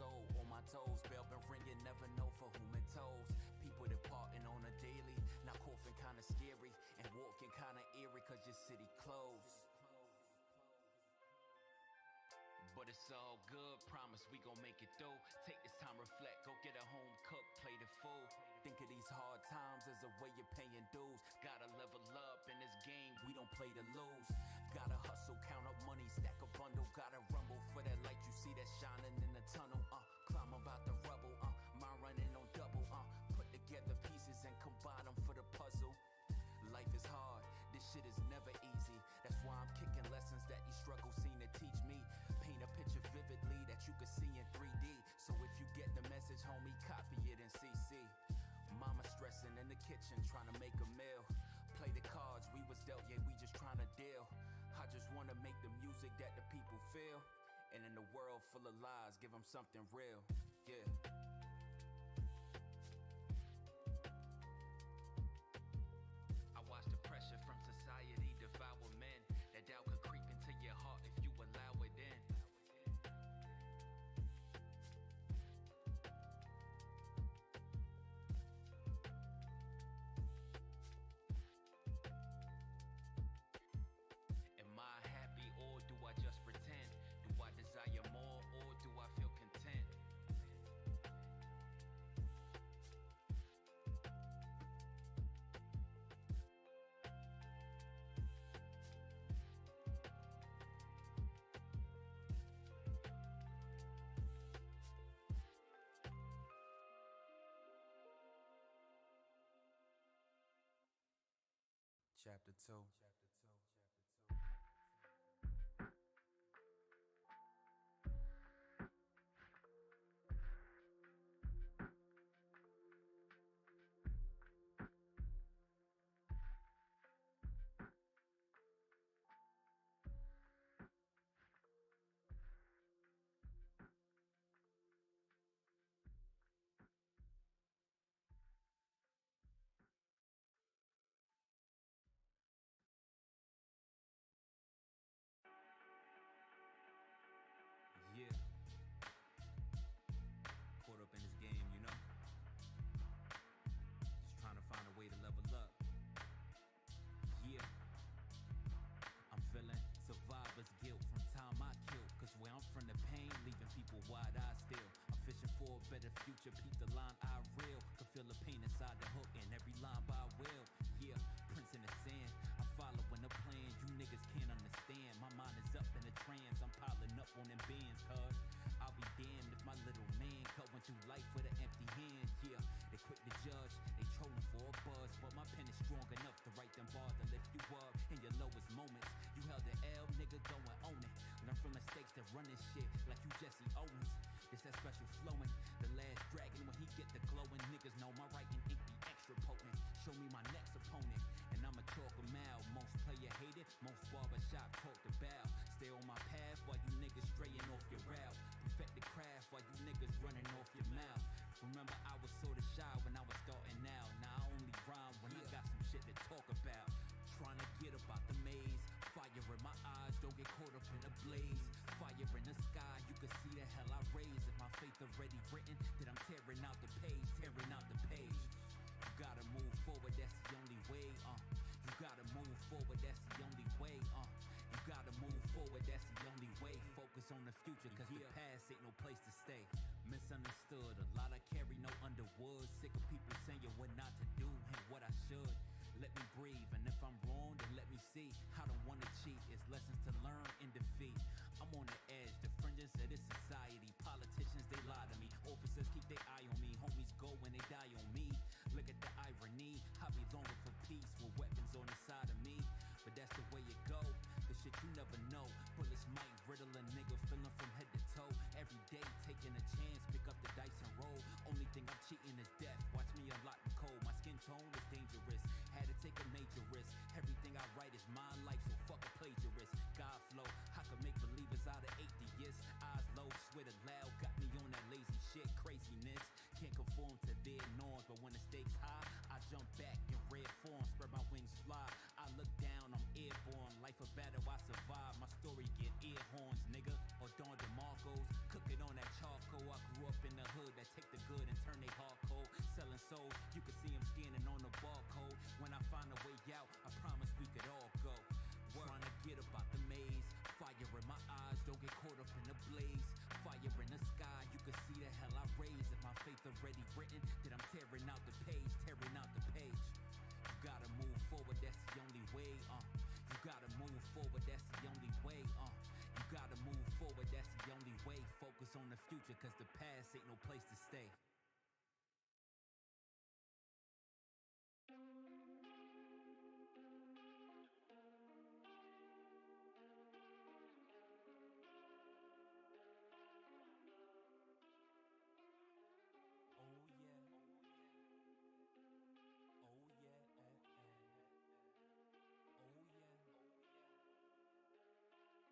soul, on my toes. Bell been ringing, never know for whom it tolls. People departing on a daily, now coughing kinda scary and walking kinda eerie cause your city closed. But it's all good, promise we gon' make it through. Take this time, reflect, go get a home cook, plate of food. Think of these hard times as a way of paying dues. Gotta level up in this game, we don't play to lose. Gotta hustle, count up money, stack a bundle. Gotta rumble for that light you see that's shining in the tunnel. Climb about the rubble, mind running on double. Put together pieces and combine them for the puzzle. Life is hard, this shit is never easy. That's why I'm kicking lessons that these struggles seem to teach me. Paint a picture vividly that you can see in 3D. So if you get the message, homie, copy it in CC. Mama stressing in the kitchen, trying to make a meal. Play the cards we was dealt, yeah, we just trying to deal. I just want to make the music that the people feel. And in a world full of lies, give them something real, yeah. I watch the pressure from society devour men. That doubt could creep into your heart if you allow it in. Am I happy or do I just pretend? Do I desire more or do I feel content? Chapter 2. Yeah. Caught up in this game, you know? Just trying to find a way to level up. Yeah. I'm feeling survivor's guilt from time I killed. Cause where I'm from, the pain leaving people wide-eyed still. I'm fishing for a better future, peep the line I reel. Can feel the pain inside the hook and every line by will. Yeah, prints in the sand, I'm following the plan you niggas can't understand. My mind is up in a trance, I'm piling up on them bands. Cause I'll be damned if my little man going through life with an empty hand. Yeah, they quick to judge, they trolling for a buzz. But my pen is strong enough to write them bars to lift you up in your lowest moments. You held the L, nigga, go and own it. Learn from mistakes that run this shit like you Jesse Owens. It's that special flowing. The last dragon when he get the glowing. Niggas know my writing ink be extra potent. Show me my next opponent and I'ma chalk 'em out. Most player hated, most barbershop talked about. Stay on my path while you niggas straying off your route. Perfect the craft while you niggas running off your mouth. Remember I was sorta shy when I was starting out. Now I only rhyme when I got some shit to talk about. Trying to get up out the maze. Fire in my eyes, don't get caught up in a blaze. Fire in the sky, you can see the hell I raise. If my faith already written, then I'm tearing out the page, tearing out the page. You gotta move forward, that's the only way, You gotta move forward, that's the only way, You gotta move forward, that's the only way. Focus on the future, cause the past ain't no place to stay. Misunderstood, a lot I carry, no underwood. Sick of people saying what not to do and what I should. Let me breathe, and if I'm wrong, then let me see. I don't wanna cheat, it's lessons to learn in defeat. I'm on the edge, the fringes of this society. Politicians, they lie to me. Officers keep their eye on me. Homies go when they die on me. Look at the irony, I be longing for peace with weapons on the side of me. But that's the way it go, cause shit you never know. Bullets might riddle a nigga, feeling from head to toe. Every day taking a chance, pick up the dice and roll. Only thing I'm cheating is death, watch me unlock the code. My skin tone is dangerous, had to take a major risk. Everything I write is my life, so fuck a plagiarist. God flow, I can make believers out of atheists. Eyes low, swear it loud, got me on that lazy shit, craziness. Can't conform to their norms, but when the stakes high, I jump back in red form, spread my wings fly. I look down, I'm airborne. Life a battle, I survive. My story get ear horns, nigga. Or Don DeMarco's, cooking on that charcoal. I grew already written, then I'm tearing out the page, tearing out the page. You gotta move forward, that's the only way, You gotta move forward, that's the only way, You gotta move forward, that's the only way. Focus on the future, cause the past ain't no place to stay. Oh yeah. Oh yeah. Oh yeah.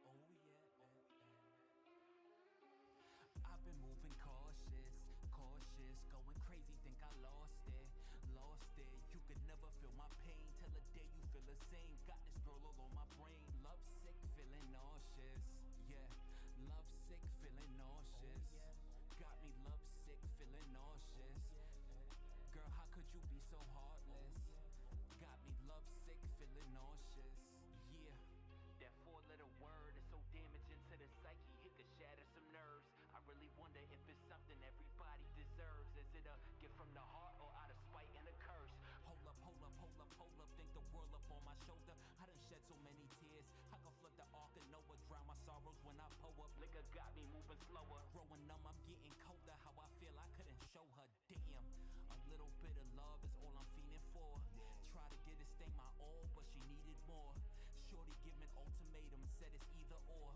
Oh yeah. I've been moving cautious, cautious, going crazy, think I lost it, lost it. You could never feel my pain, till the day you feel the same. Got this girl all on my brain, love sick, feeling nauseous. Yeah, love sick, feeling nauseous. Got me love sick, feeling nauseous. Girl, how could you be so heartless? Got me love sick, feeling nauseous. Yeah. That four-letter word is so damaging to the psyche, it could shatter some nerves. I really wonder if it's something everybody deserves. Is it a gift from the heart or out of spite and a curse? Hold up, hold up, hold up, hold up, think the world up on my shoulder. I done shed so many tears, I can flood the ark of Noah, drown my sorrows when I pull up. Liquor got me moving slower, growing numb, I'm getting colder. How I feel, I couldn't show her, damn. A little bit of love is all I'm feeling for. Try to get this thing my all, but she needed more. Shorty give me an ultimatum, said it's either or.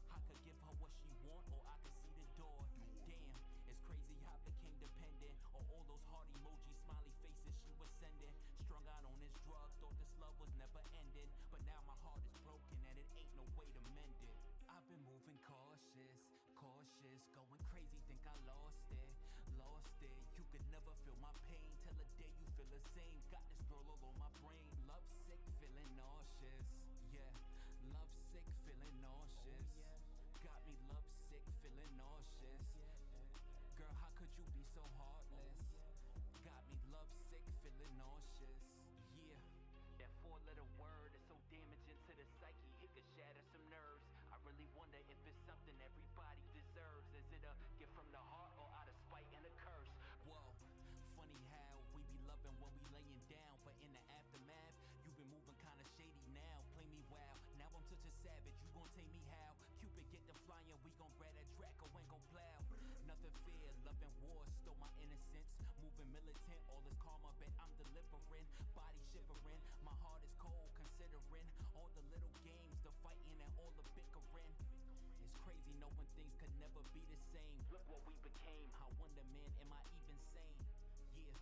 I could give her what she want, or I could see the door. Damn, it's crazy how I became dependent on all those heart emojis, smiley faces she was sending. Strung out on this drug, thought this love was never ending. But now my heart is broken and it ain't no way to mend it. I've been moving cautious, cautious, going crazy, think I lost it, lost it. You could never feel my pain, till the day you feel the same. Got this girl all on my brain, love sick, feeling nauseous. Yeah, love sick, feeling nauseous. Got me love sick, feeling nauseous. Girl, how could you be so heartless? Got me love sick, feeling nauseous. Yeah. That four-letter word is so damaging to the psyche, it could shatter some nerves. I really wonder if it's something everybody deserves. Is it a gift from the heart or out of spite and a curse? Whoa, funny how we be loving when we laying down, but in the aftermath, you've been moving kinda shady now. Play me wild, now I'm such a savage, you gon' take me how? Cupid get the flying, we gon' grab that Draco and go plow. Nothing fear, love and war stole my innocence. Moving militant, all this karma, bet I'm delivering. Body shivering, my heart is cold considering all the little games, the fighting and all the bickering. It's crazy knowing things could never be the same. Look what we became, I wonder, man, am I even sane? Yeah,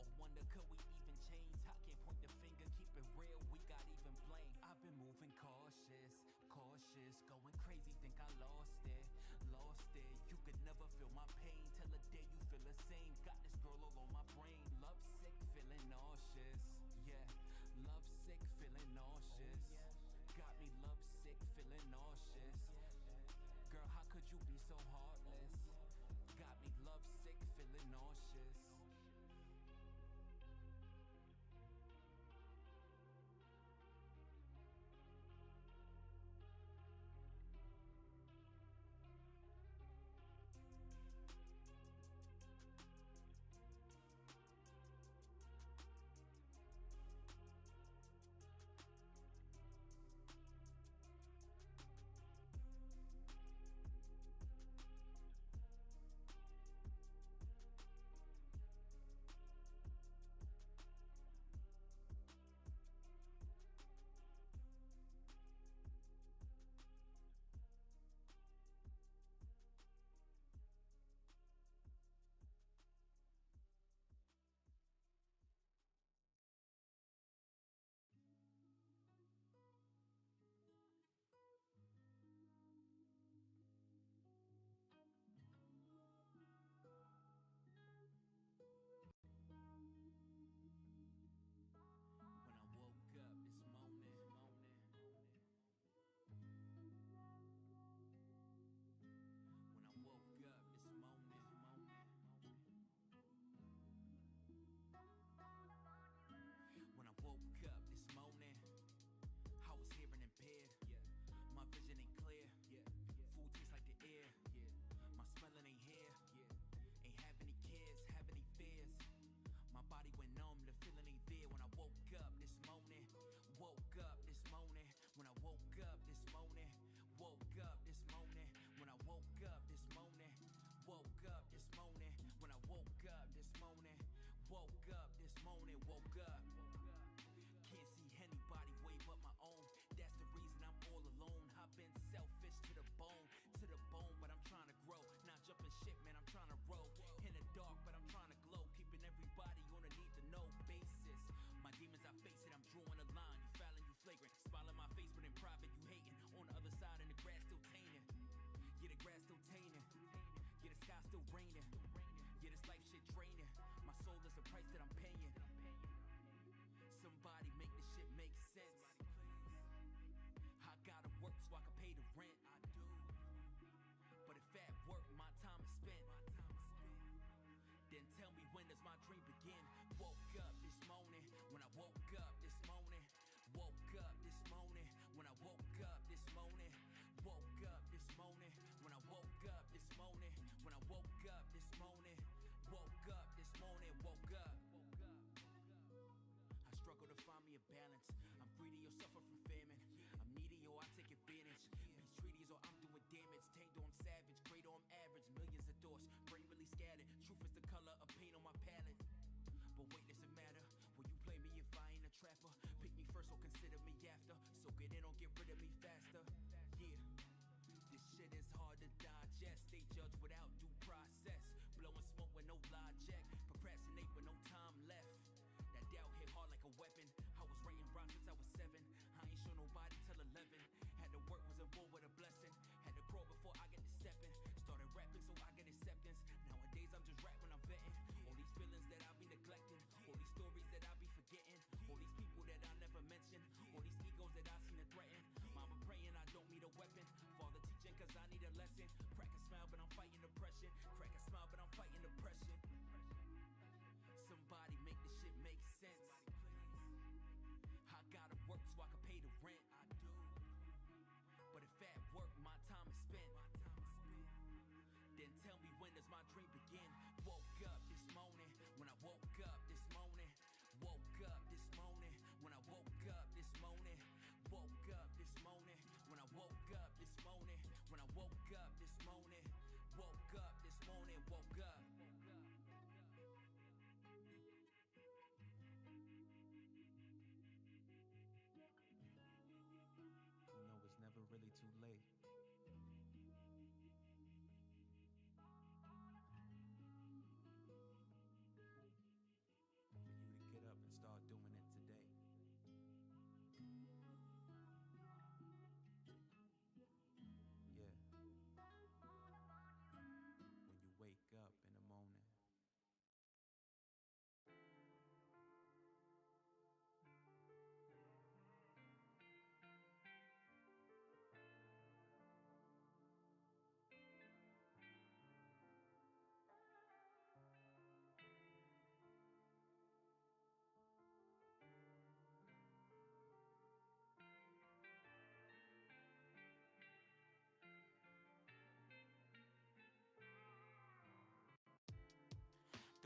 or wonder, could we even change? I can't point the finger, keep it real, we got even blame. I've been moving cautious, cautious, going crazy, think I lost it, lost it. You could never feel my pain, till the day you feel the same. Got this girl all on my brain, love sick, feeling nauseous. Yeah, love sick, feeling nauseous. Got me love sick, feeling nauseous. Girl, how could you be so heartless? Got me love sick, feeling nauseous. woke up this morning, woke up this morning, when I woke up this morning, woke up this morning, when I woke up this morning, when I woke up this morning, woke up this morning, woke up. I struggle to find me a balance. I'm greedy or suffer from famine. I'm needy or I take advantage. Peace treaties or I'm doing damage. Tamed or I'm savage, great or I'm average. Millions of thoughts, brain really scattered. Truth is the color of paint on my palette. But wait, does it matter? Will you play me if I ain't a trapper? Pick me first or consider me after. So get in or get rid of me faster. Yeah, this shit is hard to digest. They judge without due process. Blowing smoke with no logic. Procrastinate with no time left. That doubt hit hard like a weapon. I was writing rhymes since I was 7. I ain't show nobody till 11. Had to work, was involved with a blessing. Had to crawl before I get to stepping. Started rapping so I get acceptance. Nowadays I'm just rapping, I'm vetting. All these feelings that I be neglecting. All these stories that I be forgetting. All these people that I never mention. All these egos that I seem to threaten. Mama praying I don't need a weapon. Father teaching cause I need a lesson. Crack a smile but I'm fighting depression. Crack a smile but I'm fighting depression. Somebody make this shit make sense. I gotta work so I can pay the rent. I do. But if at work my time is spent, then tell me when does my dream begin? Woke up this morning, when I woke up this morning, woke up this morning, when I woke up this morning, woke up this morning, when I woke up this morning, when I woke up this morning, woke up this morning, woke up. You know it's never really too late. For you to get up and start doing it today. Yeah, when you wake up in the morning.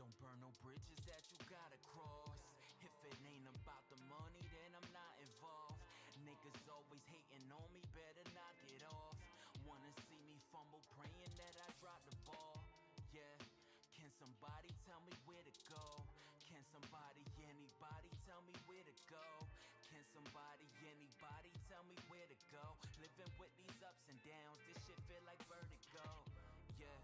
Don't burn no bridges that you gotta cross. If it ain't about the money, then I'm not involved. Niggas always hating on me, better knock it off. Wanna see me fumble, praying that I drop the ball. Yeah, can somebody tell me where to go? Can somebody, anybody tell me where to go? Can somebody, anybody tell me where to go? Living with these ups and downs, this shit feel like vertigo. Yeah.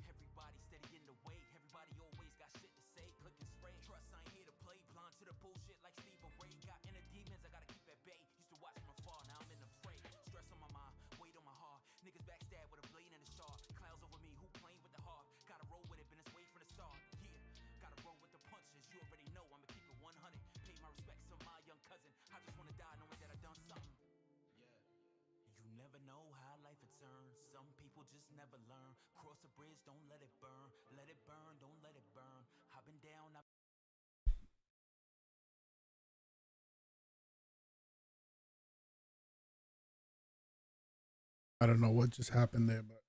Everybody steady in the way. Everybody always got shit to say. Click and spray. Trust I ain't here to play. Blind to the bullshit like Steve Ray. Got inner demons I gotta keep at bay. Used to watch from afar, now I'm in the fray. Stress on my mind, weight on my heart. Niggas backstab with a blade and a sharp. Clouds over me, who playing with the heart? Gotta roll with it, been this way from the start. Yeah, gotta roll with the punches. You already know I'ma keep it 100. Pay my respects to my young cousin. I just wanna die knowing that I done something. You never know how life will turn. Some people just never learn. Cross a bridge, don't let it burn. Let it burn, don't let it burn. I've been down. I don't know what just happened there, but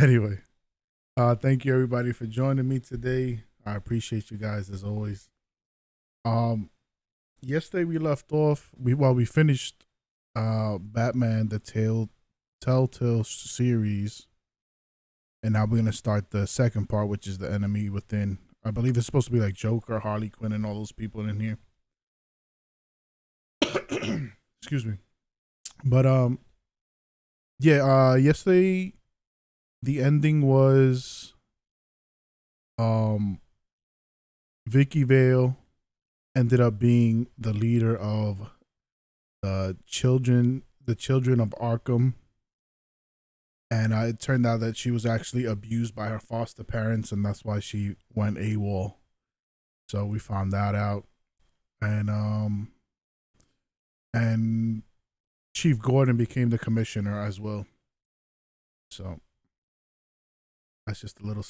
anyway, thank you everybody for joining me today. I appreciate you guys as always. Yesterday we left off. We finished Batman the Telltale series, and now we're gonna start the second part, which is the Enemy Within. I believe it's supposed to be like Joker, Harley Quinn, and all those people in here. Excuse me. But yeah, yesterday the ending was Vicky Vale ended up being the leader of the children of Arkham, and it turned out that she was actually abused by her foster parents, and that's why she went AWOL. So we found that out, and Chief Gordon became the commissioner as well. So That's just a little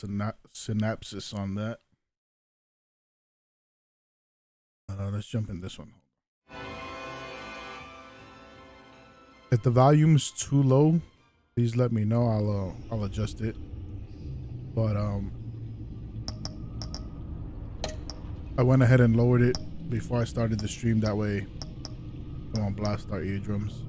synopsis on that. Let's jump in this one. If the volume's too low, please let me know. I'll adjust it. But I went ahead and lowered it before I started the stream. That way, I won't blast our eardrums.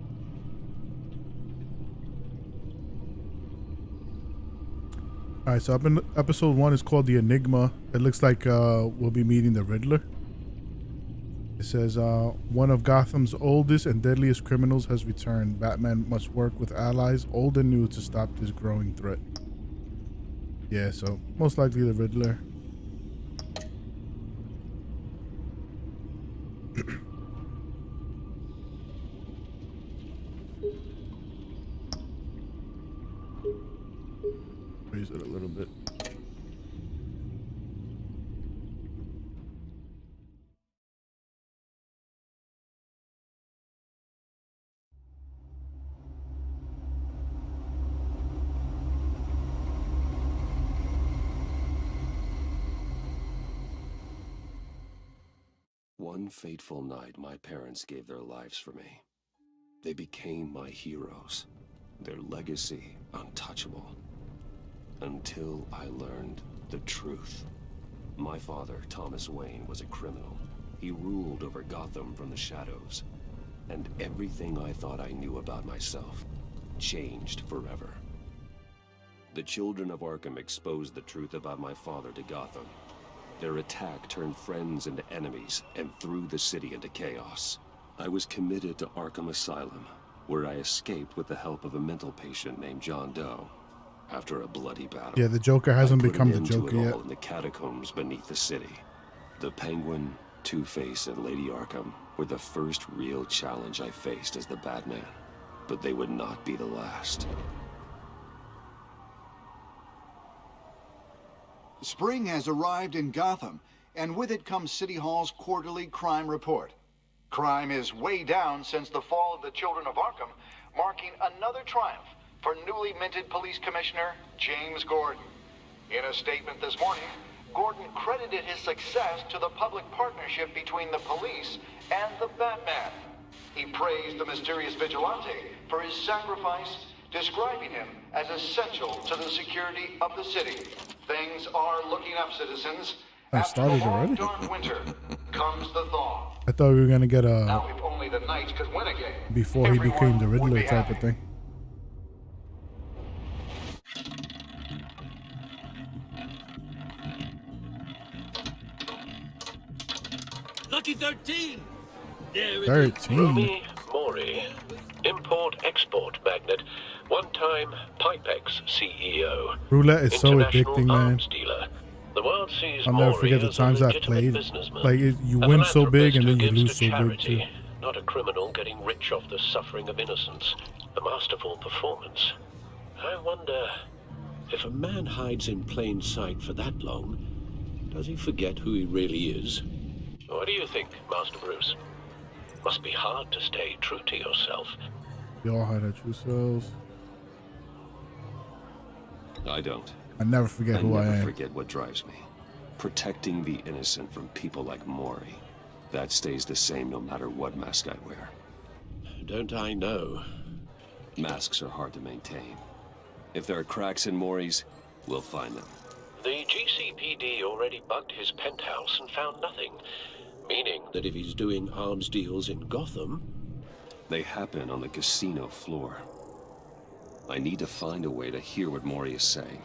All right, so up in episode 1 is called The Enigma. It looks like we'll be meeting the Riddler. It says, one of Gotham's oldest and deadliest criminals has returned. Batman must work with allies, old and new, to stop this growing threat. Yeah, so most likely the Riddler. Raise it a little bit. One fateful night, my parents gave their lives for me. They became my heroes, their legacy untouchable. Until I learned the truth. My father, Thomas Wayne, was a criminal. He ruled over Gotham from the shadows. And everything I thought I knew about myself changed forever. The children of Arkham exposed the truth about my father to Gotham. Their attack turned friends into enemies and threw the city into chaos. I was committed to Arkham Asylum, where I escaped with the help of a mental patient named John Doe. After a bloody battle, yeah, the Joker hasn't become the Joker yet. In the catacombs beneath the city, the Penguin, Two-Face, and Lady Arkham were the first real challenge I faced as the Batman, but they would not be the last. Spring has arrived in Gotham, and with it comes City Hall's quarterly crime report. Crime is way down since the fall of the Children of Arkham, marking another triumph for newly minted Police Commissioner James Gordon. In a statement this morning, Gordon credited his success to the public partnership between the police and the Batman. He praised the mysterious vigilante for his sacrifice, describing him as essential to the security of the city. Things are looking up, citizens. I started already. After the long, dark winter comes the thaw. I thought we were gonna get Now, if only the knights could win again, before he became the Riddler type of thing. Lucky 13! There it 13. Romy Mori, import-export magnate, one-time Pipex CEO. Roulette is so international addicting, man. arms dealer. The world sees I'll never Mori forget the as a times I've legitimate played. businessman, Like, you a win so big and then you philanthropist lose who so gives big to too. charity, not a criminal getting rich off the suffering of innocence. A masterful performance. I wonder, if a man hides in plain sight for that long, does he forget who he really is? What do you think, Master Bruce? Must be hard to stay true to yourself. We all hide our true selves. I don't. I never forget who I never am. forget what drives me. Protecting the innocent from people like Mori. That stays the same no matter what mask I wear. Don't I know? Masks are hard to maintain. If there are cracks in Mori's, we'll find them. The GCPD already bugged his penthouse and found nothing. Meaning that if he's doing arms deals in Gotham... They happen on the casino floor. I need to find a way to hear what Mori is saying.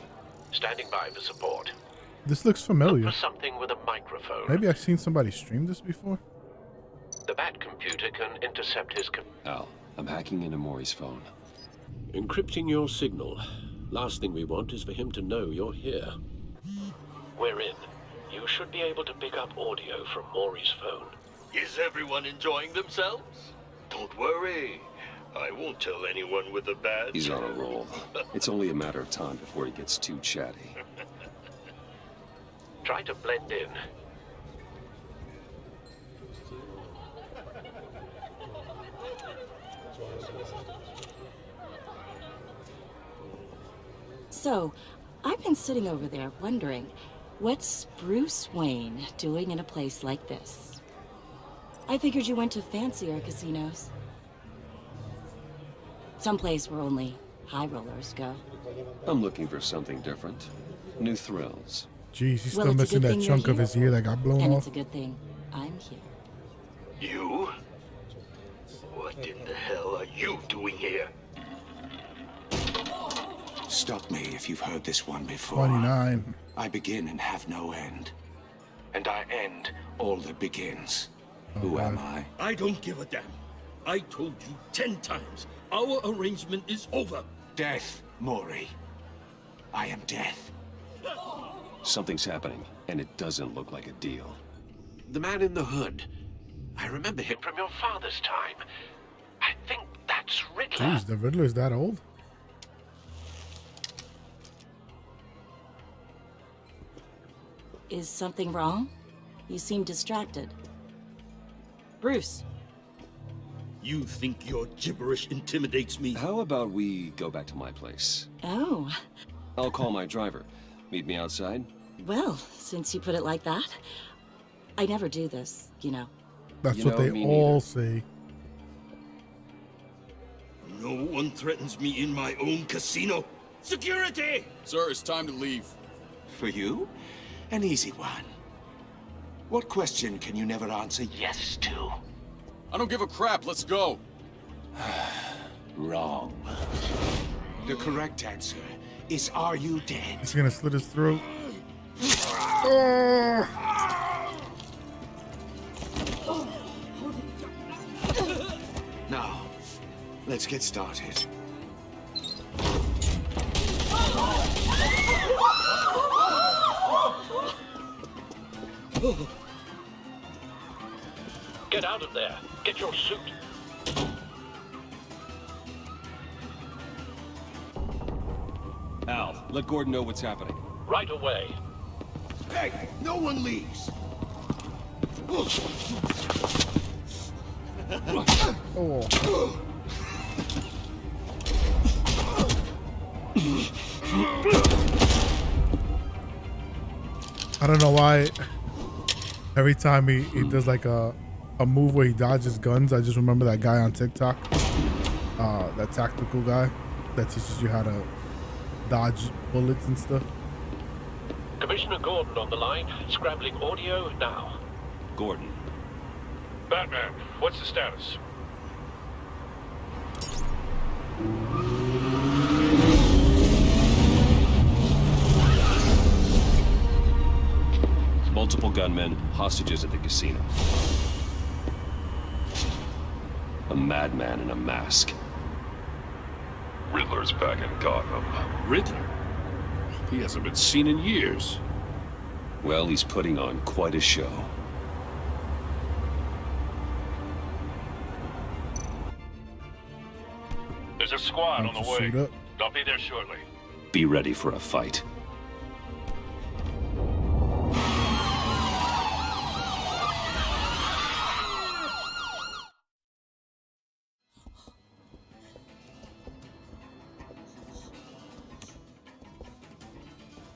Standing by for support. This looks familiar. Look for something with a microphone. Maybe I've seen somebody stream this before. The Bat computer can intercept his... Al, I'm hacking into Mori's phone. Encrypting your signal. Last thing we want is for him to know you're here. We're in. You should be able to pick up audio from Maury's phone. Is everyone enjoying themselves? Don't worry. I won't tell anyone with a badge. He's on a roll. It's only a matter of time before he gets too chatty. Try to blend in. So, I've been been sitting over there wondering, what's Bruce Wayne doing in a place like this? I figured you went to fancier casinos. Someplace where only high rollers go. I'm looking for something different. New thrills. Jeez, he's Well, still it's a missing good that thing chunk you're of his here. ear that got blown And off. it's a good thing I'm here. You? What in the hell are you doing here? Stop me if you've heard this one before. 29. I begin and have no end. And I end all that begins. Who am I? I don't give a damn. I told you 10 times. Our arrangement is over. Death, Maury. I am death. Something's happening, and it doesn't look like a deal. The man in the hood. I remember him from your father's time. I think that's Riddler. Jeez, the Riddler's that old? Is something wrong? You seem distracted. Bruce. You think your gibberish intimidates me? How about we go back to my place? Oh, I'll call my driver. Meet me outside. well, since you put it like that, I never do this, you know. That's You what know, they me all neither. say. No one threatens me in my own casino. Security! Sir, it's time to leave. For you? An easy one. What question can you never answer yes to? I don't give a crap. Let's go. Wrong. The correct answer is, are you dead? He's gonna slit his throat. Oh! Now, let's get started. Get out of there. Get your suit. Al, let Gordon know what's happening. Right away. Hey, no one leaves. Oh. I don't know why every time he does like a move where he dodges guns, I just remember that guy on TikTok, that tactical guy that teaches you how to dodge bullets and stuff. Commissioner Gordon on the line. Scrambling audio now. Gordon. Batman, what's the status? Multiple gunmen, hostages at the casino. A madman in a mask. Riddler's back in Gotham. Riddler? He hasn't been seen in years. Well, he's putting on quite a show. There's a squad on the way. Suit up. I'll be there shortly. Be ready for a fight.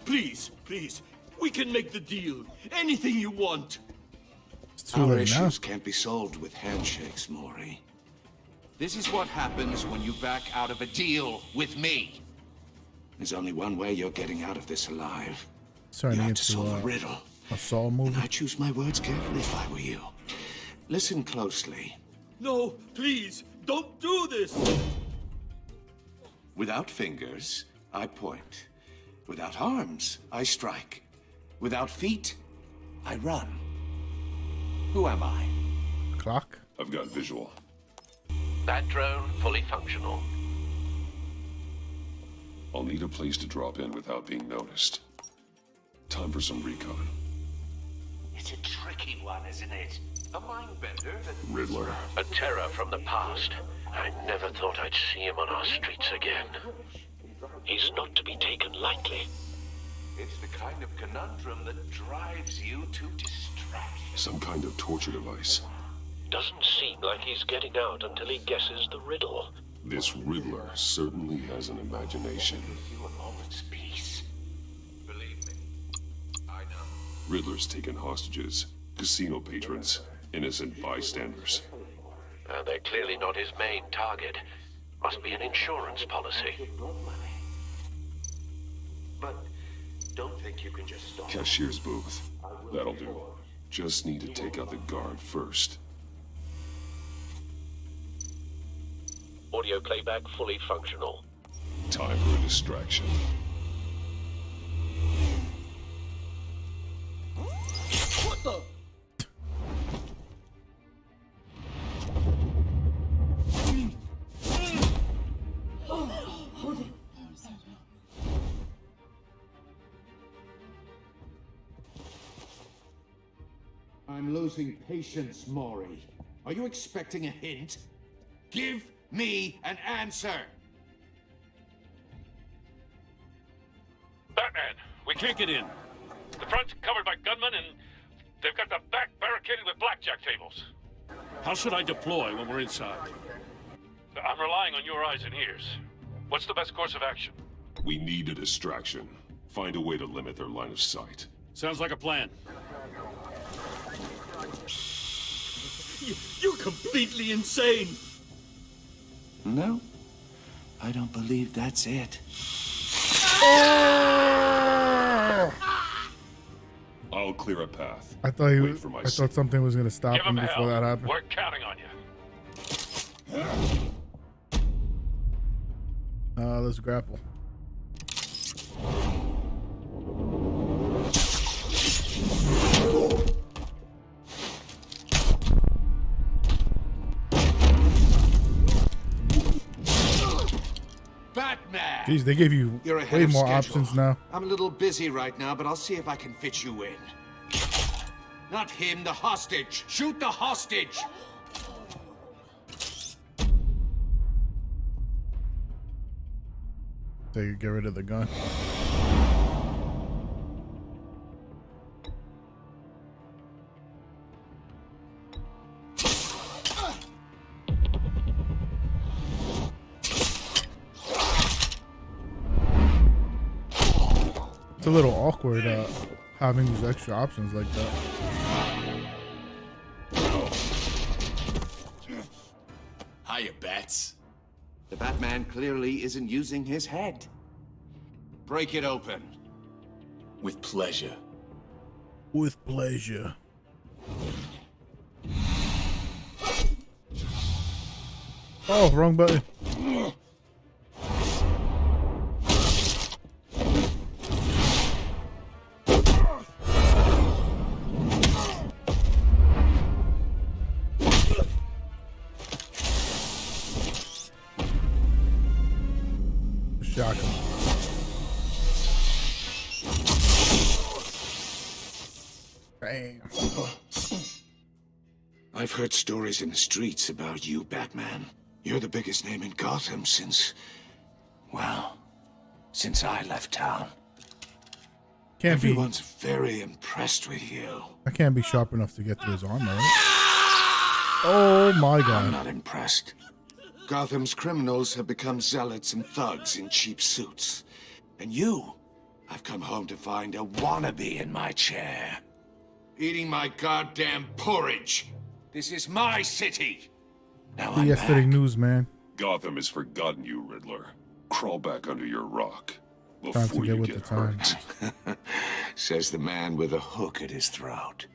Please, please. We can make the deal. Anything you want. It's too Our late now. issues can't be solved with handshakes, Maury. This is what happens when you back out of a deal with me. There's only one way you're getting out of this alive. Starting You to have get to to solve a riddle. a Saw movie. And I choose my words carefully if I were you. Listen closely. No, please. Don't do this. Without fingers, I point. Without arms, I strike. Without feet, I run. Who am I? Clock. I've got visual. That drone fully functional. I'll need a place to drop in without being noticed. Time for some recon. It's a tricky one, isn't it? A mindbender that... Riddler. A terror from the past. I never thought I'd see him on our streets again. He's not to be taken lightly. It's the kind of conundrum that drives you to distraction. Some kind of torture device. Doesn't seem like he's getting out until he guesses the riddle. This Riddler certainly has an imagination. You a moment's peace. Riddler's taken hostages, casino patrons, innocent bystanders. They're clearly not his main target. Must be an insurance policy. But don't think you can just stop. Cashier's booth. That'll do. Just need to take out the guard first. Audio playback fully functional. Time for a distraction. What the? I'm losing patience, Maury. Are you expecting a hint? Give me an answer! Batman, we can't get in. The front's covered by gunmen, and they've got the back barricaded with blackjack tables. How should I deploy when we're inside? I'm relying on your eyes and ears. What's the best course of action? We need a distraction. Find a way to limit their line of sight. Sounds like a plan. You're completely insane! No, I don't believe that's it. I'll clear a path. I thought he Wait was. for my I thought something was gonna stop Give him him before hell. that happened. We're counting on you. Let's grapple. Batman! Jeez, they gave you You're ahead way of more schedule. options now. I'm a little busy right now, but I'll see if I can fit you in. Not him, the hostage! Shoot the hostage! So you get rid of the gun. It's a little awkward having these extra options like that. Hiya, Bats. The Batman clearly isn't using his head. Break it open. With pleasure. With pleasure. Oh, wrong button. Shock him. Bam. I've heard stories in the streets about you, Batman. You're the biggest name in Gotham since I left town. Can't be. Everyone's very impressed with you. I can't be sharp enough to get through his armor. Right? Oh my I'm god. not impressed. Gotham's criminals have become zealots and thugs in cheap suits. And you, I've come home to find a wannabe in my chair. Eating my goddamn porridge. This is my city. Now I'm Yesterday back. news, man. Gotham has forgotten you, Riddler. Crawl back under your rock Time before to get you with get the time. hurt. Says the man with a hook at his throat.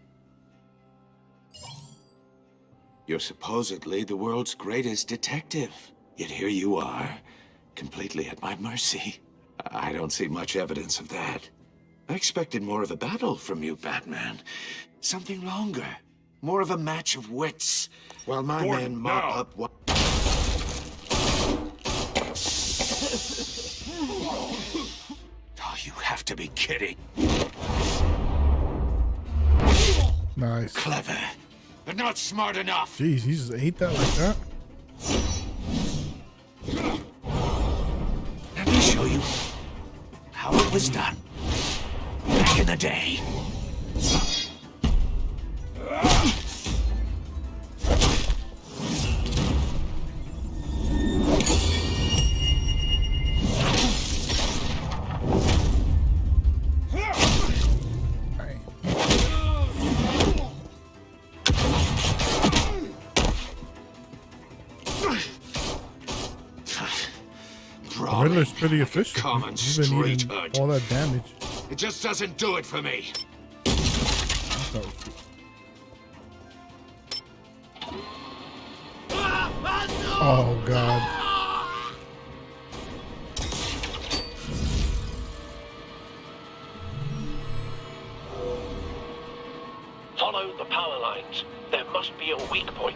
You're supposedly the world's greatest detective. Yet here you are, completely at my mercy. I don't see much evidence of that. I expected more of a battle from you, Batman. Something longer. More of a match of wits. While my Gordon, men mop now. up what... Oh, you have to be kidding. Nice. Clever, but not smart enough. Jeez, he just ate that like that. Let me show you how it was done back in the day. crawling. Riddler's pretty like a efficient. common He's been street eating hood. all that damage. It just doesn't do it for me. Oh god. Follow the power lines. There must be a weak point.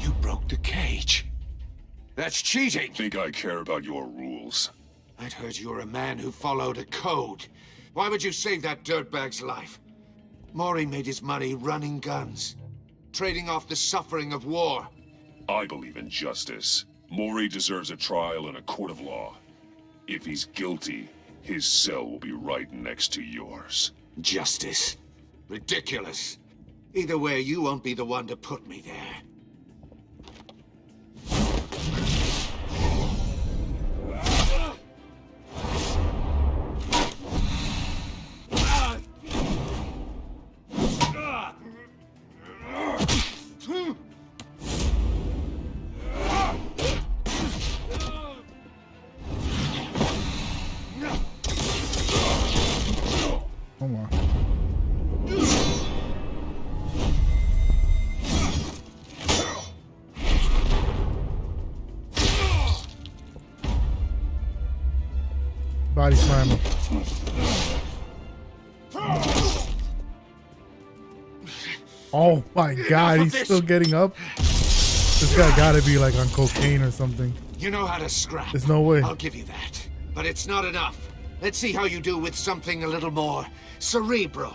You broke the cage. That's cheating. Think I care about your rules? I'd heard you were a man who followed a code. Why would you save that dirtbag's life? Maury made his money running guns, trading off the suffering of war. I believe in justice. Maury deserves a trial in a court of law. If he's guilty, his cell will be right next to yours. Justice? Ridiculous. Either way, you won't be the one to put me there. Come on. Body slammer. Oh my god, he's still getting up. This guy gotta be like on cocaine or something. You know how to scrap. There's no way. I'll give you that. But it's not enough. Let's see how you do with something a little more cerebral.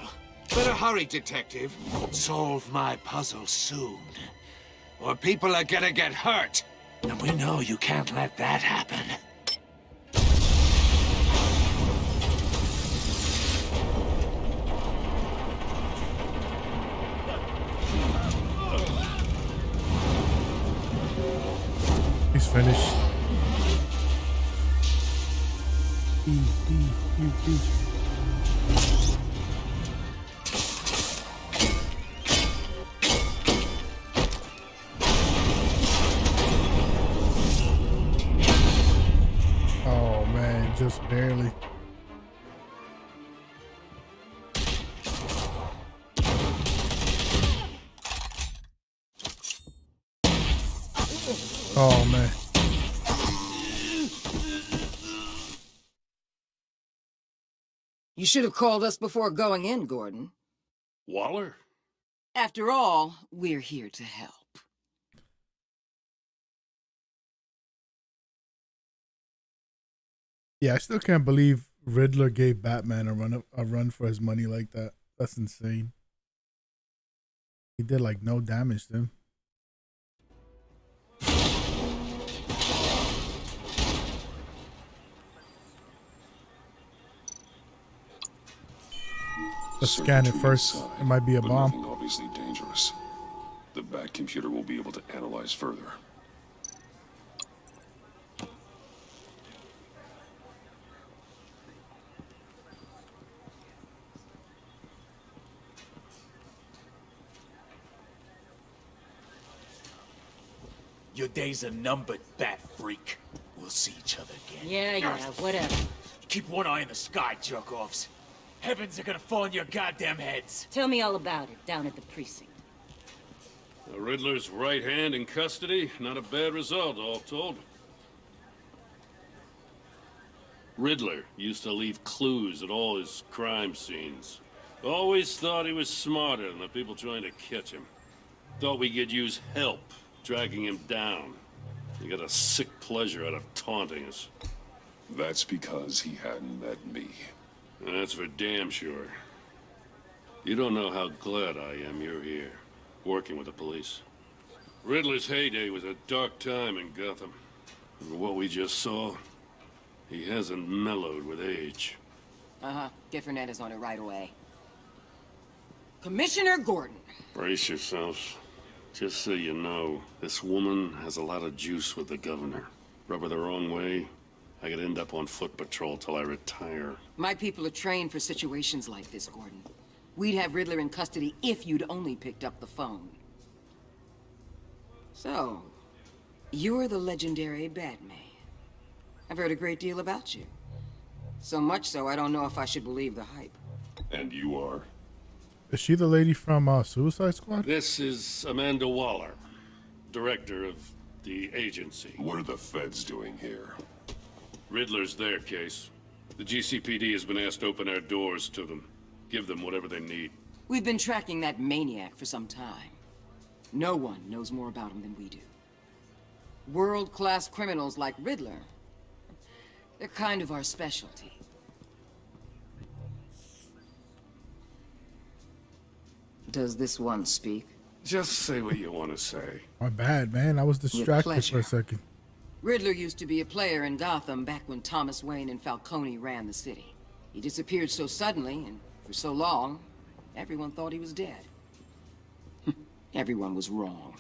Better hurry, detective. Solve my puzzle soon. Or people are gonna get hurt. And we know you can't let that happen. He's finished. Oh man, just barely. Oh man. You should have called us before going in, Gordon. Waller? After all, we're here to help. Yeah, I still can't believe Riddler gave Batman a run for his money like that. That's insane. He did like no damage to him. Let's scan it first. It might be a but bomb. Nothing obviously dangerous. The Bat computer will be able to analyze further. Your days are numbered, Bat Freak. We'll see each other again. Yeah, whatever. Keep one eye in the sky, jerk-offs. Heavens are gonna fall on your goddamn heads. Tell me all about it down at the precinct. The Riddler's right hand in custody. Not a bad result, all told. Riddler used to leave clues at all his crime scenes. Always thought he was smarter than the people trying to catch him. Thought we could use help tracking him down. He got a sick pleasure out of taunting us. That's because he hadn't met me. That's for damn sure. You don't know how glad I am you're here, working with the police. Riddler's heyday was a dark time in Gotham. And for what we just saw, he hasn't mellowed with age. Uh-huh. Get Fernandez on it right away. Commissioner Gordon. Brace yourselves. Just so you know, this woman has a lot of juice with the governor. Rub her the wrong way, I could end up on foot patrol till I retire. My people are trained for situations like this, Gordon. We'd have Riddler in custody if you'd only picked up the phone. So, you're the legendary Batman. I've heard a great deal about you. So much so, I don't know if I should believe the hype. And you are? Is she the lady from Suicide Squad? This is Amanda Waller, director of the agency. What are the feds doing here? Riddler's their case. The GCPD has been asked to open our doors to them. Give them whatever they need. We've been tracking that maniac for some time. No one knows more about him than we do. World-class criminals like Riddler, they're kind of our specialty. Does this one speak? Just say what you want to say. My bad, man. I was distracted for a second. Riddler used to be a player in Gotham back when Thomas Wayne and Falcone ran the city. He disappeared so suddenly and for so long, everyone thought he was dead. Everyone was wrong.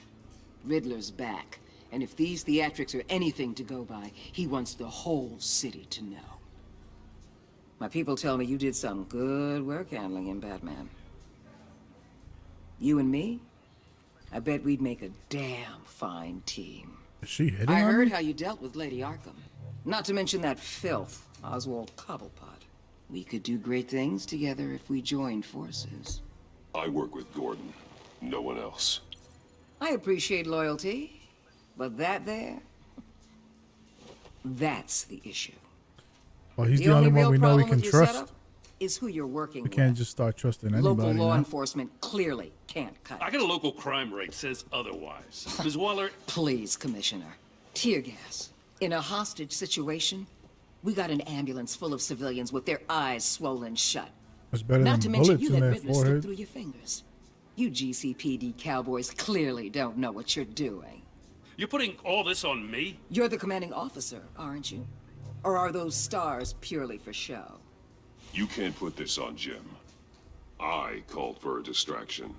Riddler's back, and if these theatrics are anything to go by, he wants the whole city to know. My people tell me you did some good work handling him, Batman. You and me? I bet we'd make a damn fine team. Is she hitting I on heard me? how you dealt with Lady Arkham. Not to mention that filth, Oswald Cobblepot. We could do great things together if we joined forces. I work with Gordon. No one else. I appreciate loyalty, but that there, that's the issue. Well, he's the only one we know we can trust. Is who you're working We with. can't just start trusting anybody. Local law now. enforcement clearly can't cut it. I got a local crime rate says otherwise. Ms. Waller... Please, Commissioner. Tear gas. In a hostage situation, we got an ambulance full of civilians with their eyes swollen shut. It's better Not to than mention bullets you in let their Riddler slip forehead. through your fingers. You GCPD cowboys clearly don't know what you're doing. You're putting all this on me? You're the commanding officer, aren't you? Or are those stars purely for show? You can't put this on Jim. I called for a distraction.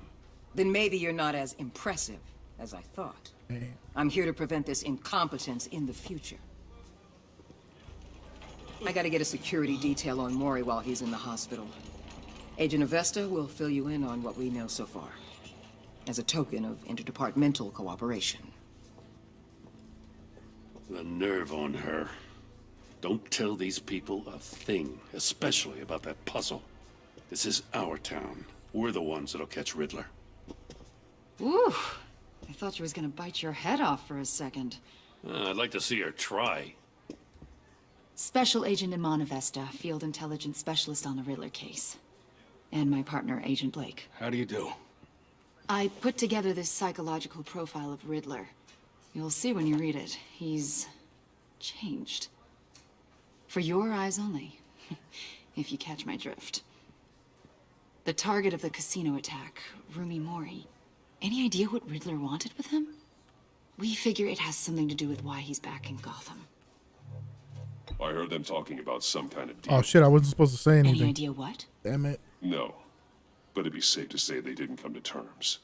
Then maybe you're not as impressive as I thought. Hey. I'm here to prevent this incompetence in the future. I gotta get a security detail on Maury while he's in the hospital. Agent Avesta will fill you in on what we know so far, as a token of interdepartmental cooperation. The nerve on her. Don't tell these people a thing, especially about that puzzle. This is our town. We're the ones that'll catch Riddler. Ooh, I thought you was gonna bite your head off for a second. I'd like to see her try. Special Agent Iman Avesta, Field Intelligence Specialist on the Riddler case. And my partner, Agent Blake. How do you do? I put together this psychological profile of Riddler. You'll see when you read it. He's changed. For your eyes only, if you catch my drift. The target of the casino attack, Rumi Mori. Any idea what Riddler wanted with him? We figure it has something to do with why he's back in Gotham. I heard them talking about some kind of deal. Oh shit! I wasn't supposed to say anything. Any idea what? Damn it! No, but it'd be safe to say they didn't come to terms.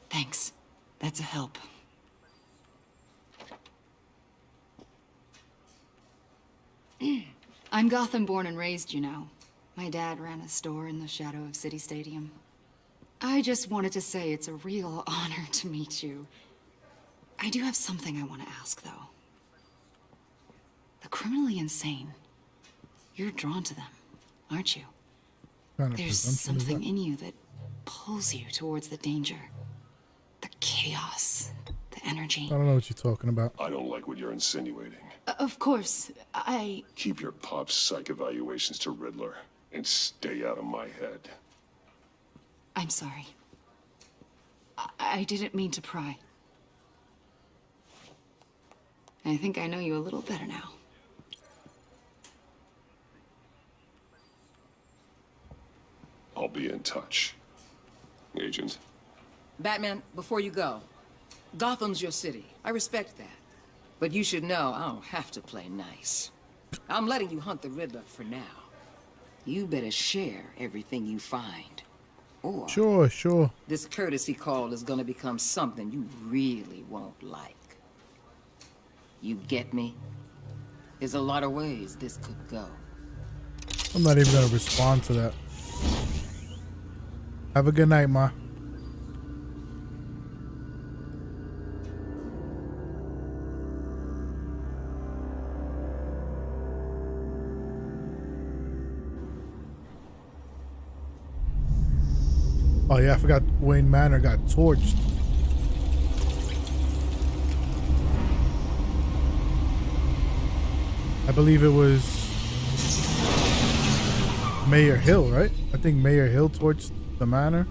Thanks. That's a help. I'm Gotham born and raised, you know. My dad ran a store in the shadow of City Stadium. I just wanted to say it's a real honor to meet you. I do have something I want to ask, though. The criminally insane. You're drawn to them, aren't you? Kind of There's something in you that pulls you towards the danger. The chaos. The energy. I don't know what you're talking about. I don't like what you're insinuating. Of course, Keep your pop's psych evaluations to Riddler and stay out of my head. I'm sorry. I didn't mean to pry. I think I know you a little better now. I'll be in touch. Agent. Batman, before you go, Gotham's your city. I respect that. But you should know I don't have to play nice. I'm letting you hunt the Riddler for now. You better share everything you find. Or Sure. this courtesy call is gonna become something you really won't like. You get me? There's a lot of ways this could go. I'm not even gonna respond to that. Have a good night, Ma. Oh yeah, I forgot Wayne Manor got torched. I believe it was Mayor Hill, right? I think Mayor Hill torched the manor,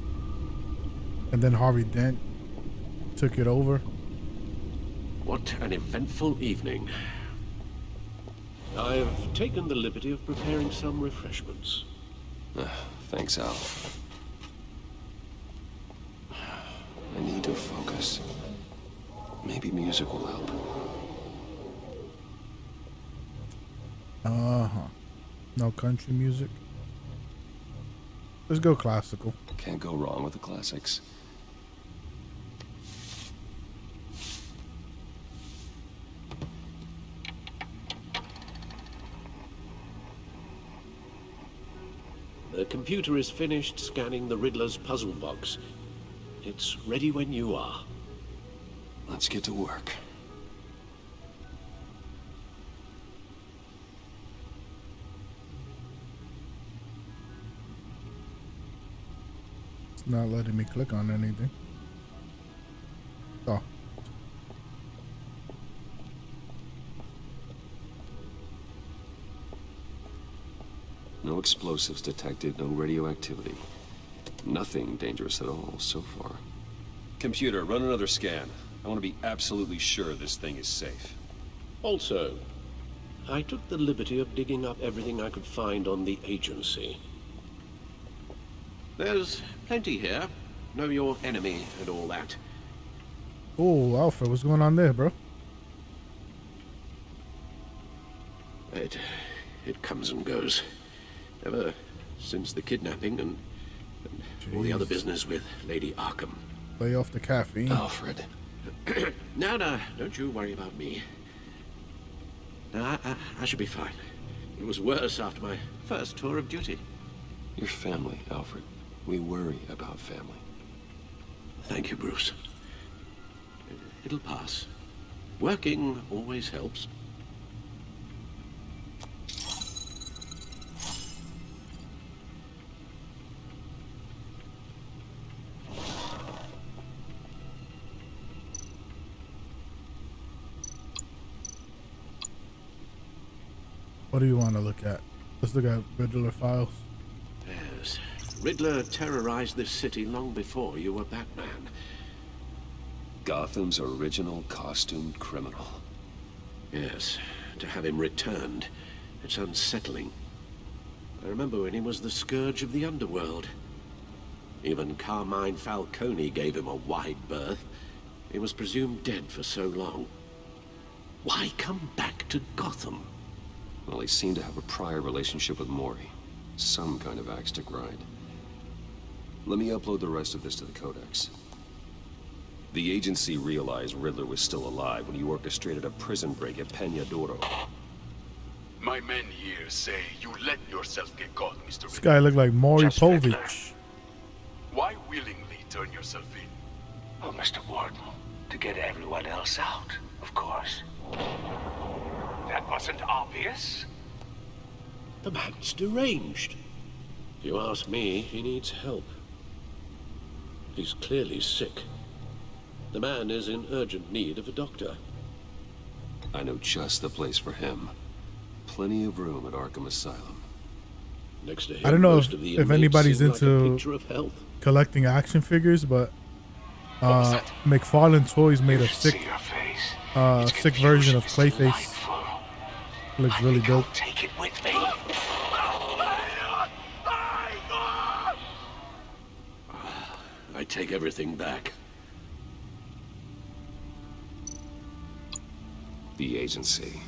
and then Harvey Dent took it over. What an eventful evening. I've taken the liberty of preparing some refreshments. Thanks, Al. I need to focus. Maybe music will help. No country music. Let's go classical. Can't go wrong with the classics. The computer is finished scanning the Riddler's puzzle box. It's ready when you are. Let's get to work. It's not letting me click on anything. Oh. No explosives detected, no radioactivity. Nothing dangerous at all so far. Computer, run another scan. I want to be absolutely sure this thing is safe. Also, I took the liberty of digging up everything I could find on the agency. There's plenty here. Know your enemy and all that. Oh, Alfred, what's going on there, bro? It comes and goes. Ever since the kidnapping and all the other business with Lady Arkham. Lay off the caffeine. Alfred. No, don't you worry about me. No, I should be fine. It was worse after my first tour of duty. Your family, Alfred. We worry about family. Thank you, Bruce. It'll pass. Working always helps. What do you want to look at? Let's look at Riddler files. Yes. Riddler terrorized this city long before you were Batman. Gotham's original costumed criminal. Yes. To have him returned, it's unsettling. I remember when he was the scourge of the underworld. Even Carmine Falcone gave him a wide berth. He was presumed dead for so long. Why come back to Gotham? Well, he seemed to have a prior relationship with Mori. Some kind of axe to grind. Let me upload the rest of this to the Codex. The agency realized Riddler was still alive when you orchestrated a prison break at Peñadoro. My men here say you let yourself get caught, Mr. This guy looked like Maury Povich. Why willingly turn yourself in? Oh, Mr. Warden, to get everyone else out, of course. That wasn't obvious. The man's deranged. If you ask me, he needs help. He's clearly sick. The man is in urgent need of a doctor. I know just the place for him. Plenty of room at Arkham Asylum. Next to him, I don't know most of the if inmates anybody's seem like a into picture of health. collecting action figures, but McFarlane Toys made a sick version of Clayface. Looks really dope. Take it with me. I take everything back. The agency.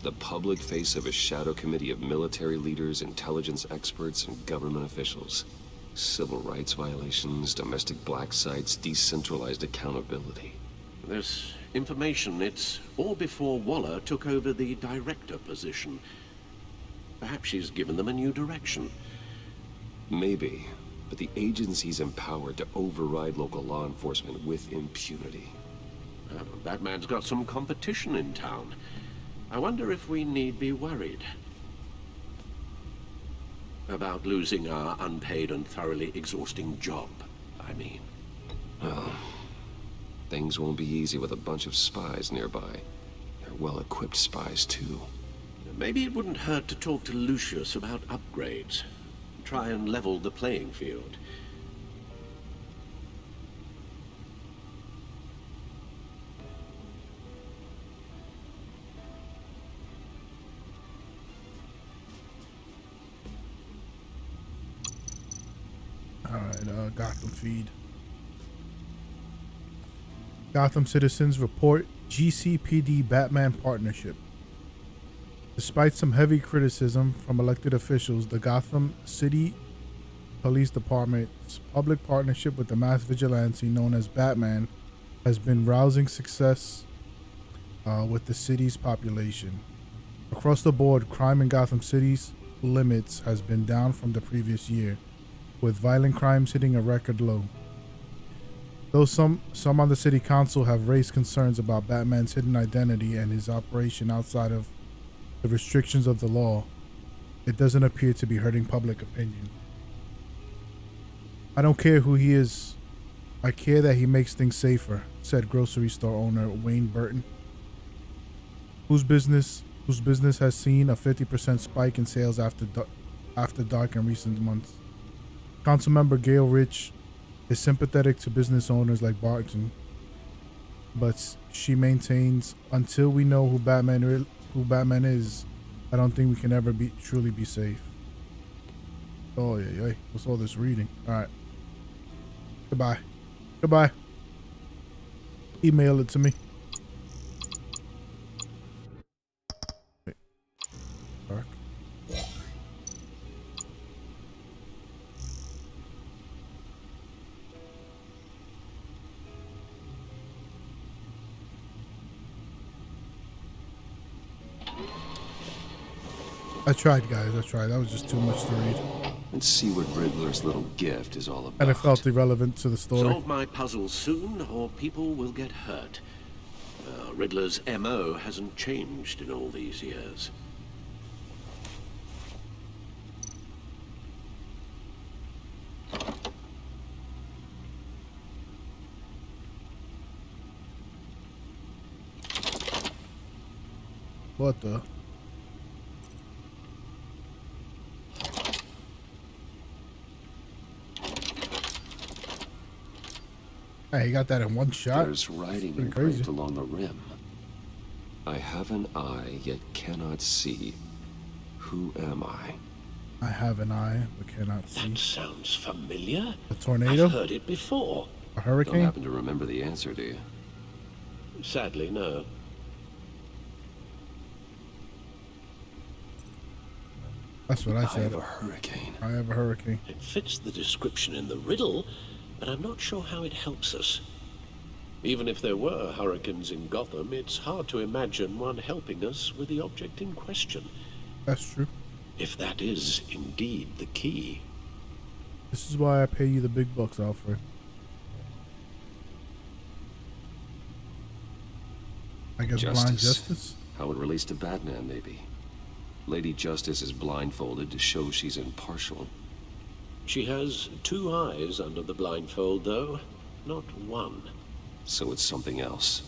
The public face of a shadow committee of military leaders, intelligence experts, and government officials. Civil rights violations, domestic black sites, decentralized accountability. This information, it's all before Waller took over the director position. Perhaps she's given them a new direction. Maybe, but the agency's empowered to override local law enforcement with impunity. Batman's got some competition in town. I wonder if we need be worried about losing our unpaid and thoroughly exhausting job, I mean. Well, things won't be easy with a bunch of spies nearby. They're well-equipped spies, too. Maybe it wouldn't hurt to talk to Lucius about upgrades. Try and level the playing field. Alright, Gotham feed. Gotham citizens report GCPD Batman partnership. Despite some heavy criticism from elected officials, the Gotham City Police Department's public partnership with the mass vigilante known as Batman has been rousing success with the city's population. Across the board, crime in Gotham City's limits has been down from the previous year, with violent crimes hitting a record low. Though some on the city council have raised concerns about Batman's hidden identity and his operation outside of the restrictions of the law, it doesn't appear to be hurting public opinion. I don't care who he is. I care that he makes things safer, said grocery store owner Wayne Burton, whose business has seen a 50% spike in sales after dark in recent months. Councilmember Gail Rich is sympathetic to business owners like Barton, but she maintains until we know who Batman is, I don't think we can ever truly be safe. Oh yeah, what's all this reading? All right, goodbye. Email it to me. Wait. Dark. I tried, guys. That was just too much to read. Let's see what Riddler's little gift is all about. And it felt irrelevant to the story. Solve my puzzle soon, or people will get hurt. Riddler's MO hasn't changed in all these years. What the? Hey, he got that in one shot. There's writing engraved along the rim. I have an eye, yet cannot see. Who am I? I have an eye, but cannot see. That sounds familiar. A tornado? I've heard it before. A hurricane? Don't happen to remember the answer, do you? Sadly, no. That's what I said. I have a hurricane. I have a hurricane. It fits the description in the riddle, but I'm not sure how it helps us. Even if there were hurricanes in Gotham, it's hard to imagine one helping us with the object in question. That's true. If that is indeed the key. This is why I pay you the big bucks, Alfred. I guess blind justice? How it relates to Batman, maybe. Lady Justice is blindfolded to show she's impartial. She has two eyes under the blindfold, though, not one. So it's something else.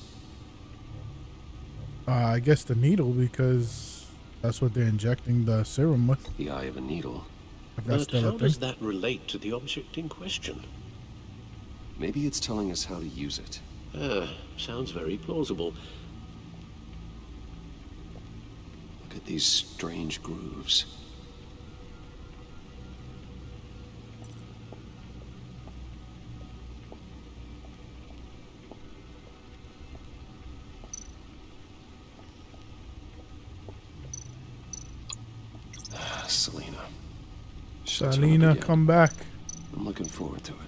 I guess the needle, because that's what they're injecting the serum with. The eye of a needle. But how does that relate to the object in question? Maybe it's telling us how to use it. Sounds very plausible. Look at these strange grooves. Selina, come back. I'm looking forward to it.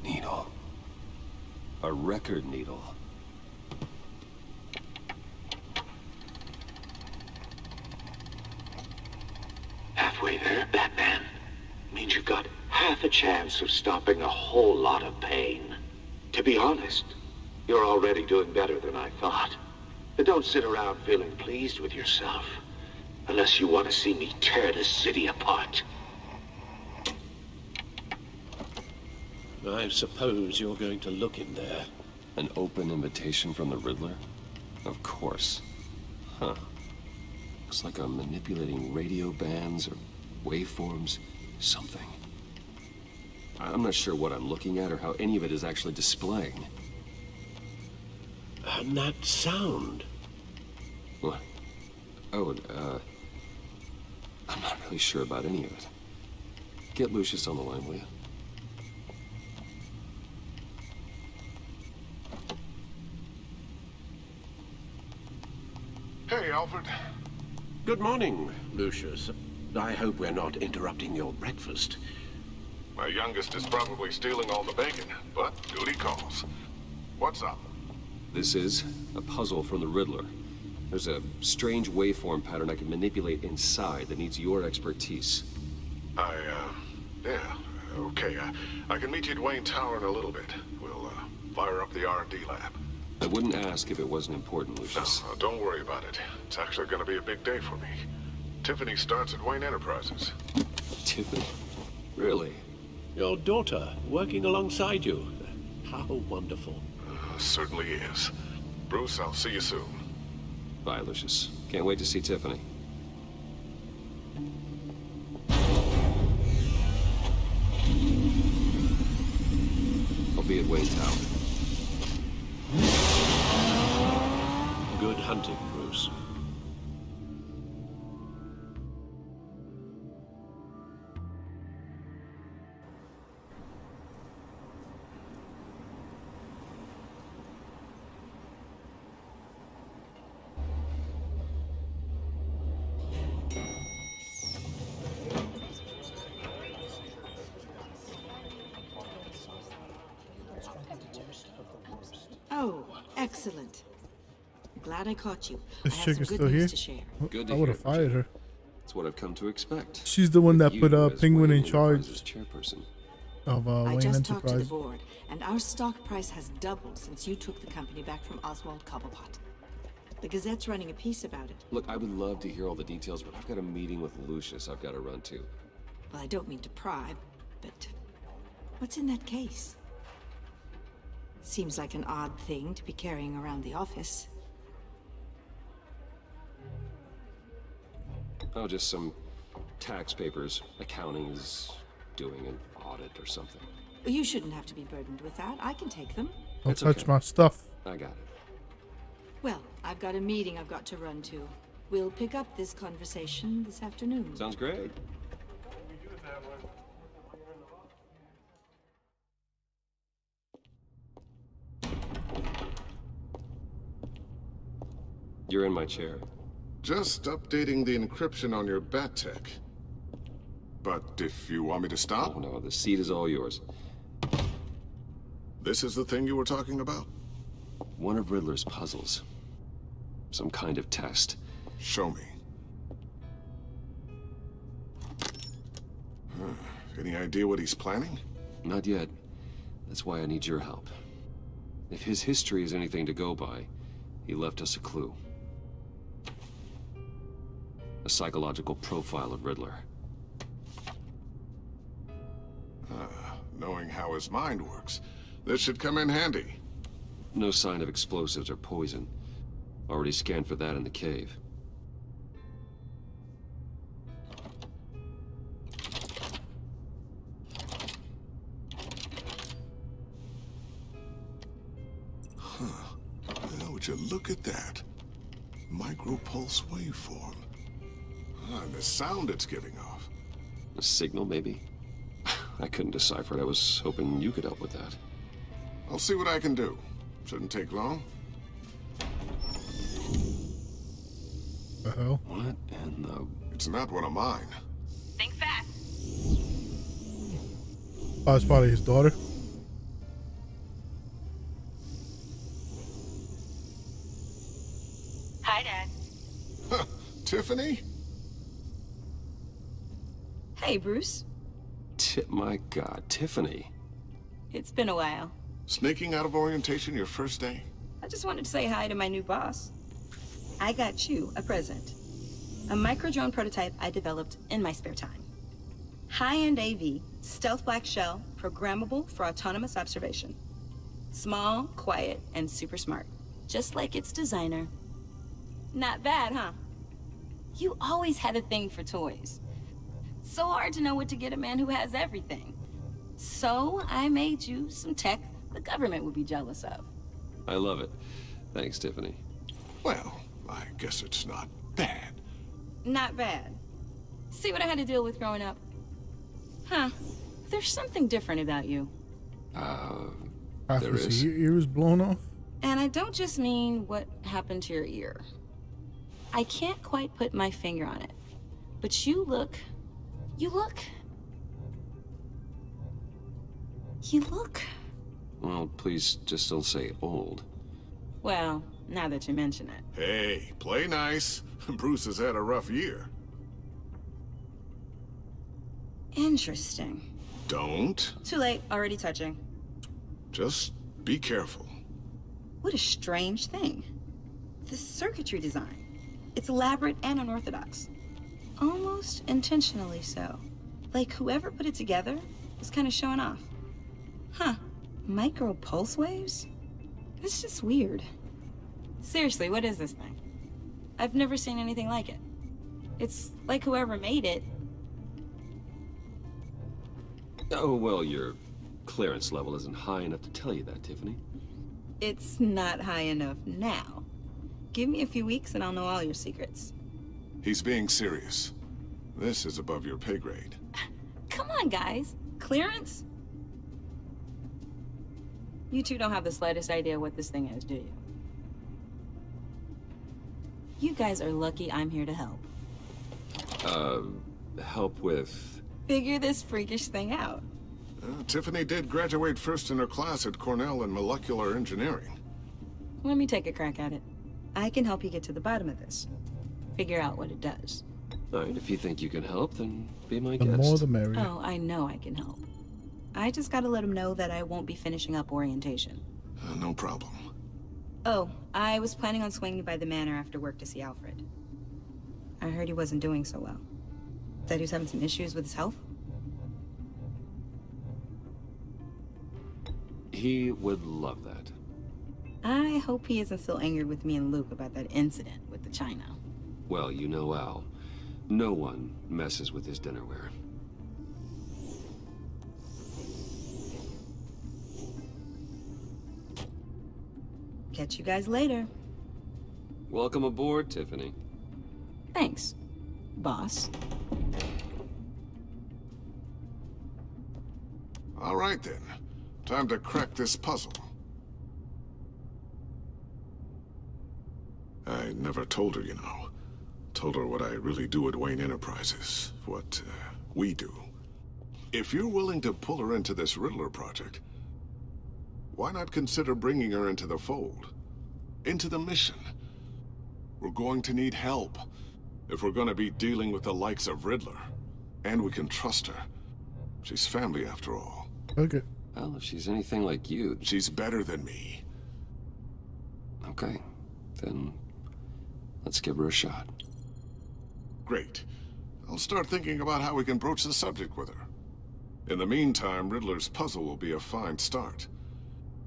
Needle. A record needle. Halfway there, Batman. Means you've got half a chance of stopping a whole lot of pain. To be honest, you're already doing better than I thought. But don't sit around feeling pleased with yourself. Unless you want to see me tear this city apart. I suppose you're going to look in there. An open invitation from the Riddler? Of course. Huh. Looks like I'm manipulating radio bands or waveforms. Something. I'm not sure what I'm looking at or how any of it is actually displaying. And that sound. What? Oh, I'm not really sure about any of it. Get Lucius on the line, will you? Hey, Alfred. Good morning, Lucius. I hope we're not interrupting your breakfast. My youngest is probably stealing all the bacon, but duty calls. What's up? This is a puzzle from the Riddler. There's a strange waveform pattern I can manipulate inside that needs your expertise. Yeah, okay. I can meet you at Wayne Tower in a little bit. We'll, fire up the R&D lab. I wouldn't ask if it wasn't important, Lucius. No, don't worry about it. It's actually gonna be a big day for me. Tiffany starts at Wayne Enterprises. Tiffany? Really? Your daughter, working alongside you. How wonderful. Certainly is. Bruce, I'll see you soon. Bye, Lucius. Can't wait to see Tiffany. I'll be at Wayne Tower. Good hunting, Bruce. Oh, excellent. Glad I caught you. This I have chick some is good still news here? to share. Good to I would hear have it, fired her. That's what I've come to expect. She's the one that You put as Penguin in Wayne charge Enterprises chairperson. of I Wayne just talked to the Enterprise. board, and our stock price has doubled since you took the company back from Oswald Cobblepot. The Gazette's running a piece about it. Look, I would love to hear all the details, but I've got a meeting with Lucius I've got to run to. Well, I don't mean to pry, but what's in that case? Seems like an odd thing to be carrying around the office. Oh, just some tax papers. Accounting is doing an audit or something. You shouldn't have to be burdened with that. I can take them. Don't It's touch okay. my stuff. I got it. Well, I've got a meeting I've got to run to. We'll pick up this conversation this afternoon. Sounds great. You're in my chair. Just updating the encryption on your bat tech. But if you want me to stop? Oh, no, the seat is all yours. This is the thing you were talking about? One of Riddler's puzzles. Some kind of test. Show me. Any idea what he's planning? Not yet. That's why I need your help. If his history is anything to go by, he left us a clue. A psychological profile of Riddler. Knowing how his mind works, this should come in handy. No sign of explosives or poison. Already scanned for that in the cave. Now, would you look at that? Micropulse waveform. And the sound it's giving off. A signal, maybe? I couldn't decipher it. I was hoping you could help with that. I'll see what I can do. Shouldn't take long. The hell? What in the... It's not one of mine. Think fast. Oh, it's probably his daughter. Hi, Dad. Huh, Tiffany? Hey, Bruce. My God, Tiffany. It's been a while. Sneaking out of orientation your first day? I just wanted to say hi to my new boss. I got you a present. A micro-drone prototype I developed in my spare time. High-end AV, stealth black shell, programmable for autonomous observation. Small, quiet, and super smart. Just like its designer. Not bad, huh? You always had a thing for toys. So hard to know what to get a man who has everything. So I made you some tech the government would be jealous of. I love it. Thanks, Tiffany. Well, I guess it's not bad. Not bad. See what I had to deal with growing up? Huh. There's something different about you. There is. Your ear was blown off? And I don't just mean what happened to your ear. I can't quite put my finger on it. But you look... Well, please just don't say old. Well, now that you mention it. Hey, play nice. Bruce has had a rough year. Interesting. Don't. Too late, already touching. Just be careful. What a strange thing. The circuitry design. It's elaborate and unorthodox. Almost intentionally so. Like whoever put it together was kind of showing off. Huh. Micro pulse waves? It's just weird. Seriously, what is this thing? I've never seen anything like it. It's like whoever made it. Oh, well, your clearance level isn't high enough to tell you that, Tiffany. It's not high enough now. Give me a few weeks and I'll know all your secrets. He's being serious. This is above your pay grade. Come on, guys. Clearance? You two don't have the slightest idea what this thing is, do you? You guys are lucky I'm here to help. Help with... Figure this freakish thing out. Tiffany did graduate first in her class at Cornell in molecular engineering. Let me take a crack at it. I can help you get to the bottom of this. Figure out what it does. All right, if you think you can help, then be my The guest. more the merrier. Oh, I know I can help. I just gotta let him know that I won't be finishing up orientation. No problem. Oh, I was planning on swinging by the manor after work to see Alfred. I heard he wasn't doing so well. Said he was having some issues with his health. He would love that. I hope he isn't still angered with me and Luke about that incident with the china. Well, you know Al. No one messes with his dinnerware. Catch you guys later. Welcome aboard, Tiffany. Thanks, boss. All right, then. Time to crack this puzzle. I never told her, you know. Told her what I really do at Wayne Enterprises. What we do. If you're willing to pull her into this Riddler project, why not consider bringing her into the fold? Into the mission? We're going to need help if we're going to be dealing with the likes of Riddler. And we can trust her. She's family after all. Okay. Well, if she's anything like you... She's better than me. Okay. Then let's give her a shot. Great. I'll start thinking about how we can broach the subject with her. In the meantime, Riddler's puzzle will be a fine start.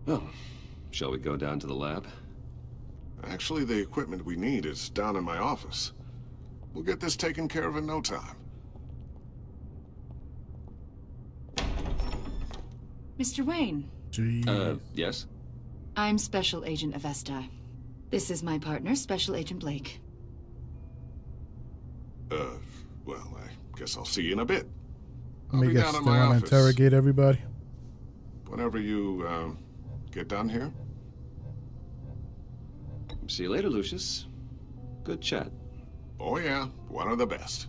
Well, shall we go down to the lab? Actually, the equipment we need is down in my office. We'll get this taken care of in no time. Mr. Wayne. Jeez. Yes? I'm Special Agent Avesta. This is my partner, Special Agent Blake. Well, I guess I'll see you in a bit. Let me guess, they want to interrogate everybody? Whenever you, get done here. See you later, Lucius. Good chat. Oh yeah, one of the best.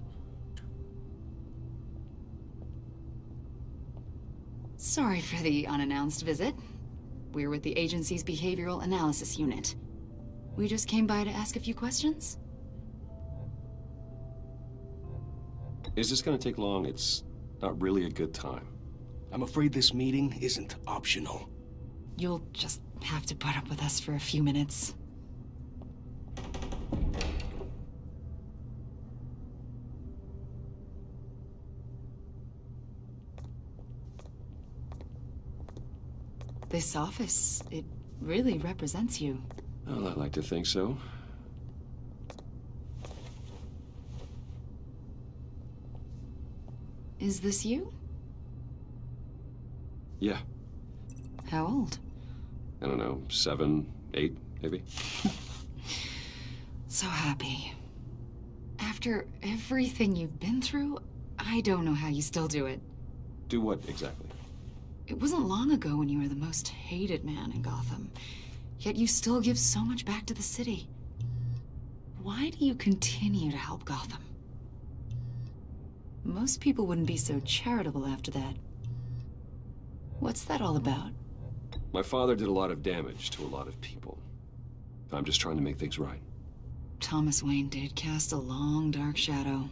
Sorry for the unannounced visit. We're with the agency's behavioral analysis unit. We just came by to ask a few questions. Is this gonna take long? It's not really a good time. I'm afraid this meeting isn't optional. You'll just have to put up with us for a few minutes. This office, it really represents you. Well, I like to think so. Is this you? Yeah. How old? I don't know, 7, 8, maybe? So happy. After everything you've been through, I don't know how you still do it. Do what exactly? It wasn't long ago when you were the most hated man in Gotham, yet you still give so much back to the city. Why do you continue to help Gotham? Most people wouldn't be so charitable after that. What's that all about? My father did a lot of damage to a lot of people. I'm just trying to make things right. Thomas Wayne did cast a long, dark shadow.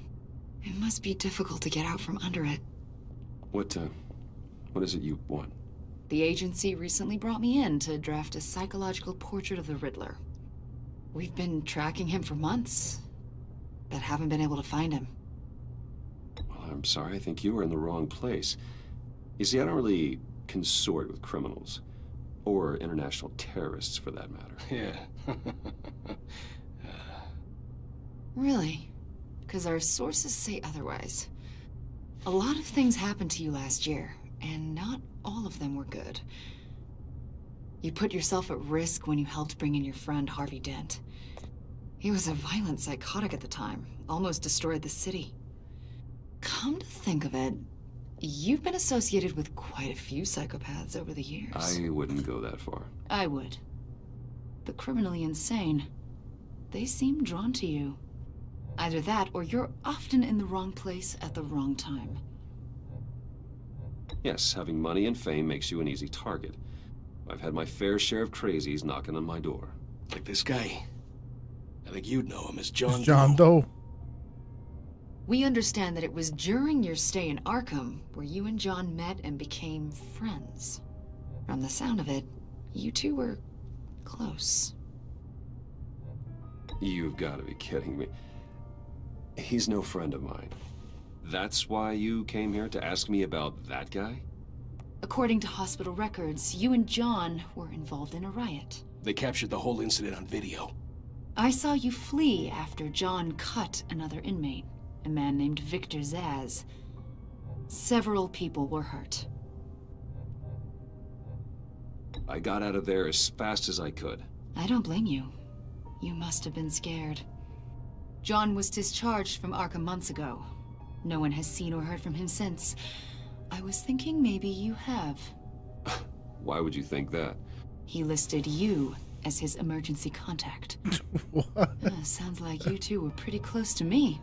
It must be difficult to get out from under it. What is it you want? The agency recently brought me in to draft a psychological portrait of the Riddler. We've been tracking him for months, but haven't been able to find him. Well, I'm sorry, I think you were in the wrong place. You see, I don't really consort with criminals. Or international terrorists, for that matter. Yeah. Really? Because our sources say otherwise. A lot of things happened to you last year, and not all of them were good. You put yourself at risk when you helped bring in your friend Harvey Dent. He was a violent psychotic at the time, almost destroyed the city. Come to think of it, you've been associated with quite a few psychopaths over the years. I wouldn't go that far. I would. The criminally insane. They seem drawn to you. Either that, or you're often in the wrong place at the wrong time. Yes, having money and fame makes you an easy target. I've had my fair share of crazies knocking on my door. Like this guy. I think you'd know him as John It's John Doe. We understand that it was during your stay in Arkham where you and John met and became friends. From the sound of it, you two were close. You've got to be kidding me. He's no friend of mine. That's why you came here to ask me about that guy? According to hospital records, you and John were involved in a riot. They captured the whole incident on video. I saw you flee after John cut another inmate, a man named Victor Zsasz. Several people were hurt. I got out of there as fast as I could. I don't blame you. You must have been scared. John was discharged from Arkham months ago. No one has seen or heard from him since. I was thinking maybe you have. Why would you think that? He listed you as his emergency contact. What? Sounds like you two were pretty close to me.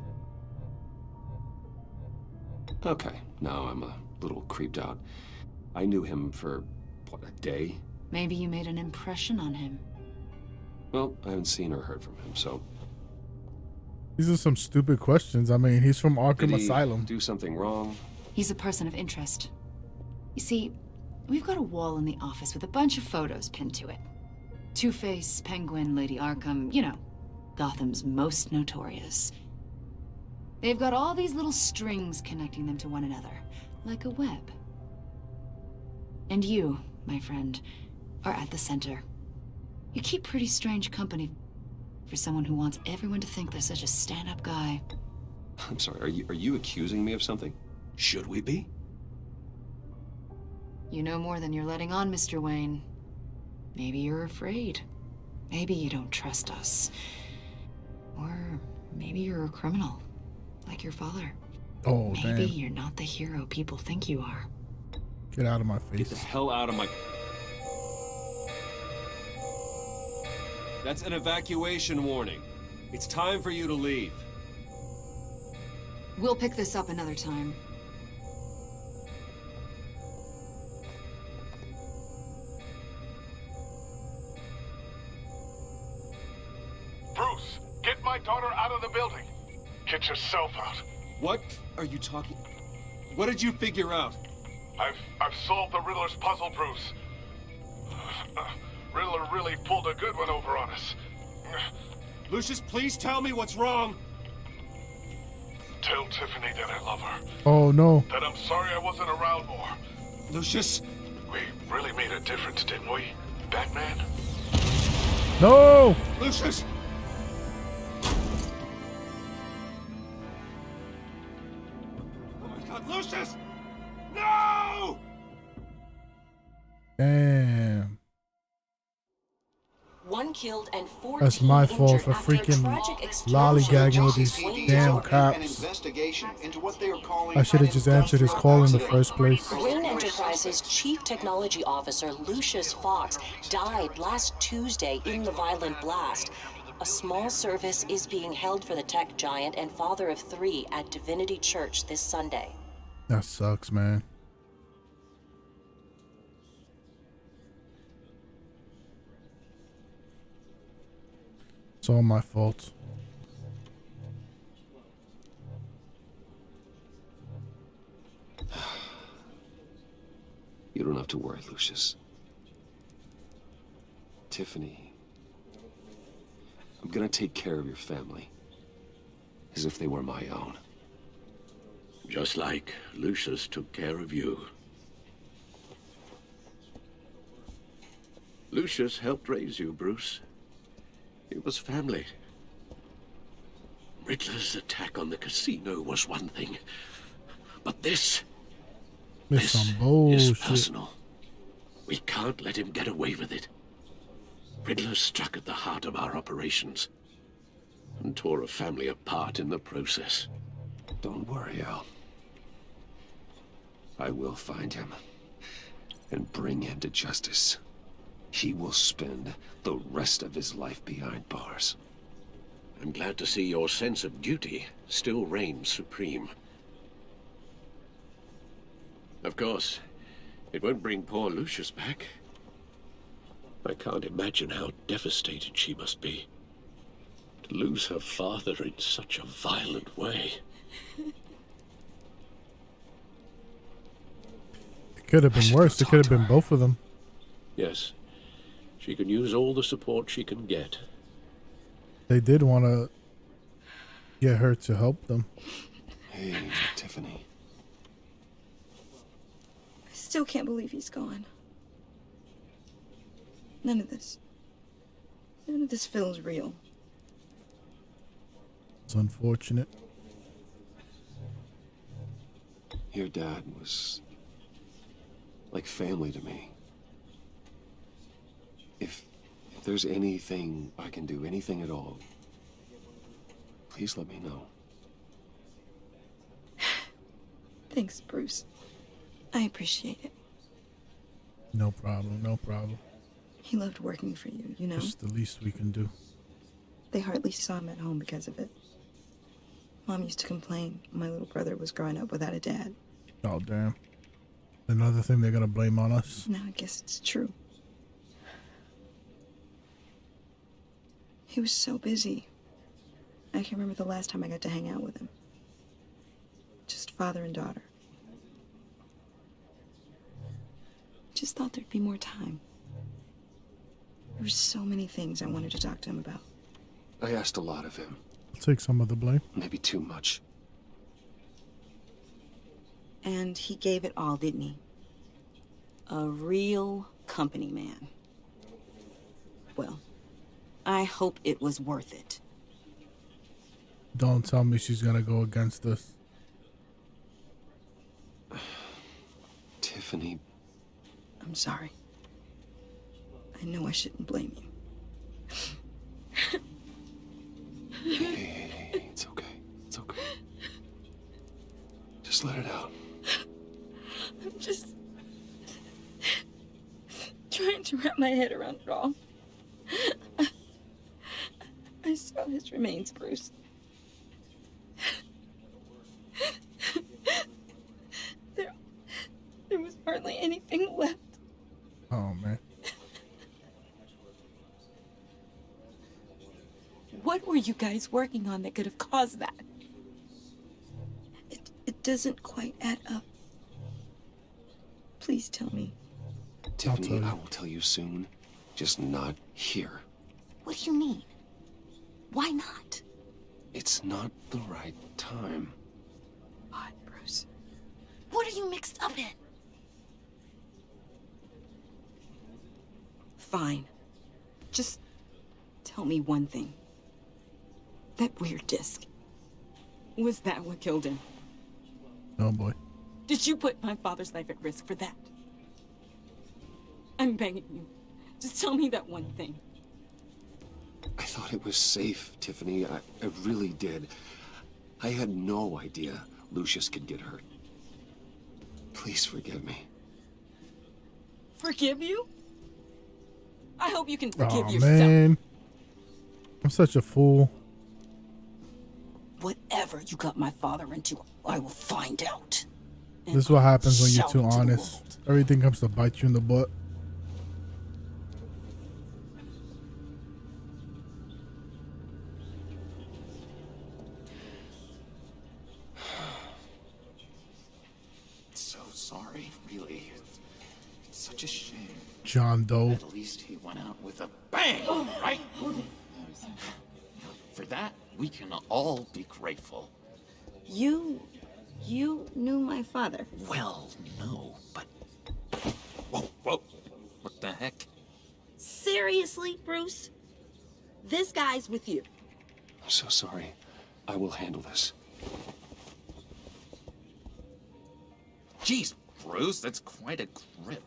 Okay, now I'm a little creeped out. I knew him for, what, a day? Maybe you made an impression on him. Well, I haven't seen or heard from him, so... These are some stupid questions. I mean, he's from Arkham Did he Asylum. do something wrong? He's a person of interest. You see, we've got a wall in the office with a bunch of photos pinned to it. Two-Face, Penguin, Lady Arkham, you know, Gotham's most notorious. They've got all these little strings connecting them to one another, like a web. And you, my friend, are at the center. You keep pretty strange company for someone who wants everyone to think they're such a stand-up guy. I'm sorry, are you accusing me of something? Should we be? You know more than you're letting on, Mr. Wayne. Maybe you're afraid. Maybe you don't trust us. Or maybe you're a criminal, like your father. Oh, maybe damn. you're not the hero people think you are. Get out of my face. Get the hell out of my... That's an evacuation warning. It's time for you to leave. We'll pick this up another time. Bruce, get my daughter out of the building. Get yourself out. What are you talking? What did you figure out? I've solved the Riddler's puzzle, Bruce. Riddler really pulled a good one over on us. Lucius, please tell me what's wrong. Tell Tiffany that I love her. Oh no. That I'm sorry I wasn't around more. Lucius? We really made a difference, didn't we, Batman? No! Lucius! Oh my God, Lucius! No! Damn. One killed and 14 That's my fault injured for after a freaking tragic explosion. lollygagging with these damn cops. I should have just answered his call in the first place. Wayne Enterprises Chief Technology Officer Lucius Fox died last Tuesday in the violent blast. A small service is being held for the tech giant and father of 3 at Divinity Church this Sunday. That sucks, man. It's all my fault. You don't have to worry, Lucius. Tiffany, I'm gonna take care of your family as if they were my own. Just like Lucius took care of you. Lucius helped raise you, Bruce. It was family. Riddler's attack on the casino was one thing, but this Some bullshit. is personal. We can't let him get away with it. Riddler struck at the heart of our operations and tore a family apart in the process. Don't worry, Al. I will find him and bring him to justice. He will spend the rest of his life behind bars. I'm glad to see your sense of duty still reigns supreme. Of course, it won't bring poor Lucius back. I can't imagine how devastated she must be to lose her father in such a violent way. It could have been worse. It could have been both of them. Yes, she can use all the support she can get. They did want to get her to help them. Hey, Tiffany. I still can't believe he's gone. None of this feels real. It's unfortunate. Your dad was like family to me. If there's anything I can do, anything at all, please let me know. Thanks, Bruce. I appreciate it. No problem, no problem. He loved working for you, you know? It's the least we can do. They hardly saw him at home because of it. Mom used to complain my little brother was growing up without a dad. Oh, damn. Another thing they're going to blame on us. Now I guess it's true. He was so busy. I can't remember the last time I got to hang out with him. Just father and daughter. Just thought there'd be more time. There were so many things I wanted to talk to him about. I asked a lot of him. I'll take some of the blame. Maybe too much. And he gave it all, didn't he? A real company man. Well, I hope it was worth it. Don't tell me she's going to go against us. Tiffany. I'm sorry. I know I shouldn't blame you. Hey, it's okay. It's okay. Just let it out. I'm just trying to wrap my head around it all. I saw his remains, Bruce. you guys working on that could have caused that? It doesn't quite add up. Please tell me. Tiffany, I will tell you soon. Just not here. What do you mean? Why not? It's not the right time. God, Bruce. What are you mixed up in? Fine. Just tell me one thing. That weird disc. Was that what killed him? Oh boy. Did you put my father's life at risk for that? I'm begging you. Just tell me that one thing. I thought it was safe, Tiffany. I really did. I had no idea Lucius could get hurt. Please forgive me. Forgive you? I hope you can forgive yourself. Man. I'm such a fool. Whatever you got my father into, I will find out. This is what happens when you're too honest. Everything comes to bite you in the butt. So sorry, really. It's such a shame. John Doe. At least he went out with a bang, right? For that, we can all be grateful. You knew my father. Well, no, but... Whoa. What the heck? Seriously, Bruce? This guy's with you. I'm so sorry. I will handle this. Jeez, Bruce, that's quite a grip.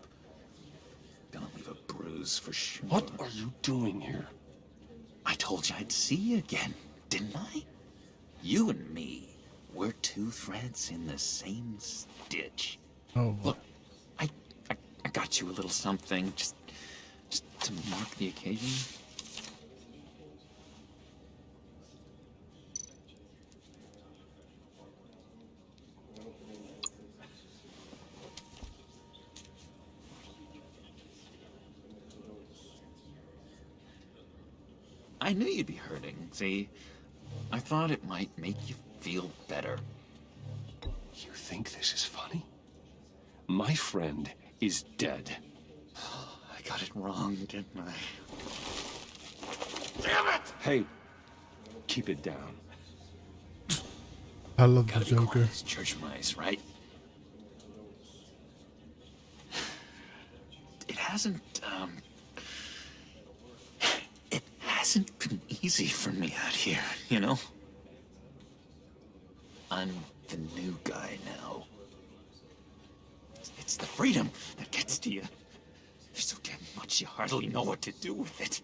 Gonna leave a bruise for sure. What are you doing here? I told you I'd see you again, didn't I? You and me, we're two threads in the same stitch. Oh, look, I got you a little something, just to mark the occasion. I knew you'd be hurting, see? I thought it might make you feel better. You think this is funny? My friend is dead. I got it wrong, didn't I? Damn it! Hey, keep it down. I love the Joker. It's church mice, right? It hasn't been easy for me out here, you know? I'm the new guy now. It's the freedom that gets to you. There's so damn much you hardly know what to do with it.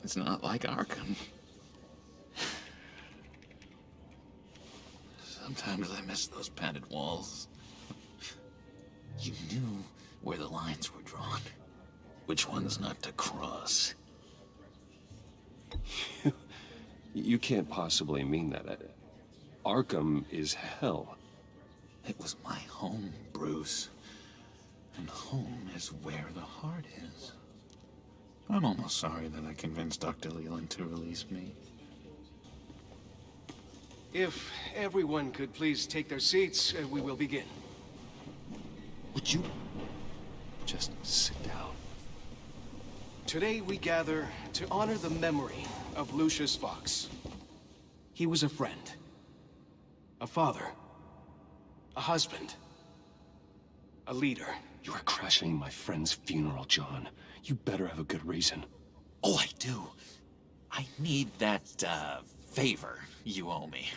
It's not like Arkham. Sometimes I miss those padded walls. You knew where the lines were drawn. Which ones not to cross. You can't possibly mean that. Arkham is hell. It was my home, Bruce. And home is where the heart is. I'm almost sorry that I convinced Dr. Leland to release me. If everyone could please take their seats, we will begin. Would you just sit down? Today we gather to honor the memory of Lucius Fox. He was a friend, a father, a husband, a leader. You are crashing my friend's funeral, John. You better have a good reason. Oh, I do. I need that, favor you owe me.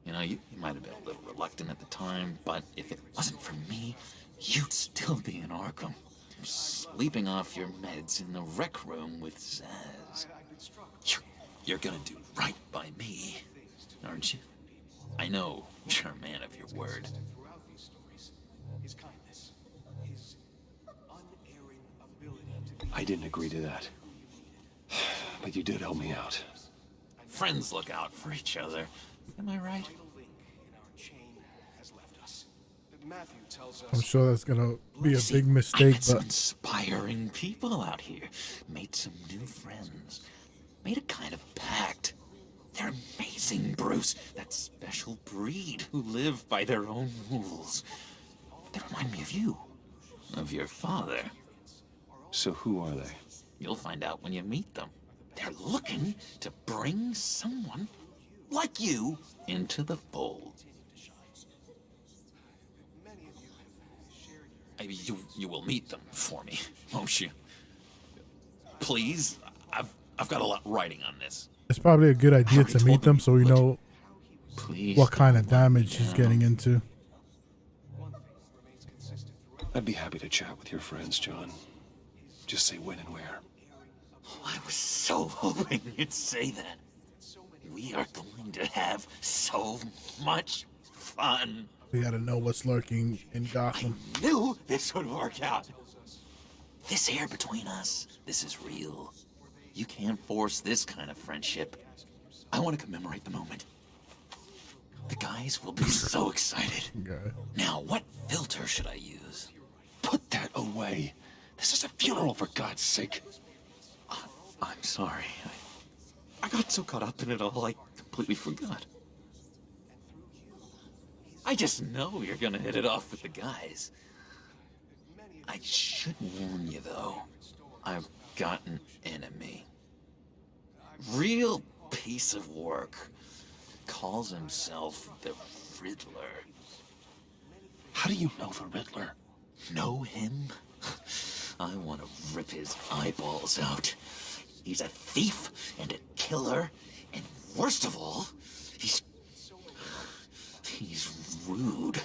You know, you might have been a little reluctant at the time, but if it wasn't for me, you'd still be in Arkham. Sleeping off your meds in the rec room with Zaz. You're gonna do right by me, aren't you? I know you're a man of your word. I didn't agree to that. But you did help me out. Friends look out for each other. Am I right? Matthew tells us. I'm sure that's gonna be a See, big I mistake, met some but inspiring people out here. Made some new friends. Made a kind of pact. They're amazing, Bruce. That special breed who live by their own rules. They remind me of you. Of your father. So who are they? You'll find out when you meet them. They're looking to bring someone like you into the fold. You will meet them for me, won't you? Please, I've got a lot writing on this. it's probably a good idea to meet them so we know Please what kind of don't let me damage she's down. getting into. I'd be happy to chat with your friends, John. Just say when and where. I was so hoping you'd say that. We are going to have so much fun. We gotta know what's lurking in Gotham. Knew this would work out. This air between us, this is real. You can't force this kind of friendship. I want to commemorate the moment. The guys will be so excited. Okay. Now, what filter should I use? Put that away. This is a funeral, for God's sake. I'm sorry. I got so caught up in it all, I completely forgot. I just know you're gonna hit it off with the guys. I should warn you, though. I've got an enemy. Real piece of work. Calls himself the Riddler. How do you know the Riddler? Know him? I want to rip his eyeballs out. He's a thief and a killer, and worst of all, he's rude.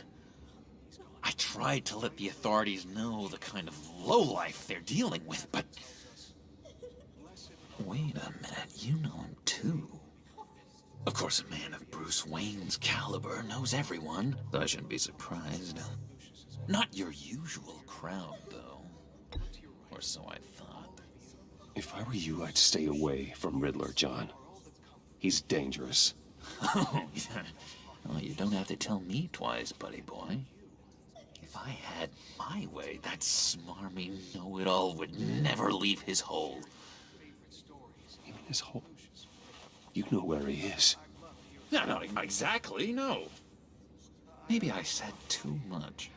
I tried to let the authorities know the kind of lowlife they're dealing with, but... Wait a minute, you know him too. Of course, a man of Bruce Wayne's caliber knows everyone, so I shouldn't be surprised. Not your usual crowd, though. Or so I thought. If I were you, I'd stay away from Riddler, John. He's dangerous. Oh, yeah. Well, you don't have to tell me twice, buddy boy. If I had my way, that smarmy know-it-all would never leave his hole. You mean his hole? You know where he is. No, not exactly, no. Maybe I said too much.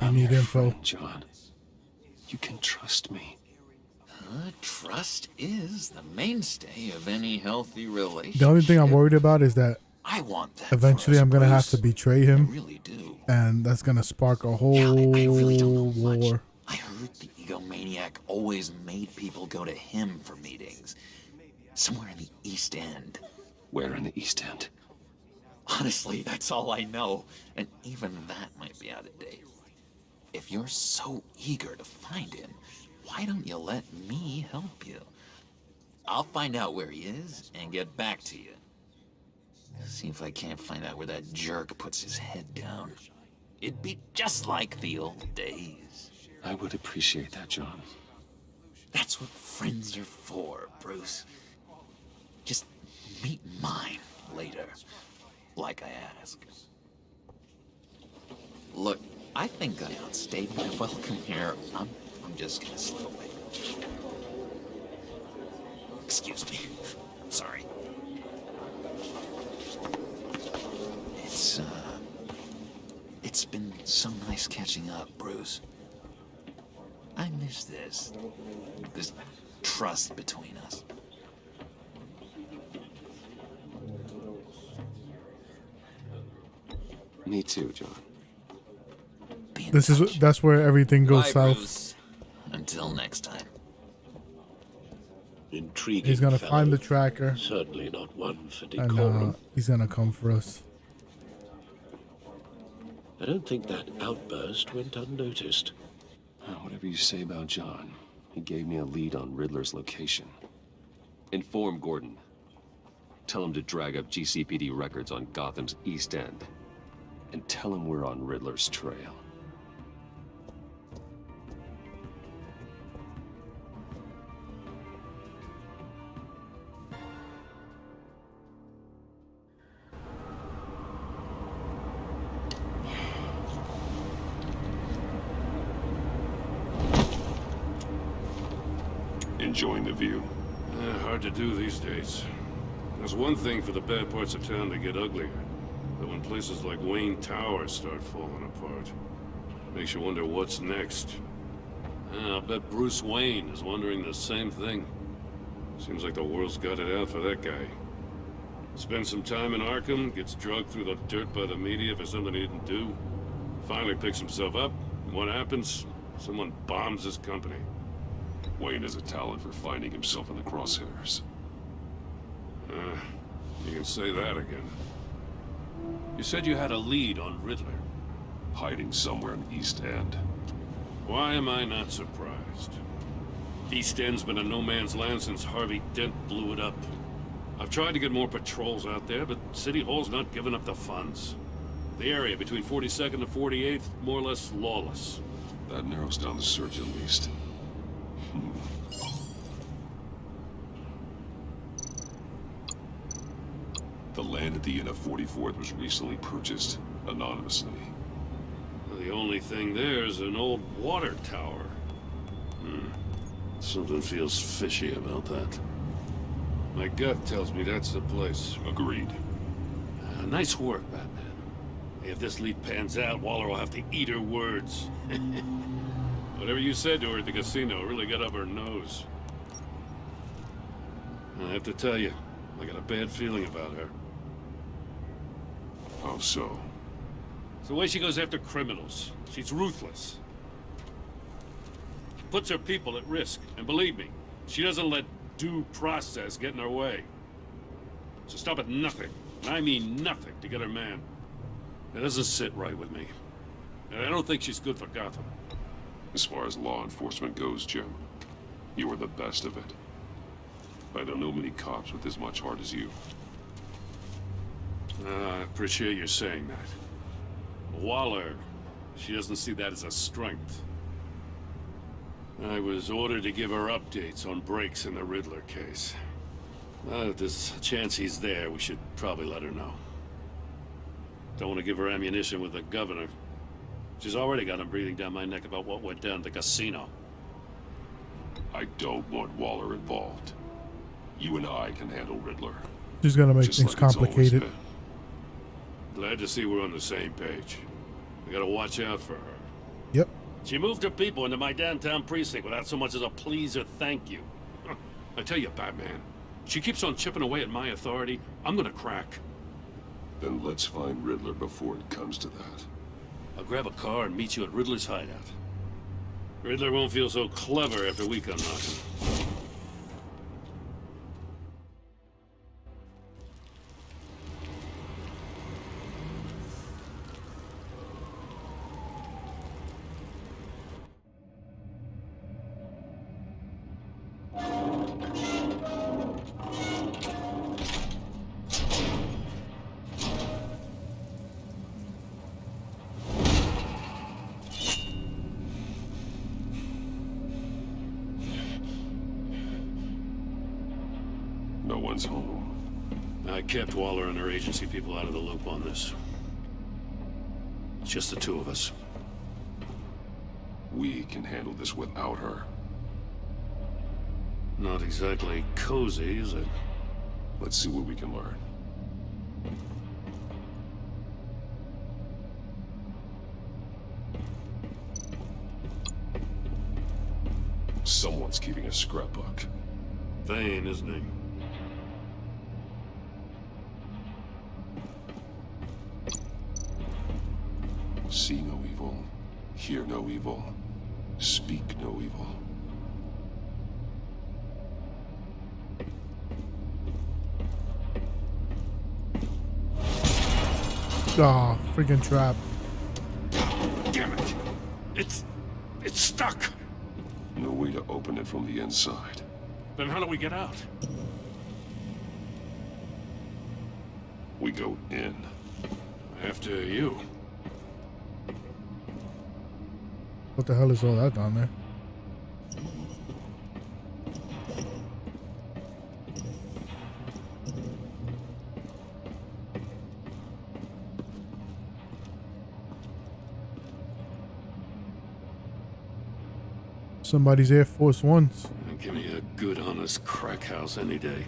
I need info. John, you can trust me. Trust is the mainstay of any healthy relationship. The only thing I'm worried about is that I want that eventually I'm gonna have to betray him, I really do. and that's gonna spark a whole war. I heard the egomaniac always made people go to him for meetings. Somewhere in the East End. Where in the East End? Honestly, that's all I know. And even that might be out of date. If you're so eager to find him, why don't you let me help you? I'll find out where he is and get back to you. See if I can't find out where that jerk puts his head down. It'd be just like the old days. I would appreciate that, John. That's what friends are for, Bruce. Just meet mine later, like I asked. Look, I think I outstayed my welcome here. I'm just gonna slip away. Excuse me. Sorry. It's been so nice catching up, Bruce. I miss this trust between us. Me too, John. That's where everything goes Bye, south. Bruce. Until next time. Intriguing. He's gonna fellow. find the tracker. Certainly not one for And decorum. he's gonna come for us. I don't think that outburst went unnoticed. Whatever you say about John, he gave me a lead on Riddler's location. Inform Gordon. Tell him to drag up GCPD records on Gotham's East End. And tell him we're on Riddler's trail. Enjoying the view? Hard to do these days. There's one thing for the bad parts of town to get uglier. But when places like Wayne Tower start falling apart, makes you wonder what's next. I'll bet Bruce Wayne is wondering the same thing. Seems like the world's got it out for that guy. Spends some time in Arkham, gets dragged through the dirt by the media for something he didn't do. Finally picks himself up, and what happens? Someone bombs his company. Wayne has a talent for finding himself in the crosshairs. You can say that again. You said you had a lead on Riddler. Hiding somewhere in East End. Why am I not surprised? East End's been a no-man's land since Harvey Dent blew it up. I've tried to get more patrols out there, but City Hall's not giving up the funds. The area between 42nd and 48th, more or less lawless. That narrows down the search at least. The land at the end of 44th was recently purchased, anonymously. The only thing there is an old water tower. Something feels fishy about that. My gut tells me that's the place. Agreed. Nice work, Batman. If this lead pans out, Waller will have to eat her words. Whatever you said to her at the casino really got up her nose. I have to tell you, I got a bad feeling about her. How so? It's the way she goes after criminals. She's ruthless. She puts her people at risk, and believe me, she doesn't let due process get in her way. So stop at nothing, and I mean nothing, to get her man. It doesn't sit right with me. And I don't think she's good for Gotham. As far as law enforcement goes, Jim, you are the best of it. I don't know many cops with as much heart as you. I appreciate you saying that. Waller, she doesn't see that as a strength. I was ordered to give her updates on breaks in the Riddler case. If there's a chance he's there, we should probably let her know. Don't want to give her ammunition with the governor. She's already got him breathing down my neck about what went down at the casino. I don't want Waller involved. You and I can handle Riddler. She's gonna make Just things like it's always complicated. been. Glad to see we're on the same page. We gotta watch out for her. Yep. She moved her people into my downtown precinct without so much as a please or thank you. I tell you, Batman, she keeps on chipping away at my authority. I'm gonna crack. Then let's find Riddler before it comes to that. I'll grab a car and meet you at Riddler's hideout. Riddler won't feel so clever after we come knocking. No one's home. I kept Waller and her agency people out of the loop on this. It's just the two of us. We can handle this without her. Not exactly cozy, is it? Let's see what we can learn. Someone's keeping a scrapbook. Vane, isn't he? See no evil, hear no evil, speak no evil. Ah, freaking trap. Damn it! It's stuck! No way to open it from the inside. Then how do we get out? We go in. After you. What the hell is all that down there? Somebody's Air Force Ones. Give me a good, honest crack house any day.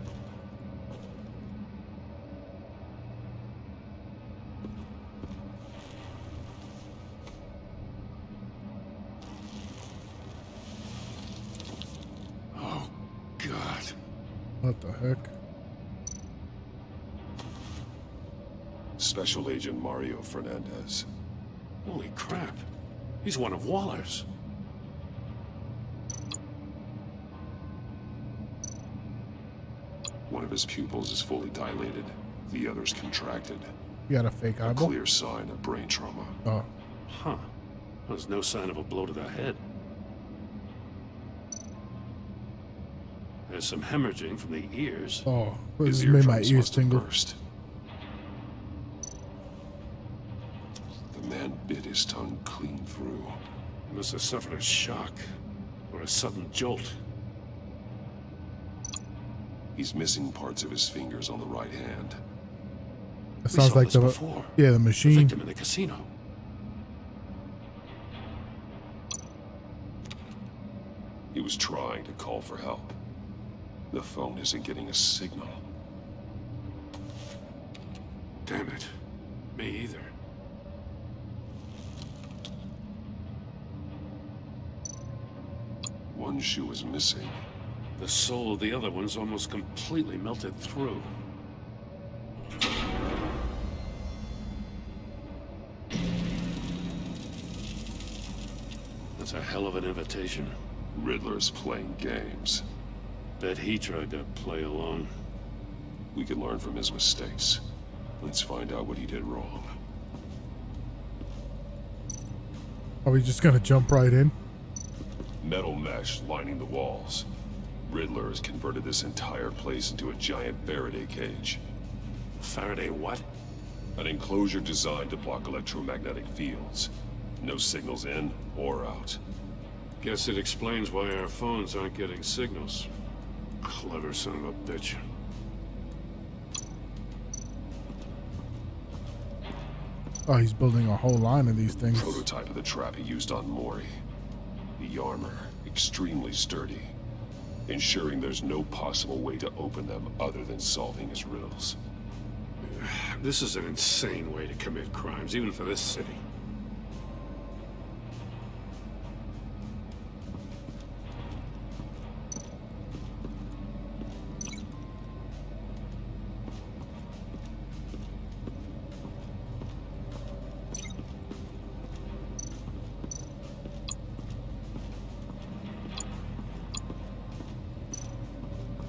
Oh, God. What the heck? Special Agent Mario Fernandez. Holy crap. He's one of Waller's. One of his pupils is fully dilated. The other's contracted. You got a fake A eyeball? clear sign of brain trauma. Oh. Huh. There's no sign of a blow to the head. There's some hemorrhaging from the ears. Oh, this made my ears tingle. Burst. The man bit his tongue clean through. He must have suffered a shock or a sudden jolt. He's missing parts of his fingers on the right hand. That sounds like the before. Yeah, the machine. The victim in the casino. He was trying to call for help. The phone isn't getting a signal. Damn it. Me either. One shoe is missing. The sole of the other one's almost completely melted through. That's a hell of an invitation. Riddler's playing games. Bet he tried to play along. We can learn from his mistakes. Let's find out what he did wrong. Are we just gonna jump right in? Metal mesh lining the walls. Riddler has converted this entire place into a giant Faraday cage. Faraday what? An enclosure designed to block electromagnetic fields. No signals in or out. Guess it explains why our phones aren't getting signals. Clever son of a bitch. Oh, he's building a whole line of these things. Prototype of the trap he used on Mori. The armor, extremely sturdy, ensuring there's no possible way to open them other than solving his riddles. This is an insane way to commit crimes, even for this city.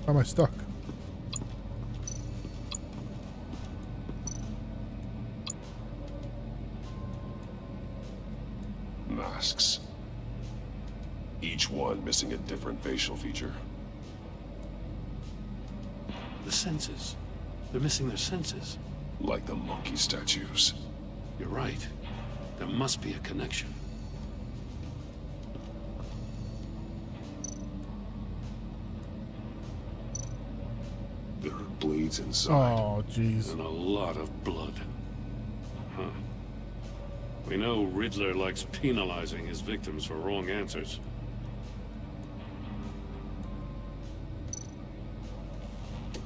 How am I stuck? Masks. Each one missing a different facial feature. The senses. They're missing their senses. Like the monkey statues. You're right. There must be a connection. There are bleeds inside. Oh, jeez. And a lot of blood. Huh. We know Riddler likes penalizing his victims for wrong answers.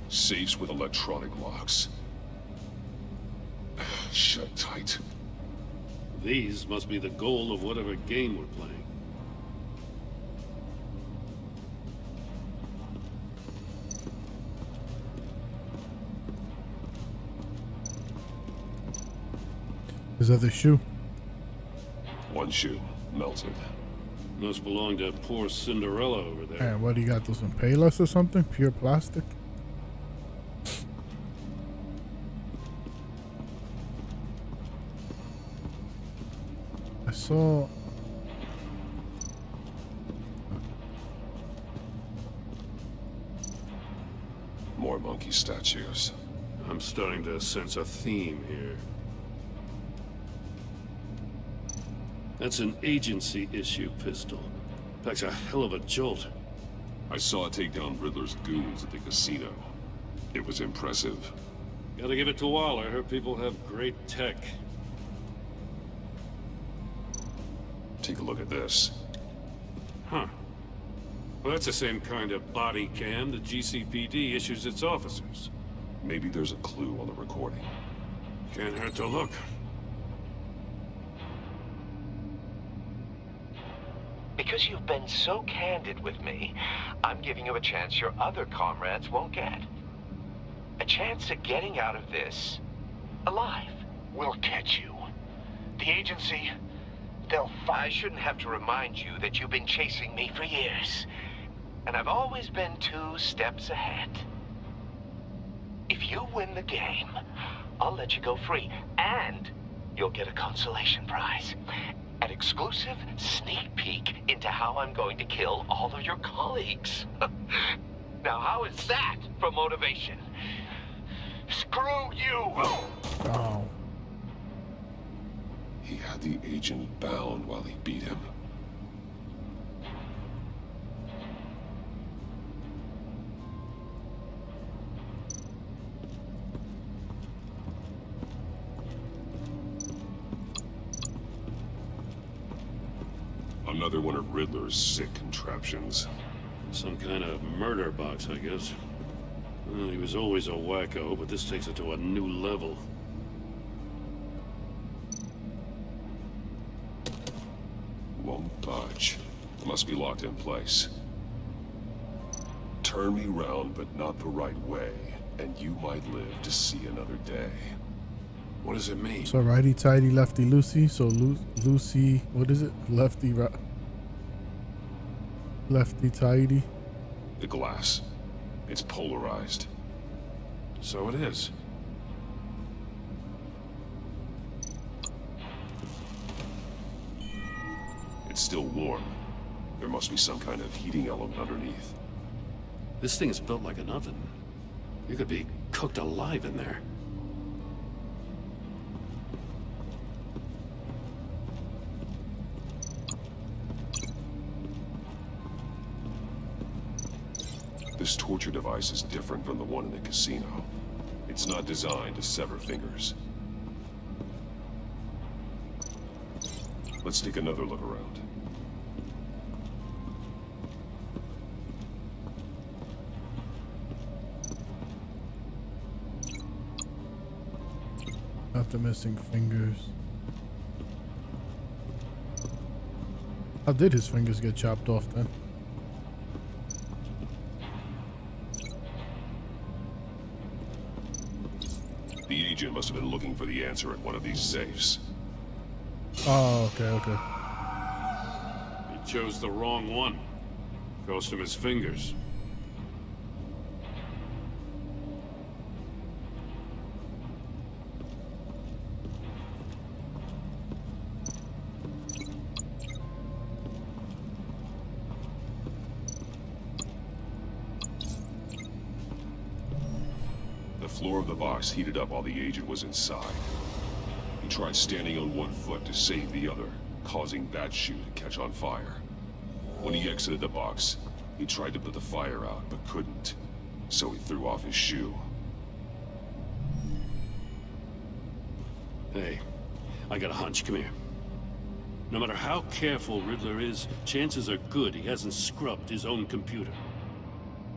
Safes with electronic locks. Shut tight. These must be the goal of whatever game we're playing. His other shoe. One shoe melted. Must belong to poor Cinderella over there. And what do you got? Those in Payless or something? Pure plastic? I saw... More monkey statues. I'm starting to sense a theme here. That's an agency issue pistol. Packs a hell of a jolt. I saw it take down Riddler's goons at the casino. It was impressive. Gotta give it to Waller. Her people have great tech. Take a look at this. Huh. Well, that's the same kind of body cam the GCPD issues its officers. Maybe there's a clue on the recording. Can't hurt to look. Because you've been so candid with me, I'm giving you a chance your other comrades won't get. A chance at getting out of this alive. We'll catch you. The agency, they'll I shouldn't have to remind you that you've been chasing me for years. And I've always been 2 steps ahead. If you win the game, I'll let you go free. And you'll get a consolation prize. An exclusive sneak peek into how I'm going to kill all of your colleagues. Now, how is that for motivation? Screw you! Oh. He had the agent bound while he beat him. Another one of Riddler's sick contraptions. Some kind of murder box, I guess. Well, he was always a wacko, but this takes it to a new level. Won't budge. Must be locked in place. Turn me round, but not the right way, and you might live to see another day. What does it mean? So righty tighty, lefty loosey. So Lucy, what is it? Lefty lefty tighty. The glass. It's polarized. So it is. It's still warm. There must be some kind of heating element underneath. This thing is built like an oven. You could be cooked alive in there. This torture device is different from the one in the casino. It's not designed to sever fingers. Let's take another look around. Not the missing fingers. How did his fingers get chopped off then? The agent must have been looking for the answer at one of these safes. Oh, okay. He chose the wrong one. Cost him his fingers. The floor of the box heated up while the agent was inside. He tried standing on one foot to save the other, causing that shoe to catch on fire. When he exited the box, he tried to put the fire out, but couldn't. So he threw off his shoe. Hey, I got a hunch. Come here. No matter how careful Riddler is, chances are good he hasn't scrubbed his own computer.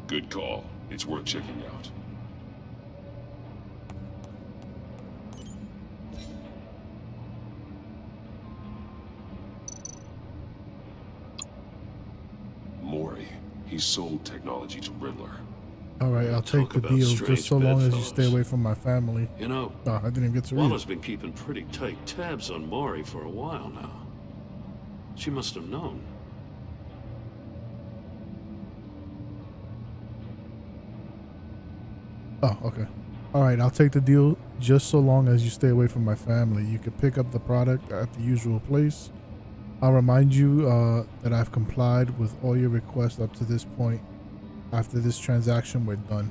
Good call. It's worth checking out. Mori. He sold technology to Riddler. All right, I'll take the deal just so long as you stay away from my family. You know, oh, I didn't even get to read. Walla's been keeping pretty tight tabs on Mori for a while now. She must have known. Oh, okay. All right, I'll take the deal just so long as you stay away from my family. You can pick up the product at the usual place. I'll remind you that I've complied with all your requests up to this point. After this transaction, we're done.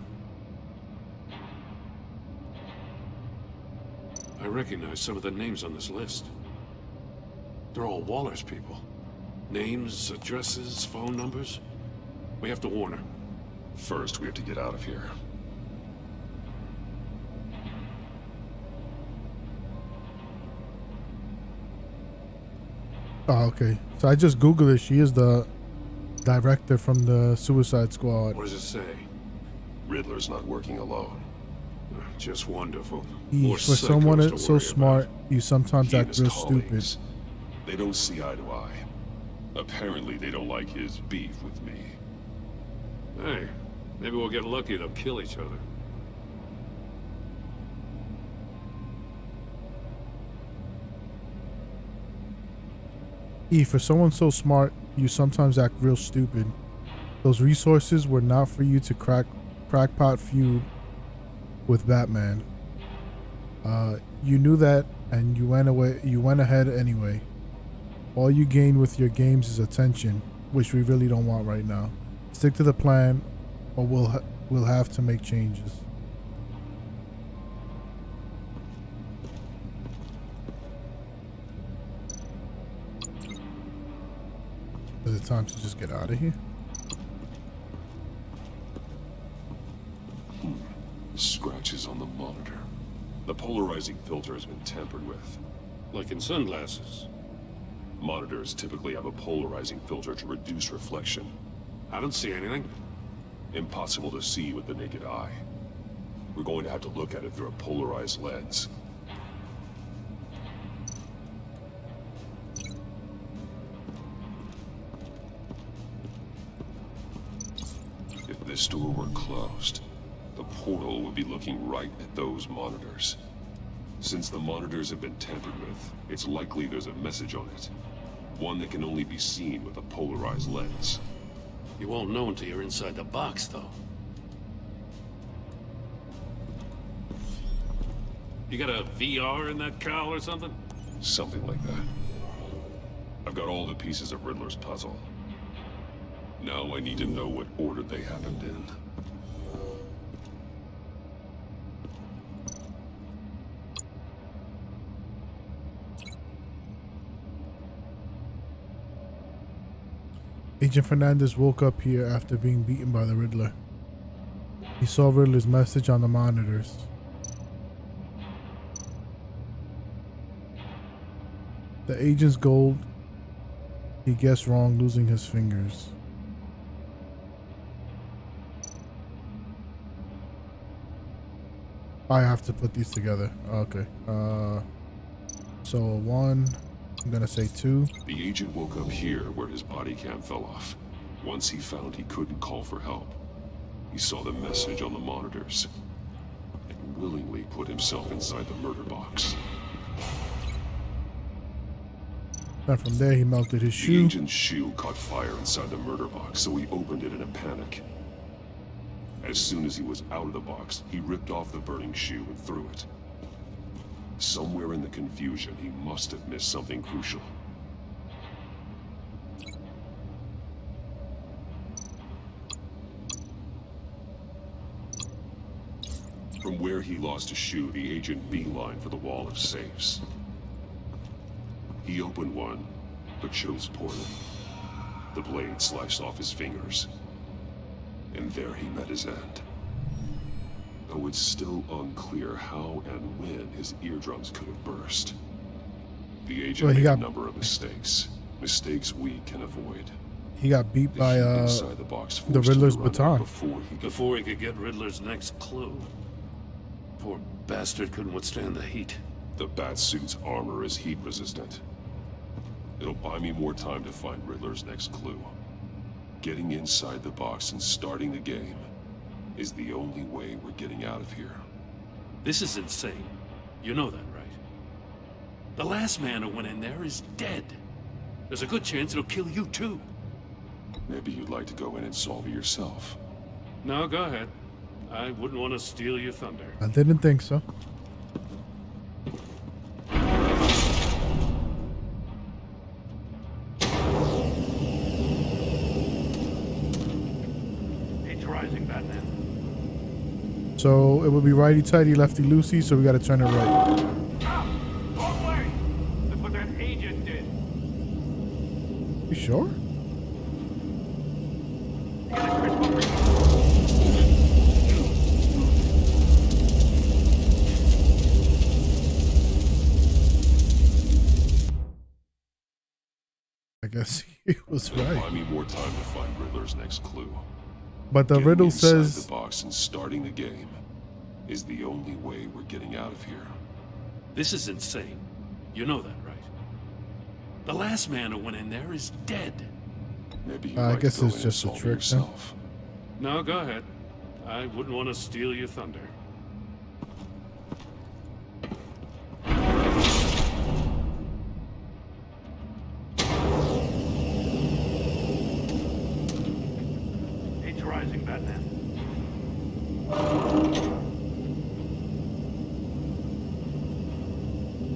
I recognize some of the names on this list. They're all Waller's people. Names, addresses, phone numbers. We have to warn her. First, we have to get out of here. Oh, okay. So I just Googled it. She is the director from the Suicide Squad. What does it say? Riddler's not working alone. Just wonderful. More For someone psychos to so worry smart, about. you sometimes He and act his real colleagues, stupid. They don't see eye to eye. Apparently, they don't like his beef with me. Hey, maybe we'll get lucky. They'll kill each other. For someone so smart, you sometimes act real stupid. Those resources were not for you to crackpot feud with Batman. You knew that, and you went ahead anyway. All you gain with your games is attention, which we really don't want right now. Stick to the plan, or we'll have to make changes. Is it time to just get out of here? Scratches on the monitor. The polarizing filter has been tampered with. Like in sunglasses. Monitors typically have a polarizing filter to reduce reflection. I don't see anything. Impossible to see with the naked eye. We're going to have to look at it through a polarized lens. If this door were closed, the portal would be looking right at those monitors. Since the monitors have been tampered with, it's likely there's a message on it. One that can only be seen with a polarized lens. You won't know until you're inside the box, though. You got a VR in that cowl or something? Something like that. I've got all the pieces of Riddler's puzzle. Now I need to know what order they happened in. Agent Fernandez woke up here after being beaten by the Riddler. He saw Riddler's message on the monitors. The agent's gold. He guessed wrong, losing his fingers. I have to put these together. Okay. So 1, I'm gonna say 2. The agent woke up here where his body cam fell off. Once he found he couldn't call for help, he saw the message on the monitors and willingly put himself inside the murder box. And from there, he melted his The shoe. agent's shoe caught fire inside the murder box, so he opened it in a panic. As soon as he was out of the box, he ripped off the burning shoe and threw it. Somewhere in the confusion, he must have missed something crucial. From where he lost a shoe, the agent beelined for the wall of safes. He opened one, but chose poorly. The blade sliced off his fingers. And there he met his end. Though it's still unclear how and when his eardrums could have burst. The agent made a number of mistakes. Mistakes we can avoid. He got beat by inside the box the Riddler's baton. Before he could get Riddler's next clue. Poor bastard couldn't withstand the heat. The Batsuit's armor is heat resistant. It'll buy me more time to find Riddler's next clue. Getting inside the box and starting the game is the only way we're getting out of here. This is insane. You know that, right? The last man who went in there is dead. There's a good chance it'll kill you too. Maybe you'd like to go in and solve it yourself. No, go ahead. I wouldn't want to steal your thunder. I didn't think so. It's rising, Batman. So it would be righty tighty, lefty loosey. So we got to turn it right. Wrong way! That's what that agent did. You sure? I guess he was right. Buy me more time to find Riddler's next clue. But the Getting riddle inside says the box and starting the game is the only way we're getting out of here. This is insane. You know that, right? The last man who went in there is dead. Maybe I guess it's just a trick. yourself. No, go ahead. I wouldn't want to steal your thunder. Age rising, Batman.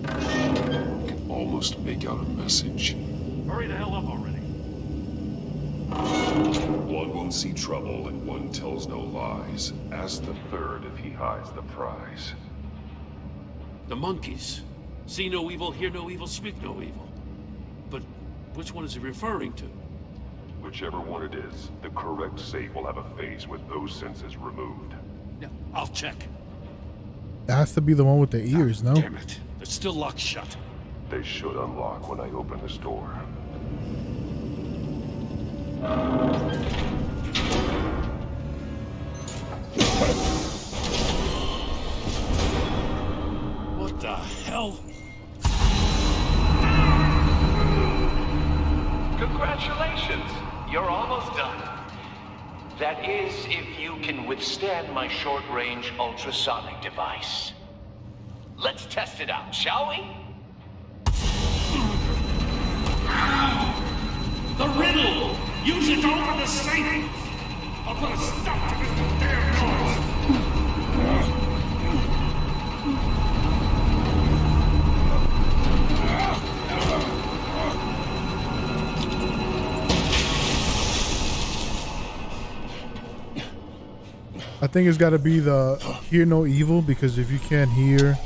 I can almost make out a message. Hurry the hell up already. One won't see trouble and one tells no lies. Ask the third if he hides the prize. The monkeys. See no evil, hear no evil, speak no evil. But which one is he referring to? Whichever one it is, the correct safe will have a phase with those senses removed. Yeah, I'll check. it has to be the one with the ears, no? Damn it. They're still locked shut. They should unlock when I open this door. What the hell? Congratulations! You're almost done. That is, if you can withstand my short-range ultrasonic device. Let's test it out, shall we? The riddle! Use it to open the safe! I'll put a stop to this damn noise! I think it's got to be the hear no evil, because if you can't hear...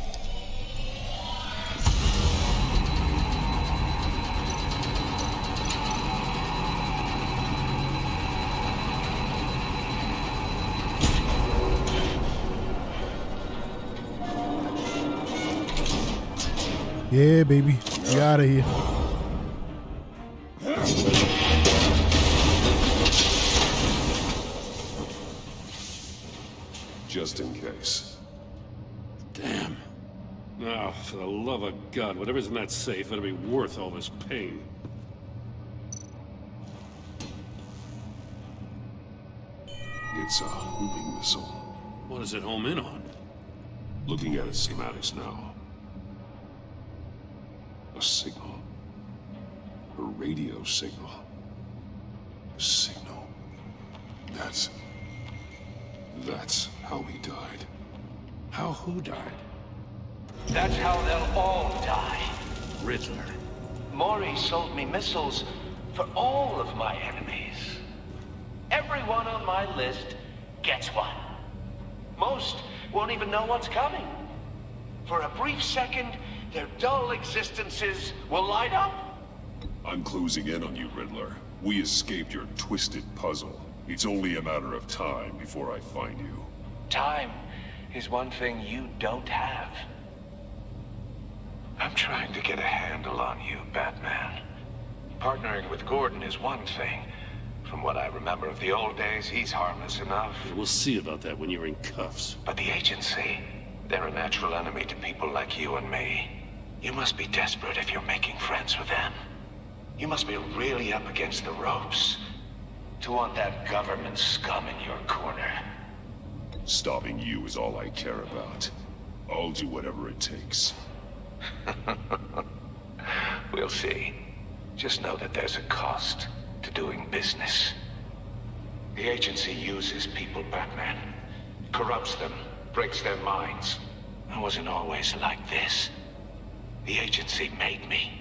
Yeah, baby. We out of here. Just in case. Damn. Now, for the love of God, whatever's in that safe, it'll be worth all this pain. It's a homing missile. What does it home in on? Looking at its schematics now. A signal. A radio signal. A signal. That's how he died. How who died? That's how they'll all die. Riddler. Maury sold me missiles for all of my enemies. Everyone on my list gets one. Most won't even know what's coming. For a brief second, their dull existences will light up. I'm closing in on you, Riddler. We escaped your twisted puzzle. It's only a matter of time before I find you. Time is one thing you don't have. I'm trying to get a handle on you, Batman. Partnering with Gordon is one thing. From what I remember of the old days, he's harmless enough. We'll see about that when you're in cuffs. But the agency, they're a natural enemy to people like you and me. You must be desperate if you're making friends with them. You must be really up against the ropes to want that government scum in your corner. Stopping you is all I care about. I'll do whatever it takes. We'll see. Just know that there's a cost to doing business. The agency uses people, Batman. Corrupts them, breaks their minds. I wasn't always like this. The agency made me.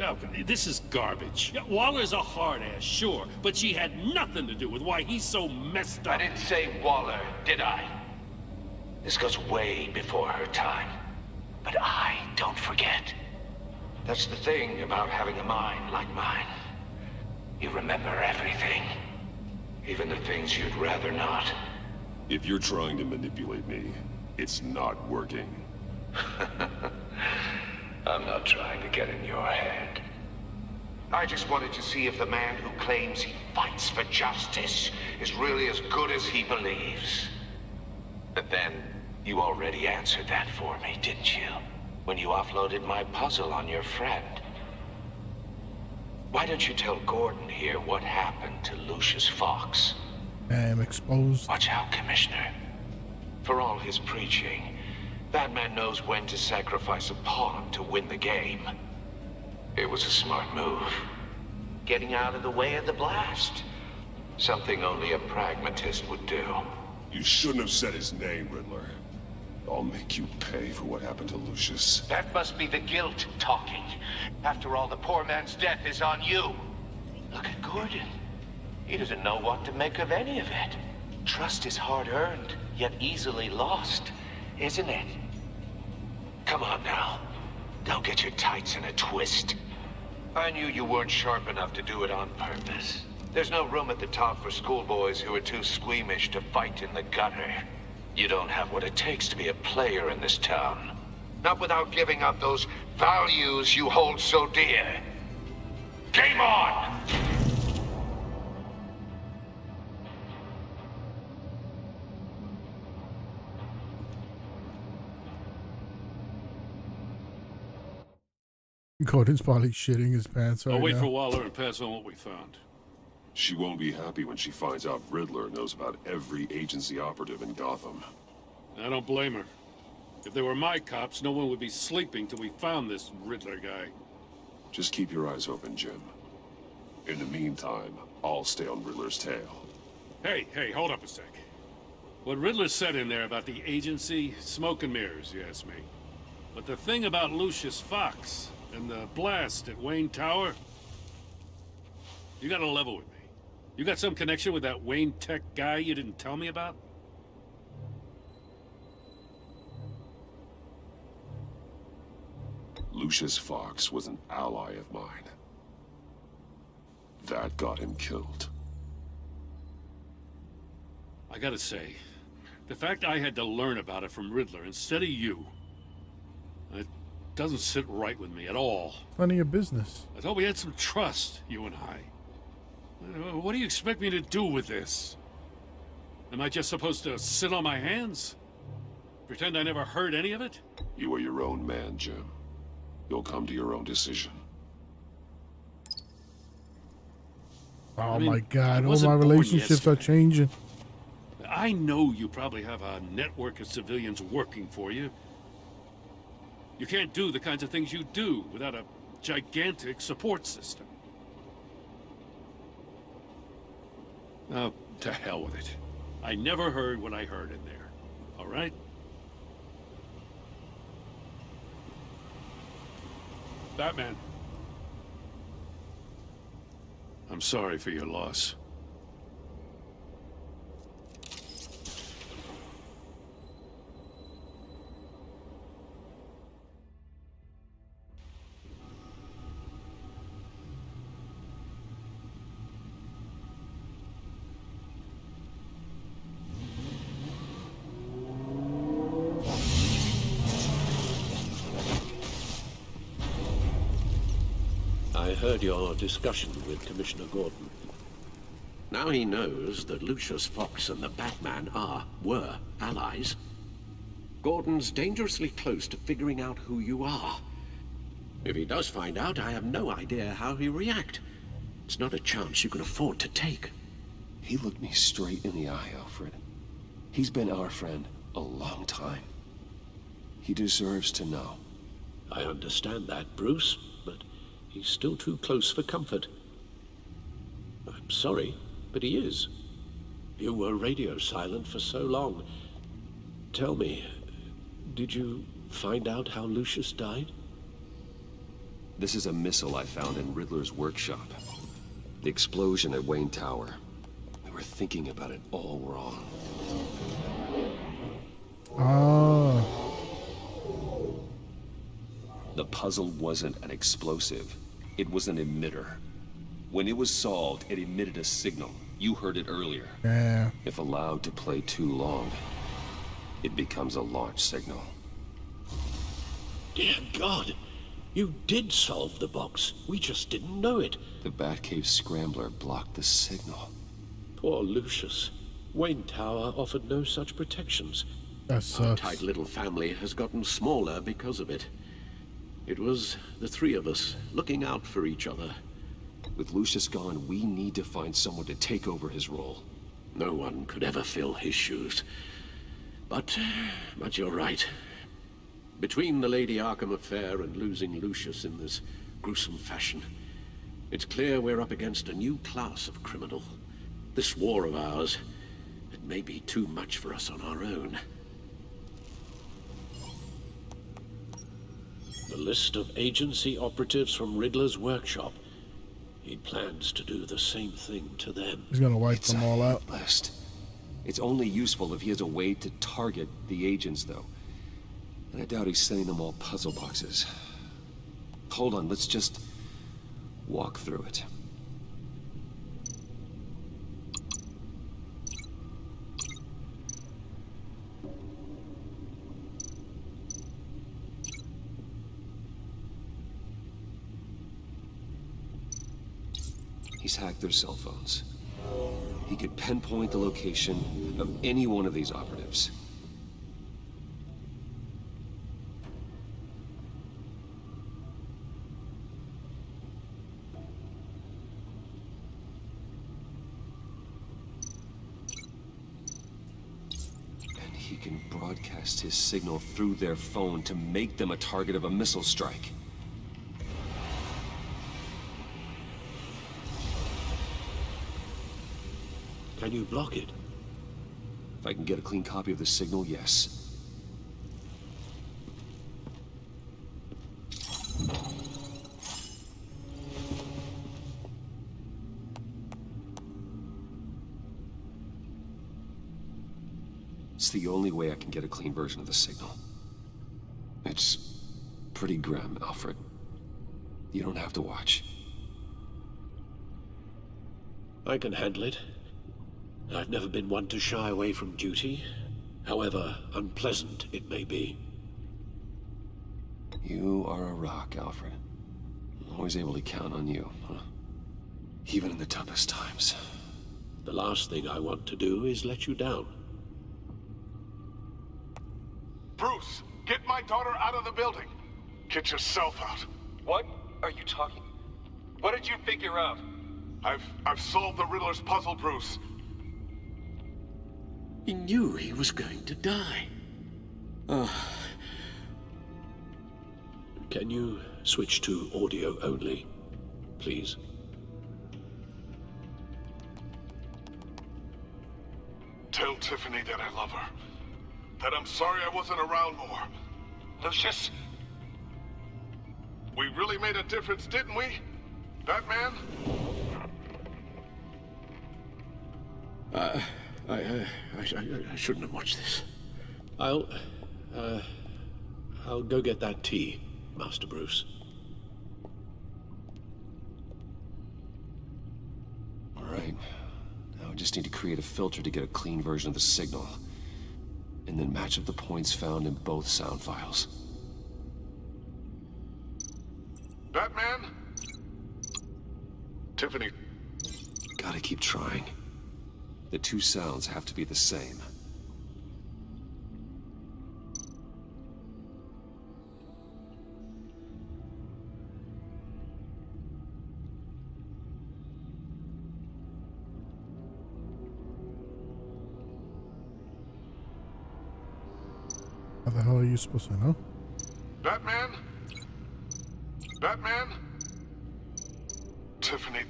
Oh, this is garbage. Yeah, Waller's a hard ass, sure, but she had nothing to do with why he's so messed up. I didn't say Waller, did I? This goes way before her time. But I don't forget. That's the thing about having a mind like mine. You remember everything. Even the things you'd rather not. If you're trying to manipulate me, it's not working. I'm not trying to get in your head. I just wanted to see if the man who claims he fights for justice is really as good as he believes. But then, you already answered that for me, didn't you? When you offloaded my puzzle on your friend. Why don't you tell Gordon here what happened to Lucius Fox? I am exposed. Watch out, Commissioner. For all his preaching, that man knows when to sacrifice a pawn to win the game. It was a smart move. Getting out of the way of the blast. Something only a pragmatist would do. You shouldn't have said his name, Riddler. I'll make you pay for what happened to Lucius. That must be the guilt talking. After all, the poor man's death is on you. Look at Gordon. He doesn't know what to make of any of it. Trust is hard-earned, yet easily lost, isn't it? Come on now. Don't get your tights in a twist. I knew you weren't sharp enough to do it on purpose. There's no room at the top for schoolboys who are too squeamish to fight in the gutter. You don't have what it takes to be a player in this town. Not without giving up those values you hold so dear. Game on! Gordon's probably shitting his pants right I'll wait now. for Waller and pass on what we found. She won't be happy when she finds out Riddler knows about every agency operative in Gotham. I don't blame her. If they were my cops, no one would be sleeping till we found this Riddler guy. Just keep your eyes open, Jim. In the meantime, I'll stay on Riddler's tail. Hey, hold up a sec. What Riddler said in there about the agency, smoke and mirrors, you ask me. But the thing about Lucius Fox and the blast at Wayne Tower, you gotta level with me. You got some connection with that Wayne Tech guy you didn't tell me about? Lucius Fox was an ally of mine. That got him killed. I gotta say, the fact I had to learn about it from Riddler instead of you, it doesn't sit right with me at all. None of your business. I thought we had some trust, you and I. What do you expect me to do with this? Am I just supposed to sit on my hands? Pretend I never heard any of it? You are your own man, Jim. You'll come to your own decision. Oh my God, all my relationships are changing. I know you probably have a network of civilians working for you. You can't do the kinds of things you do without a gigantic support system. Oh, to hell with it. I never heard what I heard in there. All right? Batman. I'm sorry for your loss. I heard your discussion with Commissioner Gordon. Now he knows that Lucius Fox and the Batman were allies. Gordon's dangerously close to figuring out who you are. If he does find out, I have no idea how he'll react. It's not a chance you can afford to take. He looked me straight in the eye, Alfred. He's been our friend a long time. He deserves to know. I understand that, Bruce, but he's still too close for comfort. I'm sorry, but he is. You were radio silent for so long. Tell me, did you find out how Lucius died? This is a missile I found in Riddler's workshop. The explosion at Wayne Tower. We were thinking about it all wrong. The puzzle wasn't an explosive. It was an emitter. When it was solved, it emitted a signal. You heard it earlier. Yeah. If allowed to play too long, it becomes a launch signal. Dear God, You did solve the box. We just didn't know it. The Batcave scrambler blocked the signal. Poor Lucius. Wayne Tower offered no such protections. That sucks. Our tight little family has gotten smaller because of it. It was the three of us looking out for each other. With Lucius gone, we need to find someone to take over his role. No one could ever fill his shoes. But you're right. Between the Lady Arkham affair and losing Lucius in this gruesome fashion, it's clear we're up against a new class of criminal. This war of ours, it may be too much for us on our own. The list of agency operatives from Riddler's workshop. He plans to do the same thing to them. He's gonna wipe them all out. List. It's only useful if he has a way to target the agents, though. And I doubt he's sending them all puzzle boxes. Hold on, let's just walk through it. He's hacked their cell phones. He could pinpoint the location of any one of these operatives. And he can broadcast his signal through their phone to make them a target of a missile strike. Can you block it? If I can get a clean copy of the signal, yes. It's the only way I can get a clean version of the signal. It's pretty grim, Alfred. You don't have to watch. I can handle it. I've never been one to shy away from duty, however unpleasant it may be. You are a rock, Alfred. I'm always able to count on you, huh? Even in the toughest times. The last thing I want to do is let you down. Bruce, get my daughter out of the building. Get yourself out. What are you talking? What did you figure out? I've solved the Riddler's puzzle, Bruce. He knew he was going to die. Can you switch to audio only, please? Tell Tiffany that I love her. That I'm sorry I wasn't around more. Lucius? We really made a difference, didn't we? Batman? I shouldn't have watched this. I'll go get that tea, Master Bruce. All right. Now I just need to create a filter to get a clean version of the signal. And then match up the points found in both sound files. Batman? Tiffany. Gotta keep trying. The two sounds have to be the same. How the hell are you supposed to know? Batman? Batman? Tiffany.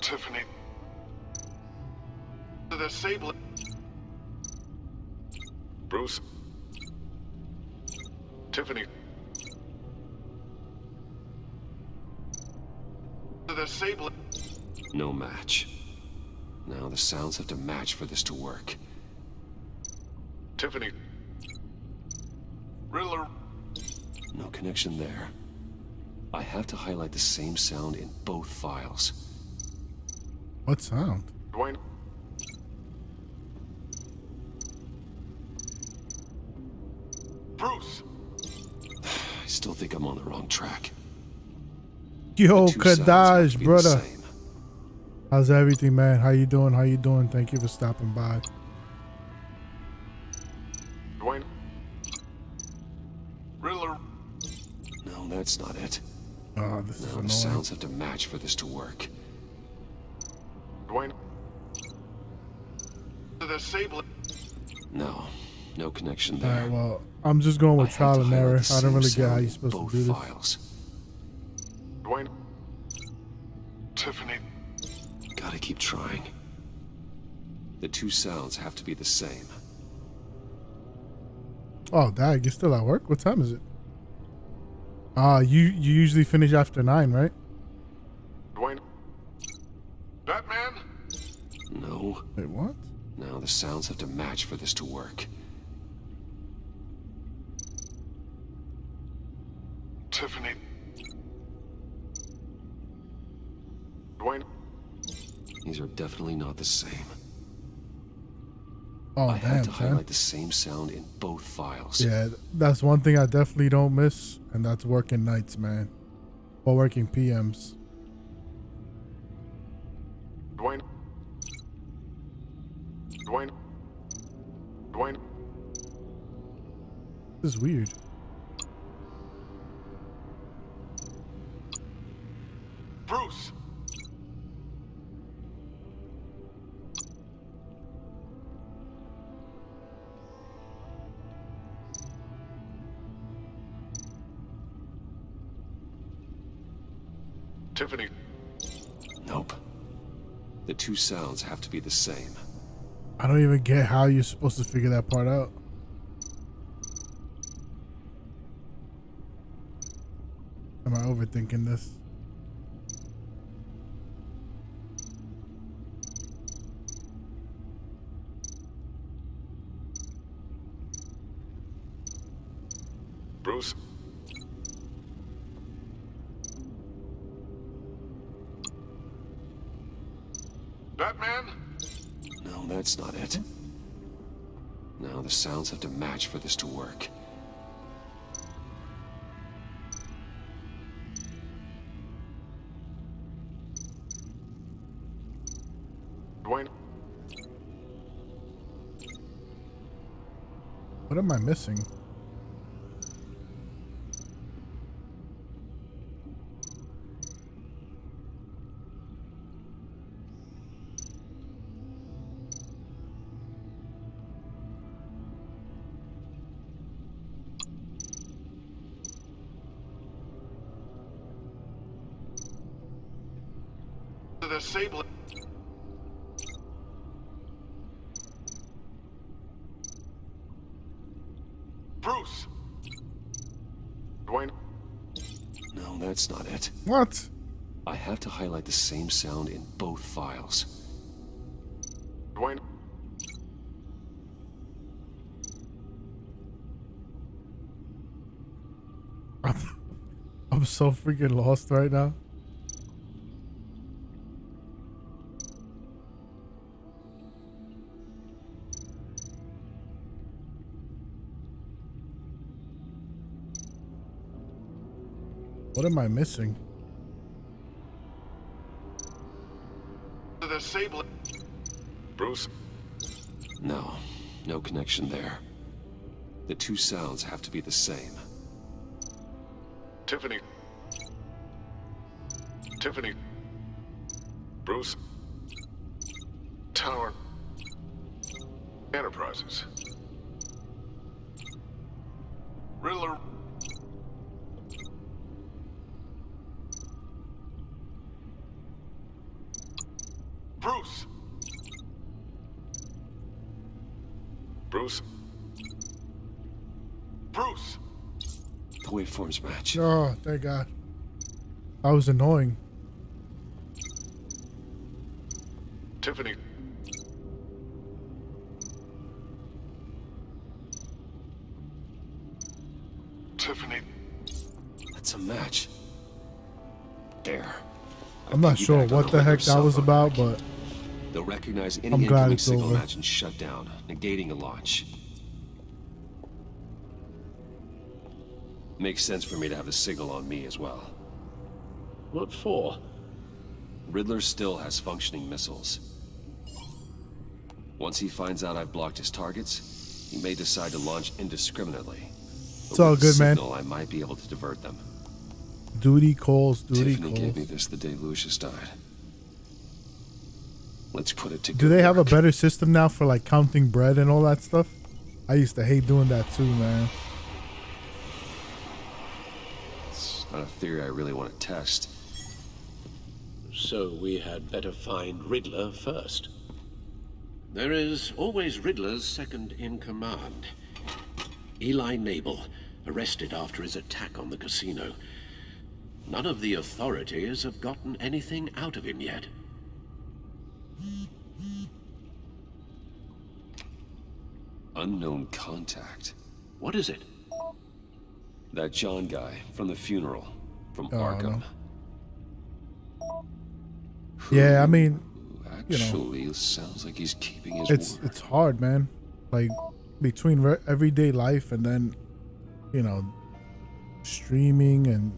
Tiffany. The disable. Bruce. Tiffany. The disable. No match. Now the sounds have to match for this to work. Tiffany. Riddler. No connection there. I have to highlight the same sound in both files. What sound? Dwayne. Bruce. still think I'm on the wrong track. Yo, The two sounds have Kadash, to be the brother. same. How's everything, man? How you doing? How you doing? Thank you for stopping by. Dwayne. Riddler. No, that's not it. Oh, this is No, annoying. the sounds have to match for this to work. Dwayne. The Sable. No, no connection All there. right, well, I'm just going with I have trial to and highlight error. the I don't same really get how sound you're in supposed both to do this. files. Dwayne. Tiffany. Gotta keep trying. The two sounds have to be the same. Oh, Dag, you're still at work? What time is it? You usually finish after 9, right? Dwayne. Batman? No. Wait, what? No, the sounds have to match for this to work. Tiffany. Dwayne. These are definitely not the same. Oh, I damn, have to son. highlight the same sound in both files. Yeah, that's one thing I definitely don't miss, and that's working nights, man. Or working PMs. Dwayne. Dwayne. Dwayne. This is weird. Bruce. Tiffany. Nope. The two sounds have to be the same. I don't even get how you're supposed to figure that part out. Am I overthinking this? Bruce. Batman? No, that's not it. No, the sounds have to match for this to work. Dwayne. What am I missing? The Sable. Bruce. Dwayne. No, that's not it. What? I have to highlight the same sound in both files. Dwayne. I'm so freaking lost right now. What am I missing? The Sable. Bruce. No, no connection there. The two sounds have to be the same. Tiffany. Tiffany. Bruce. Tower. Enterprises. Riddler. Bruce. Bruce. Bruce. The waveforms match. Oh, thank God. That was annoying. Tiffany. Tiffany. That's a match. There. I'm not sure piggybacked on what the Riddler's heck that cell was phone about, hack. but They'll recognize any I'm glad incoming it's signal over. match and shut down, negating a launch. Makes sense for me to have the signal on me as well. What for? Riddler still has functioning missiles. Once he finds out I've blocked his targets, he may decide to launch indiscriminately. It's all good, man. I might be able to divert them. Duty calls, duty Tiffany calls. gave me this the day Lucius died. Let's put it to Do they have a better system now for like counting bread and all that stuff? I used to hate doing that too, man. It's not a theory I really want to test. So we had better find Riddler first. There is always Riddler's second in command. Eli Nabel, arrested after his attack on the casino. None of the authorities have gotten anything out of him yet. Unknown contact. What is it? That John guy from the funeral, from Arkham. Yeah, I mean, Actually, it sounds like he's keeping his word. It's hard, man. Like between everyday life and then, streaming and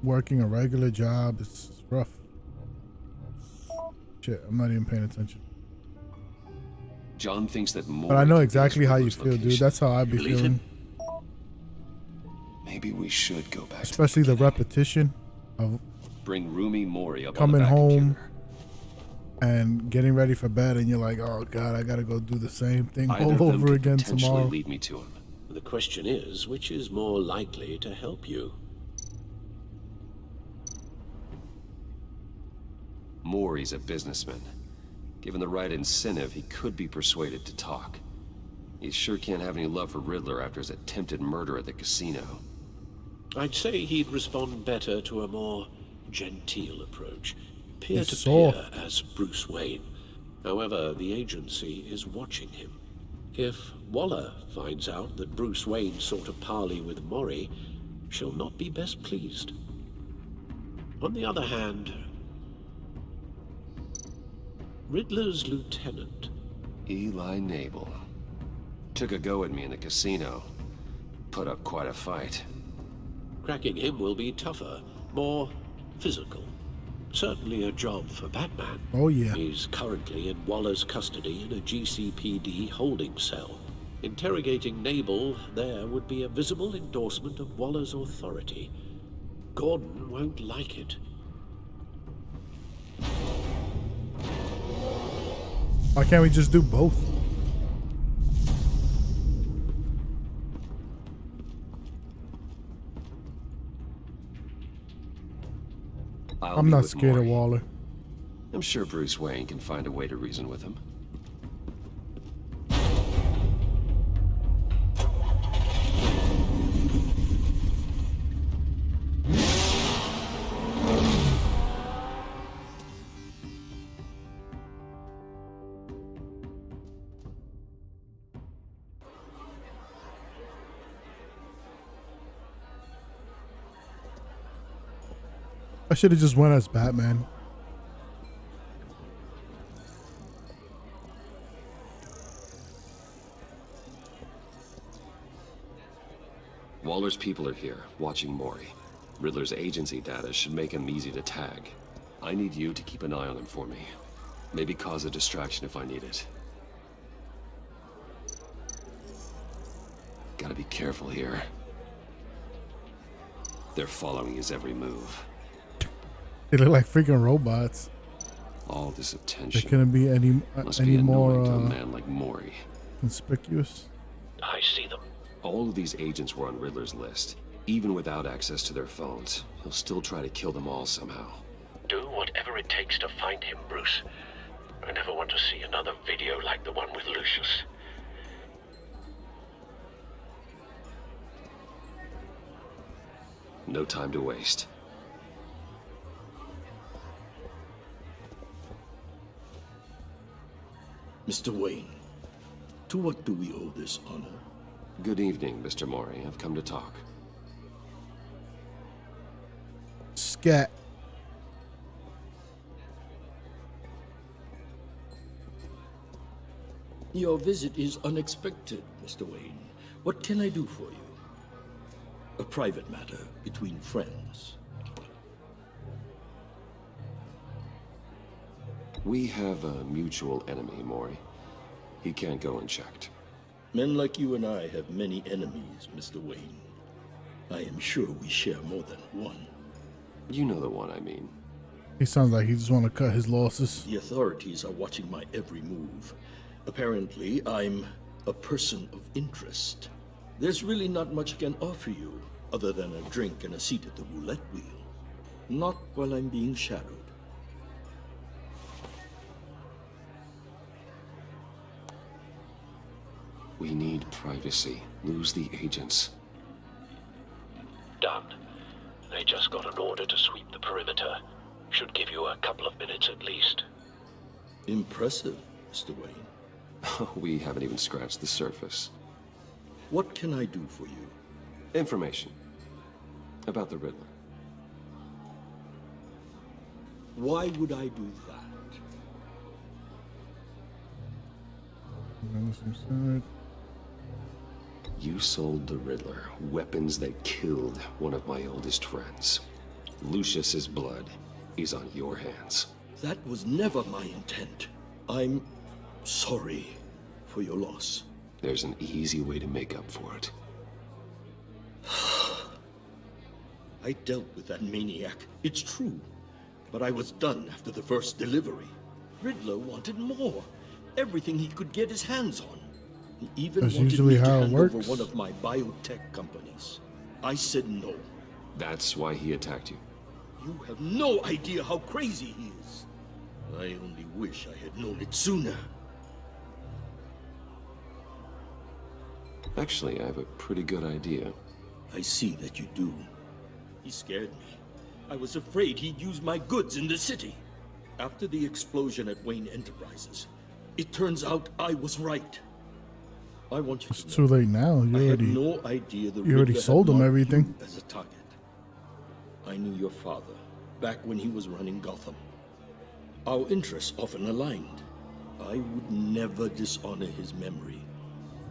working a regular job, it's rough. Shit, I'm not even paying attention. John thinks that more. But I know exactly how you feel, dude. That's how I'd be feeling. Maybe we should go back. Especially the repetition of bring Rumi Mori up coming on the back home computer. And getting ready for bed, and you're like, oh god, I gotta go do the same thing Either all of them over could again potentially tomorrow. lead me to him. The question is, which is more likely to help you? Mori's a businessman. Given the right incentive, he could be persuaded to talk. He sure can't have any love for Riddler after his attempted murder at the casino. I'd say he'd respond better to a more genteel approach. He's Peer-to-peer soft. as Bruce Wayne. However, the agency is watching him. If Waller finds out that Bruce Wayne sought a parley with Mori, she'll not be best pleased. On the other hand, Riddler's lieutenant, Eli Nabel, took a go at me in the casino. Put up quite a fight. cracking him will be tougher, more physical. Certainly a job for Batman. Oh, yeah. He's currently in Waller's custody in a GCPD holding cell. Interrogating Nabel there would be a visible endorsement of Waller's authority. Gordon won't like it. Why can't we just do both? I'm not scared of Waller. I'm sure Bruce Wayne can find a way to reason with him. I should have just went as Batman. Waller's people are here, watching Mori. Riddler's agency data should make him easy to tag. I need you to keep an eye on him for me. Maybe cause a distraction if I need it. Gotta be careful here. They're following his every move. They look like freaking robots. All this There attention couldn't be any must be more annoying to a man like Mori. conspicuous. I see them. All of these agents were on Riddler's list. Even without access to their phones, he'll still try to kill them all somehow. Do whatever it takes to find him, Bruce. I never want to see another video like the one with Lucius. No time to waste. Mr. Wayne, to what do we owe this honor? Good evening, Mr. Mori. I've come to talk. Scat. Your visit is unexpected, Mr. Wayne. What can I do for you? A private matter between friends. We have a mutual enemy, Mori. He can't go unchecked. Men like you and I have many enemies, Mr. Wayne. I am sure we share more than one. You know the one I mean. He sounds like he just want to cut his losses. The authorities are watching my every move. Apparently, I'm a person of interest. There's really not much I can offer you, other than a drink and a seat at the roulette wheel. Not while I'm being shadowed. We need privacy. Lose the agents. Done. They just got an order to sweep the perimeter. Should give you a couple of minutes at least. Impressive, Mr. Wayne. We haven't even scratched the surface. What can I do for you? Information. About the Riddler. Why would I do that? You sold the Riddler weapons that killed one of my oldest friends. Lucius's blood is on your hands. That was never my intent. I'm sorry for your loss. There's an easy way to make up for it. I dealt with that maniac, it's true. But I was done after the first delivery. Riddler wanted more. Everything he could get his hands on. He even That's wanted usually me to how it hand works. over one of my biotech companies. I said no. That's why he attacked you. You have no idea how crazy he is. I only wish I had known it sooner. Actually, I have a pretty good idea. I see that you do. He scared me. I was afraid he'd use my goods in the city. After the explosion at Wayne Enterprises, it turns out I was right. I want you It's to too know, late now. You I already, had no idea the you already Riddler sold had him marked everything. you as a target. I knew your father back when he was running Gotham. Our interests often aligned. I would never dishonor his memory.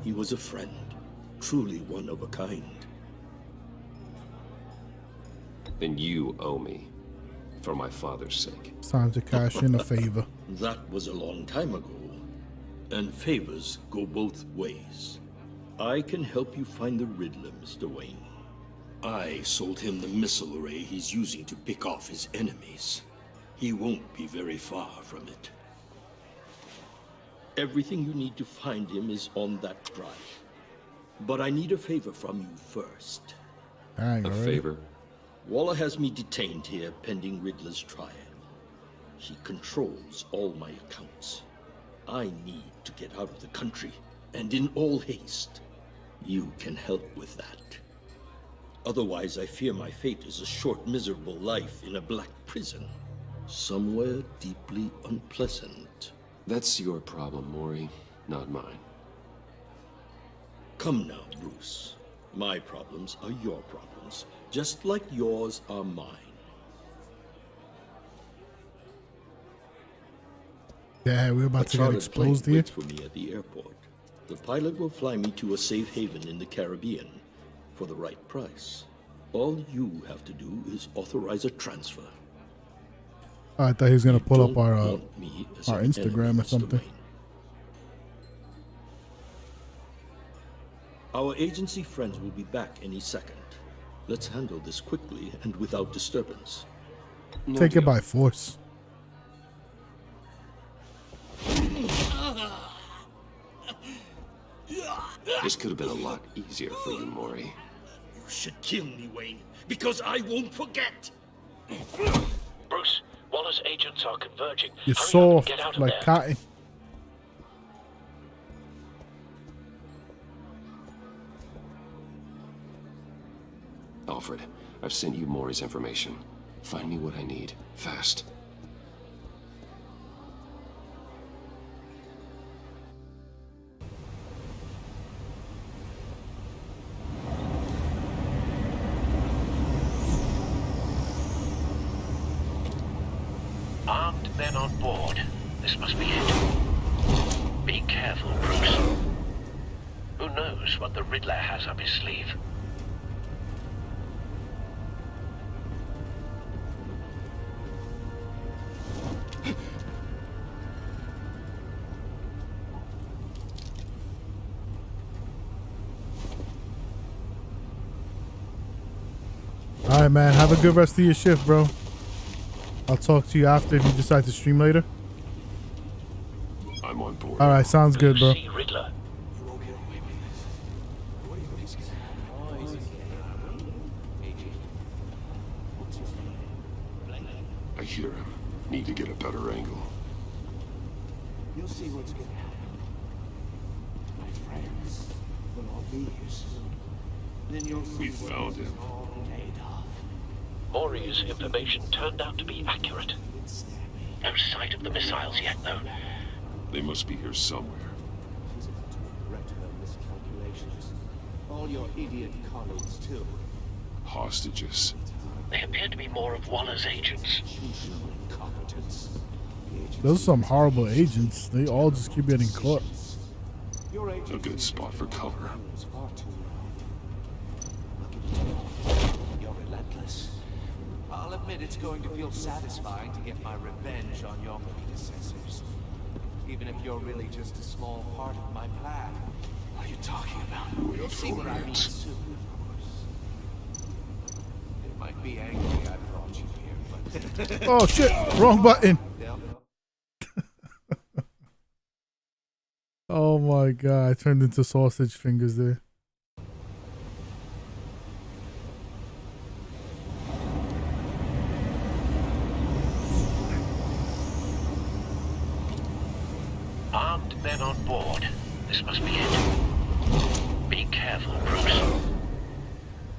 He was a friend, truly one of a kind. Then you owe me, for my father's sake. It's time to cash in a favor. That was a long time ago, and favors go both ways. I can help you find the Riddler, Mr. Wayne. I sold him the missile array he's using to pick off his enemies. He won't be very far from it. Everything you need to find him is on that drive. But I need a favor from you first. Dang, A already. favor? Waller has me detained here pending Riddler's trial. He controls all my accounts. I need to get out of the country, and in all haste. You can help with that. Otherwise, I fear my fate is a short, miserable life in a black prison. Somewhere deeply unpleasant. That's your problem, Mori, not mine. Come now, Bruce. My problems are your problems, just like yours are mine. Yeah, we're about A to get chartered exposed plane here. waits for me at the airport. The pilot will fly me to a safe haven in the Caribbean for the right price. All you have to do is authorize a transfer. Oh, I thought he was gonna pull up Don't our want me as our an Instagram enemy, or Mr. something. Wayne. Our agency friends will be back any second. Let's handle this quickly and without disturbance. Take it by force. This could have been a lot easier for you, Mori. You should kill me, Wayne, because I won't forget. Bruce, Waller's agents are converging. You're Hurry up and soft get out of like there. cotton. Alfred, I've sent you Mori's information. Find me what I need, fast. Armed men on board. This must be it. Be careful, Bruce. Who knows what the Riddler has up his sleeve? All right, man. Have a good rest of your shift, bro. I'll talk to you after if you decide to stream later. I'm on board. All right, sounds good, bro. See Riddler. I hear him. Need to get a better angle. You'll see what's gonna happen. My friends will all be here soon. Then you'll see We found him. made of. Maury's information turned out to be accurate. No sight of the missiles yet, though. They must be here somewhere. Regret her miscalculations. All your idiot colleagues, too. Hostages. They appear to be more of Waller's agents. Incompetence. Those are some horrible agents. They all just keep getting caught. A good spot for cover. You're relentless. I'll admit it's going to feel satisfying to get my revenge on your predecessors. Even if you're really just a small part of my plan. What are you talking about? You'll see what I mean soon, of course. They might be angry I brought you here, but... Oh, shit. Wrong button. Oh, my God. I turned into sausage fingers there. Armed men on board. This must be it. Be careful, Bruce.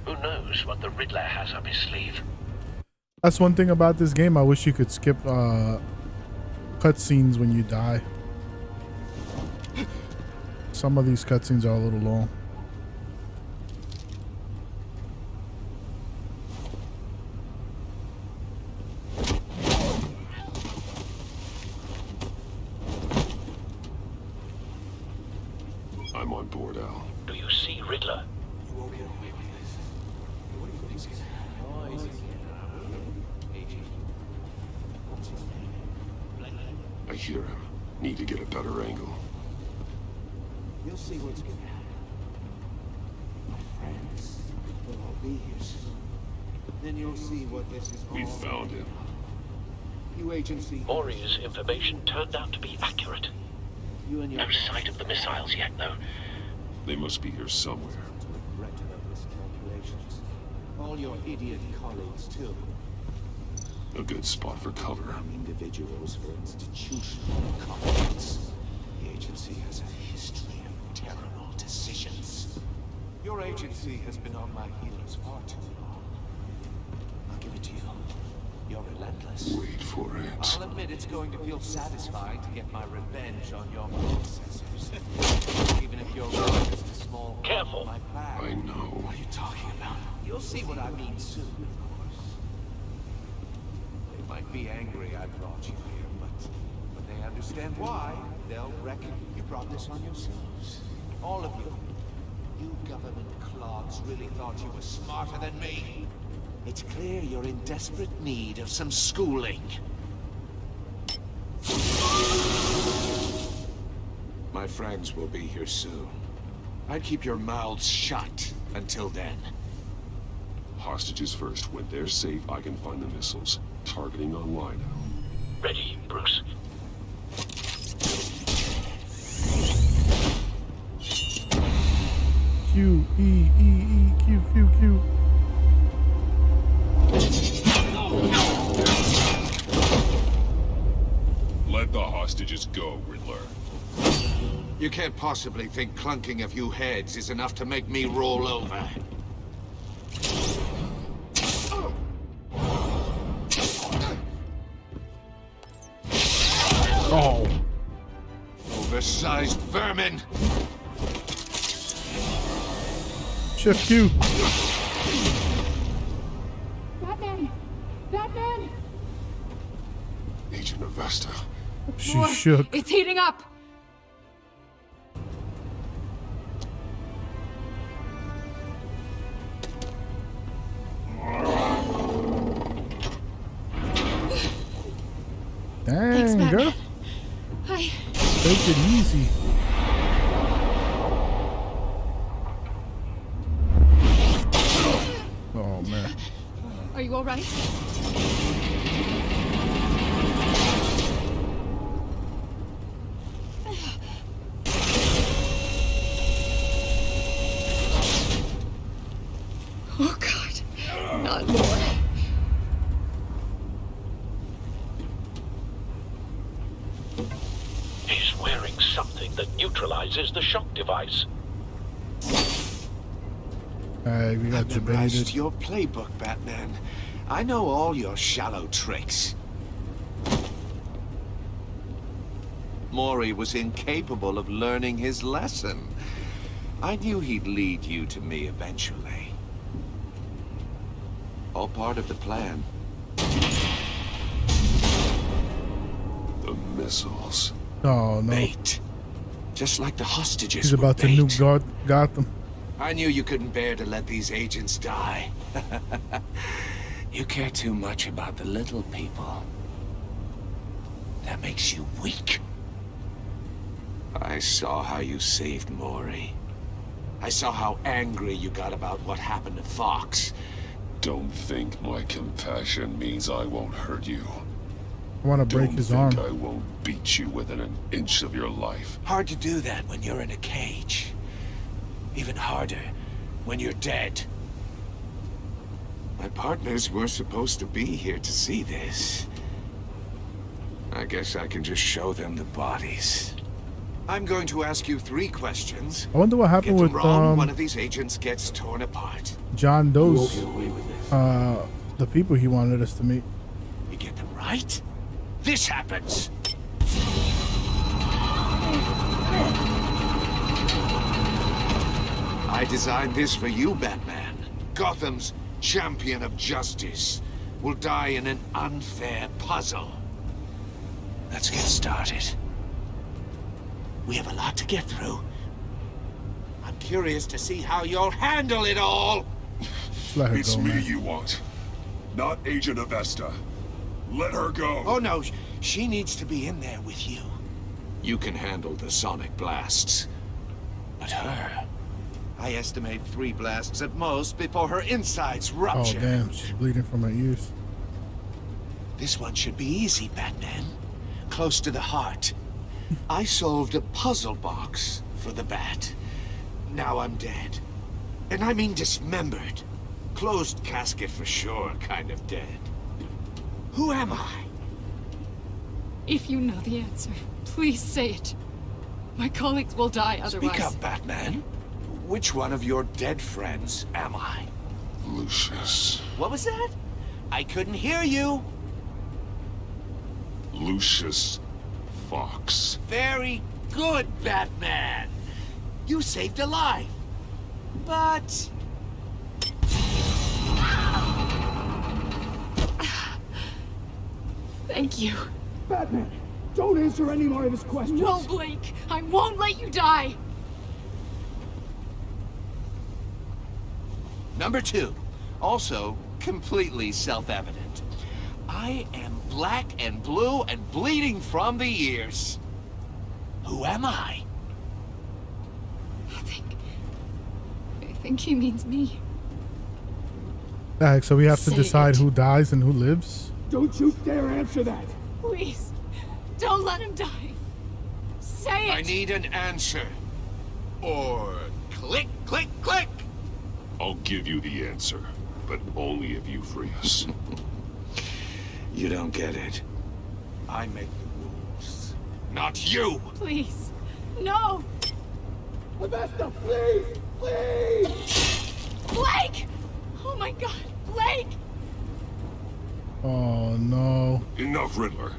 Who knows what the Riddler has up his sleeve? That's one thing about this game. I wish you could skip cutscenes when you die. Some of these cutscenes are a little long. I'm on board, Al. Do you see Riddler? You won't get away with this. What do you think's gonna happen? I hear him. Need to get a better angle. You'll see what's gonna happen. My friends will all be here soon. Then you'll see what this is all We found him. You agency. Maury's information turned out to be accurate. You and your No sight of the missiles yet, though. They must be here somewhere. regret her miscalculations. All your idiot colleagues, too. A good spot for cover. Individuals for institutional incompetence. The agency has a history of terrible decisions. Your agency has been on my heels far too long. I'll give it to you. You're relentless. Wait for it. I'll admit it's going to feel satisfying to get my revenge on your predecessors. Even if you're really just a small part of my plan. I know. What are you talking about? You'll see what I mean soon, of course. They might be angry I brought you here, but when they understand why, they'll reckon you brought this on yourselves. All of you. You government clogs really thought you were smarter than me. It's clear you're in desperate need of some schooling. My friends will be here soon. I'd keep your mouths shut until then. Hostages first. When they're safe, I can find the missiles. Targeting online. Ready, Bruce. Q, E, E, E, Q, Q, Q. Let the hostages go, Riddler. You can't possibly think clunking a few heads is enough to make me roll over. Oh. Oversized vermin! Shift Q. Batman! Batman! Agent Avesta. She Boy, shook. It's heating up! Dang, Batman. girl. Hi. Take it easy. Oh, man. right? Oh, God. Not more. He's wearing something that neutralizes the shock device. Alright, we got I've memorized debated. your playbook, Batman. I know all your shallow tricks. Mori was incapable of learning his lesson. I knew he'd lead you to me eventually. All part of the plan. The missiles. Oh, no. Bait. Just like the hostages He's about were to bait. nuke Gotham. I knew you couldn't bear to let these agents die. You care too much about the little people. That makes you weak. I saw how you saved Mori. I saw how angry you got about what happened to Fox. Don't think my compassion means I won't hurt you. I want to break his arm. I won't beat you within an inch of your life. Hard to do that when you're in a cage. Even harder when you're dead. My partners were supposed to be here to see this. I guess I can just show them the bodies. I'm going to ask you 3 questions. I wonder what happened Get them with wrong, one of these agents gets torn apart. John You won't Doe's, get away with this. the people he wanted us to meet. You get them right, this happens. I designed this for you, Batman. Gotham's champion of justice will die in an unfair puzzle. Let's get started. We have a lot to get through. I'm curious to see how you'll handle it all. Let her It's go, me man. you want, not Agent Avesta. Let her go. Oh no, she needs to be in there with you. You can handle the sonic blasts. But her, I estimate 3 blasts at most before her insides Oh, rupture. damn. She's bleeding from her ears. This one should be easy, Batman. Close to the heart. I solved a puzzle box for the Bat. Now I'm dead. And I mean dismembered. Closed casket for sure, kind of dead. Who am I? If you know the answer, please say it. My colleagues will die otherwise. Speak up, Batman. Which one of your dead friends am I? Lucius. What was that? I couldn't hear you. Lucius Fox. Very good, Batman. You saved a life. But... Thank you. Batman, don't answer any more of his questions. No, Blake. I won't let you die. Number 2. Also, completely self-evident. I am black and blue and bleeding from the ears. Who am I? I think he means me. Alright, so we have to Say decide it. who dies and who lives. Don't you dare answer that. Please, don't let him die. Say it. I need an answer. Or click, click, click. I'll give you the answer, but only if you free us. You don't get it. I make the rules, not you. Please, no. Avesta, please, please. Blake! Oh my God, Blake! Oh, no. Enough, Riddler.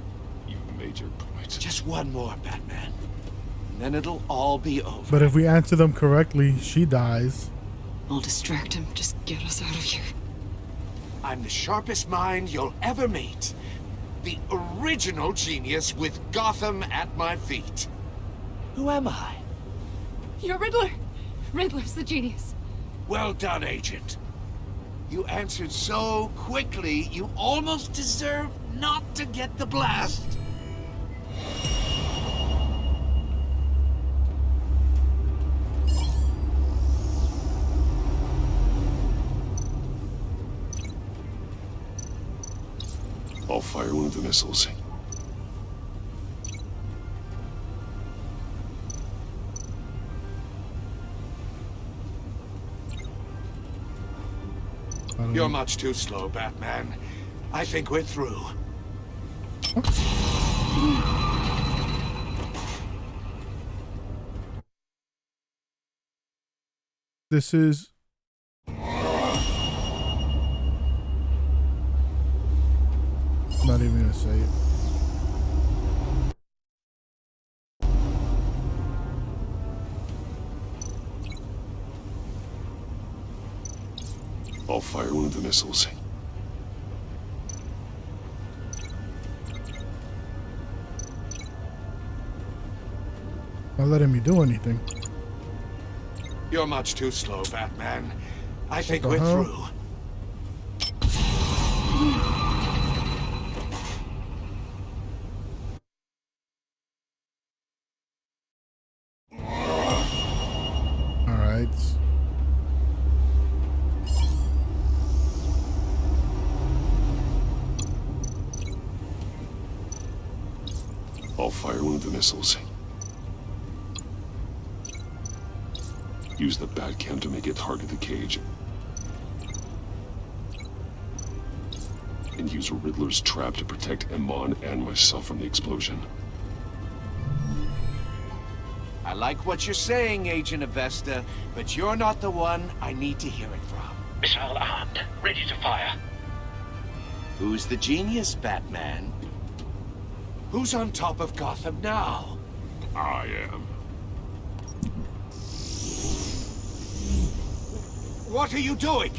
You've made your point. Just one more, Batman. And then it'll all be over. But if we answer them correctly, she dies. I'll distract him. Just get us out of here. I'm the sharpest mind you'll ever meet. The original genius with Gotham at my feet. Who am I? You're Riddler. Riddler's the genius. Well done, Agent. You answered so quickly, you almost deserve not to get the blast. I'll fire one of the missiles. You're much too slow, Batman. I think we're through. This is... Not even gonna say it. I'll fire one of the missiles. Not letting me do anything. You're much too slow, Batman. I think What the we're hell? through. All right. I'll fire one of the missiles. Use the Batcam to make it target the cage. And use a Riddler's trap to protect Iman and myself from the explosion. I like what you're saying, Agent Avesta, but you're not the one I need to hear it from. Missile armed, ready to fire. Who's the genius, Batman? Who's on top of Gotham now? I am. What are you doing?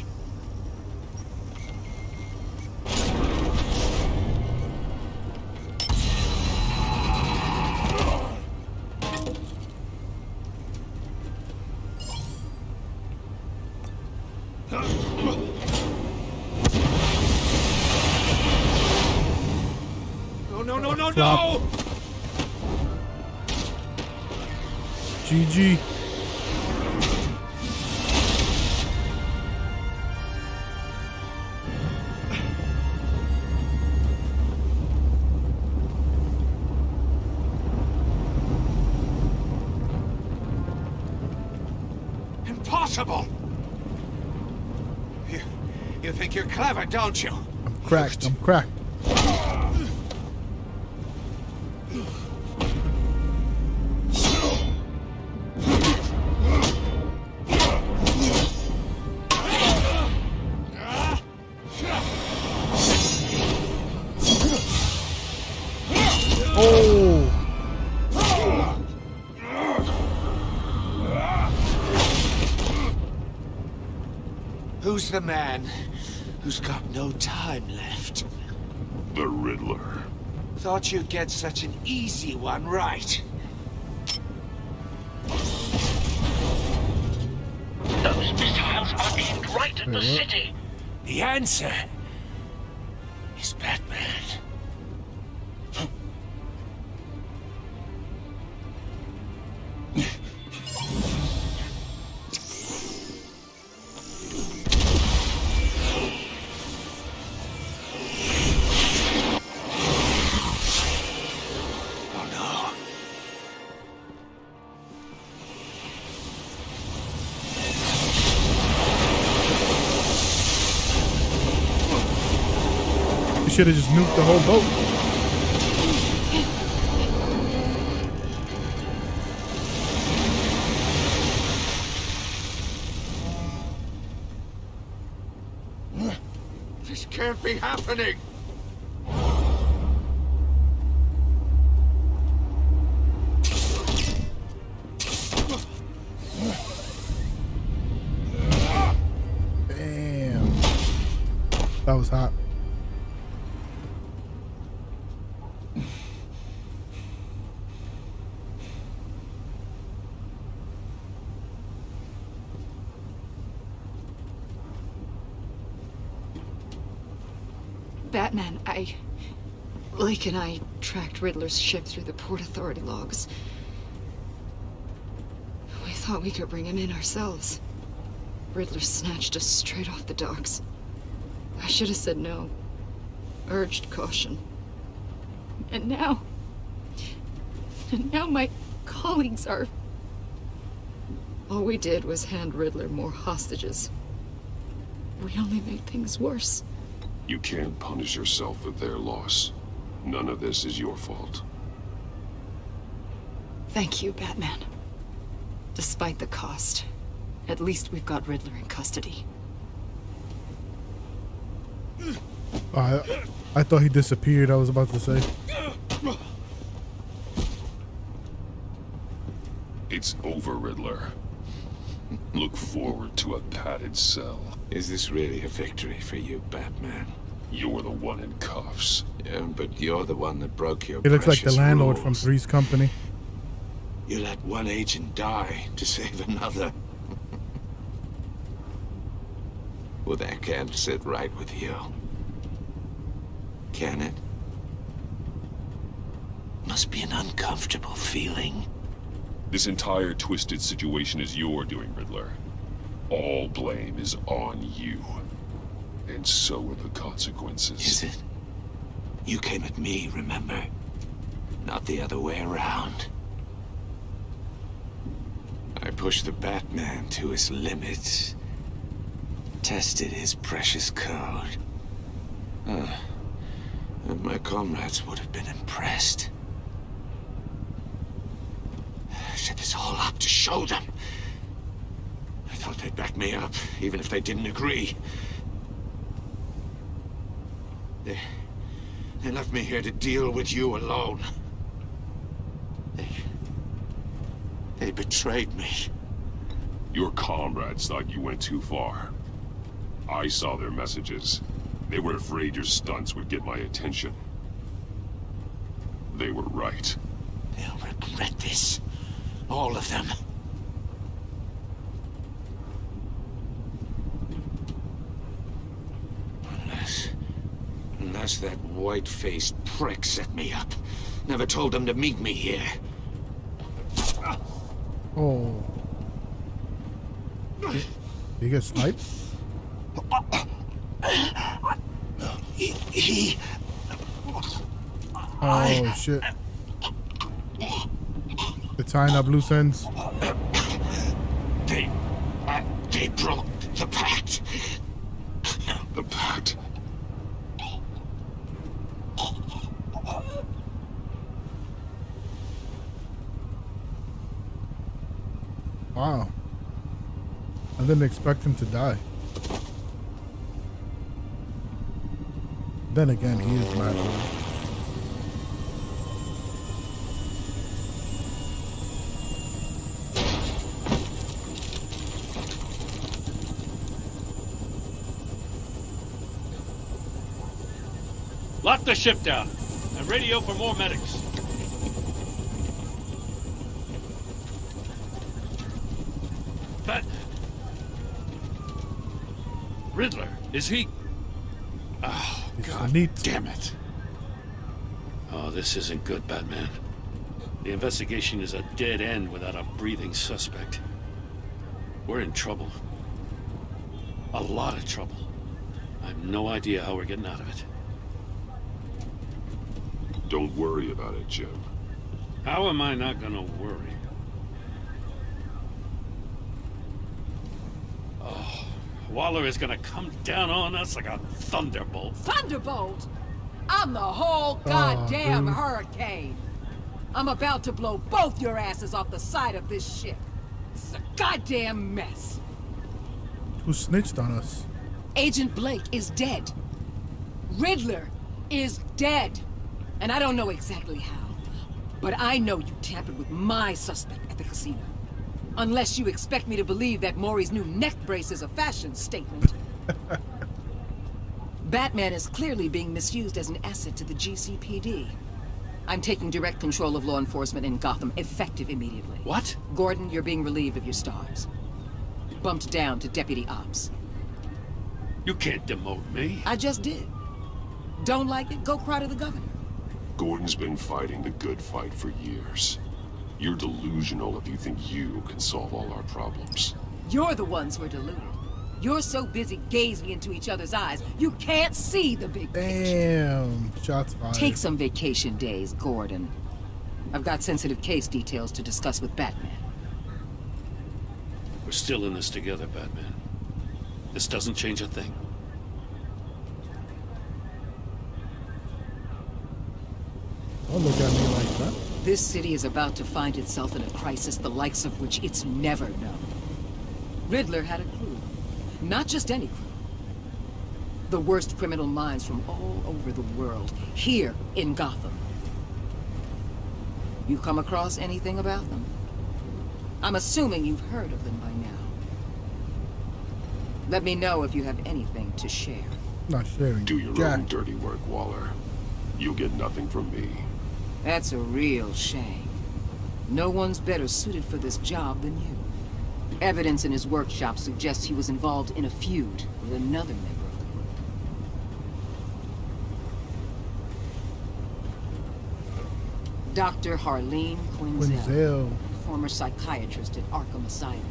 No! GG. Impossible! You think you're clever, don't you? I'm cracked. I'm cracked. Who's the man who's got no time left? The Riddler. Thought you'd get such an easy one right. Those missiles are aimed right at the city. The answer is Batman. Should have just nuked the whole boat. This can't be happening. Damn. That was hot. Batman, Lake and I tracked Riddler's ship through the Port Authority logs. We thought we could bring him in ourselves. Riddler snatched us straight off the docks. I should have said no. urged caution. And now my colleagues are... All we did was hand Riddler more hostages. We only made things worse. You can't punish yourself for their loss. None of this is your fault. Thank you, Batman. Despite the cost, at least we've got Riddler in custody. I thought he disappeared, I was about to say. It's over, Riddler. Look forward to a padded cell. Is this really a victory for you, Batman? You're the one in cuffs. Yeah, but you're the one that broke your He looks like the precious landlord rules. from Three's Company. You let one agent die to save another. Well, that can't sit right with you. Can it? Must be an uncomfortable feeling. This entire twisted situation is your doing, Riddler. All blame is on you. And so are the consequences. Is it? You came at me, remember? Not the other way around. I pushed the Batman to his limits. Tested his precious code. And my comrades would have been impressed. I set this all up to show them. I thought they'd back me up, even if they didn't agree. They left me here to deal with you alone. They betrayed me. Your comrades thought you went too far. I saw their messages. They were afraid your stunts would get my attention. They were right. They'll regret this. All of them. Unless that white-faced prick set me up. Never told them to meet me here. Oh. Did he get sniped? Oh shit. They're tying up loose ends. They broke the pact. The pact? Wow. I didn't expect him to die. Then again, he is mad. Lock the ship down and radio for more medics. But Riddler, is he? Oh, God damn it. Oh, this isn't good, Batman. The investigation is a dead end without a breathing suspect. We're in trouble. A lot of trouble. I have no idea how we're getting out of it. Don't worry about it, Jim. How am I not gonna worry? Oh, Waller is gonna come down on us like a thunderbolt. Thunderbolt? I'm the whole goddamn hurricane. I'm about to blow both your asses off the side of this ship. This is a goddamn mess. Who snitched on us? Agent Blake is dead. Riddler is dead. And I don't know exactly how, but I know you tampered with my suspect at the casino. Unless you expect me to believe that Maury's new neck brace is a fashion statement. Batman is clearly being misused as an asset to the GCPD. I'm taking direct control of law enforcement in Gotham, effective immediately. What? Gordon, you're being relieved of your stars. Bumped down to Deputy Ops. You can't demote me. I just did. Don't like it? Go cry to the governor. Gordon's been fighting the good fight for years. You're delusional if you think you can solve all our problems. You're the ones who are deluded. You're so busy gazing into each other's eyes, you can't see the big picture. Damn, shots fired. Take some vacation days, Gordon. I've got sensitive case details to discuss with Batman. We're still in this together, Batman. This doesn't change a thing. Don't look at me like that. This city is about to find itself in a crisis the likes of which it's never known. Riddler had a crew. Not just any crew. The worst criminal minds from all over the world, here in Gotham. You come across anything about them? I'm assuming you've heard of them by now. Let me know if you have anything to share. Not sharing. Do your own dirty work, Waller. You'll get nothing from me. That's a real shame. No one's better suited for this job than you. Evidence in his workshop suggests he was involved in a feud with another member of the group. Dr. Harleen Quinzel, former psychiatrist at Arkham Asylum.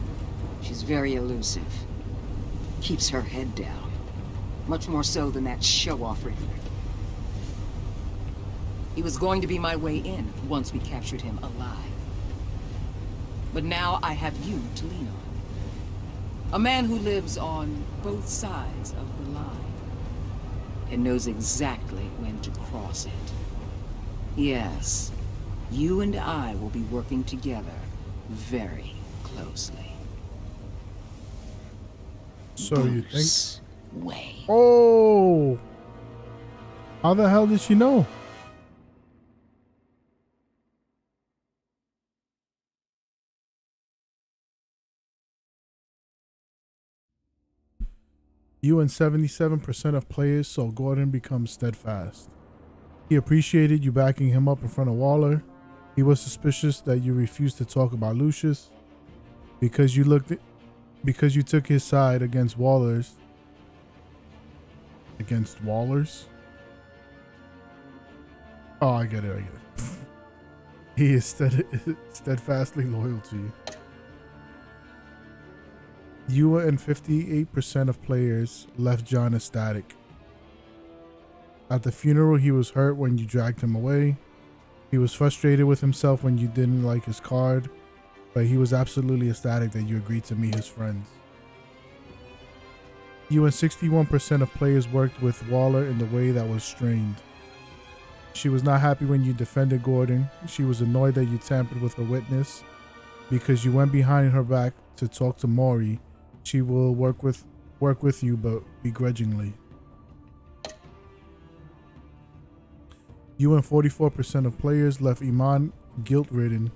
She's very elusive. Keeps her head down. Much more so than that show-off Riddler. He was going to be my way in once we captured him alive. But now I have you to lean on. A man who lives on both sides of the line and knows exactly when to cross it. Yes, you and I will be working together very closely. So you think? Bruce Wayne. Oh! How the hell did she know? You and 77% of players saw Gordon become steadfast. He appreciated you backing him up in front of Waller. He was suspicious that you refused to talk about Lucius because you took his side against Waller's. Against Waller's? Oh, I get it. He is steadfastly loyal to you. You and 58% of players left John ecstatic. At the funeral, he was hurt when you dragged him away. He was frustrated with himself when you didn't like his card, but he was absolutely ecstatic that you agreed to meet his friends. You and 61% of players worked with Waller in the way that was strained. She was not happy when you defended Gordon. She was annoyed that you tampered with her witness because you went behind her back to talk to Maury. She will work with you, but begrudgingly. You and 44% of players left Iman guilt-ridden.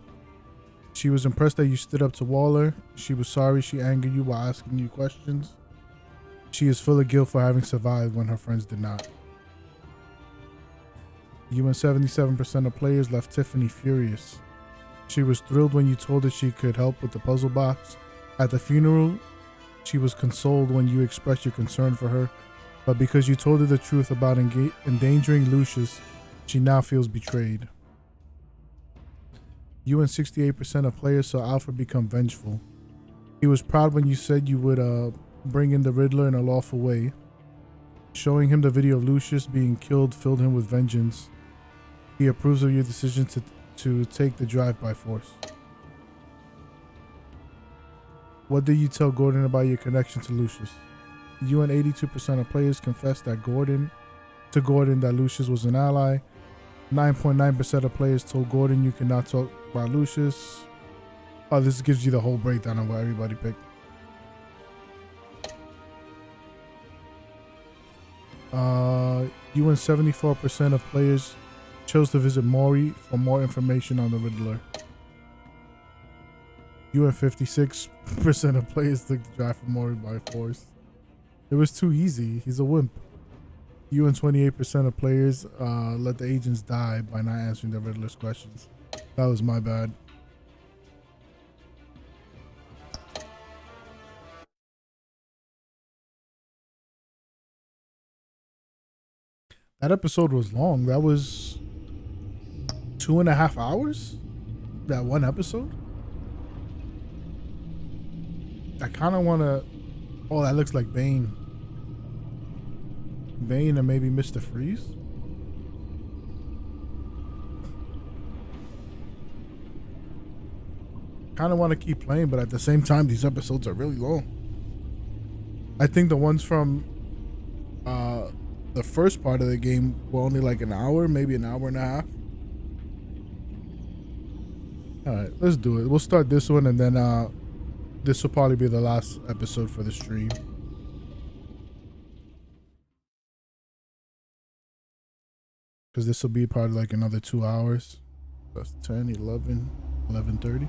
She was impressed that you stood up to Waller. She was sorry she angered you while asking you questions. She is full of guilt for having survived when her friends did not. You and 77% of players left Tiffany furious. She was thrilled when you told her she could help with the puzzle box. At the funeral, she was consoled when you expressed your concern for her, but because you told her the truth about endangering Lucius, she now feels betrayed. You and 68% of players saw Alfred become vengeful. He was proud when you said you would bring in the Riddler in a lawful way. Showing him the video of Lucius being killed filled him with vengeance. He approves of your decision to take the drive by force. What did you tell Gordon about your connection to Lucius? You and 82% of players confessed that Gordon that Lucius was an ally. 9.9% of players told Gordon you cannot talk about Lucius. Oh, this gives you the whole breakdown of what everybody picked. You and 74% of players chose to visit Maury for more information on the Riddler. You and 56% of players took the drive for Maury by force. It was too easy. He's a wimp. You and 28% of players let the agents die by not answering the Riddler's questions. That was my bad. That episode was long. That was 2.5 hours? That one episode? I kind of want to Oh, that looks like Bane. Bane and maybe Mr. Freeze. Kind of want to keep playing, but at the same time, these episodes are really long. I think the ones from the first part of the game were only like an hour, maybe an hour and a half. All right, let's do it. We'll start this one, and then this will probably be the last episode for the stream. Because this will be probably like another 2 hours. That's 10, 11, 11:30.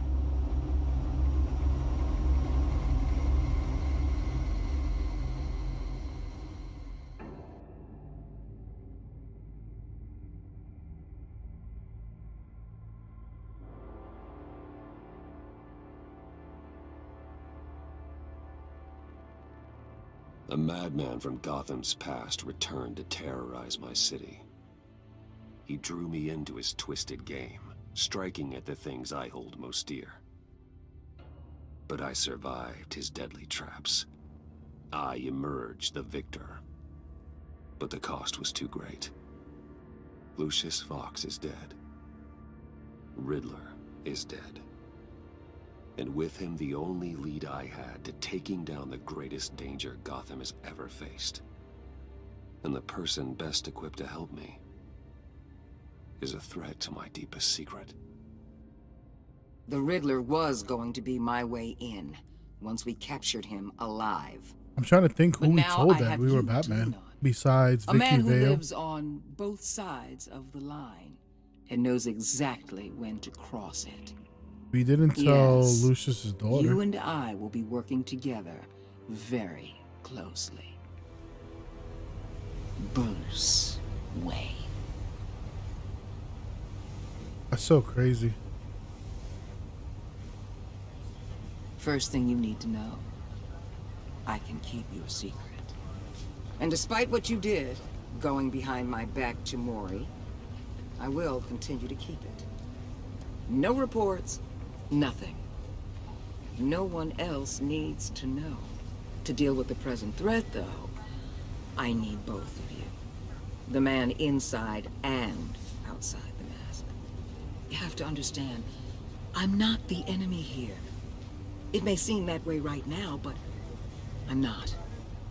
A madman from Gotham's past returned to terrorize my city. He drew me into his twisted game, striking at the things I hold most dear. But I survived his deadly traps. I emerged the victor. But the cost was too great. Lucius Fox is dead. Riddler is dead. And with him the only lead I had to taking down the greatest danger Gotham has ever faced. And the person best equipped to help me is a threat to my deepest secret. The Riddler was going to be my way in, once we captured him alive. I'm trying to think who we now told I that have we were you to Batman. lean on. Besides A Vicky man who Vale. lives on both sides of the line and knows exactly when to cross it. We didn't tell Yes. Lucius's daughter. You and I will be working together very closely. Bruce Wayne. That's so crazy. First thing you need to know, I can keep your secret. And despite what you did, going behind my back to Mori, I will continue to keep it. No reports, nothing. No one else needs to know. To deal with the present threat, though, I need both of you. The man inside and outside the mask. You have to understand, I'm not the enemy here. It may seem that way right now, but I'm not.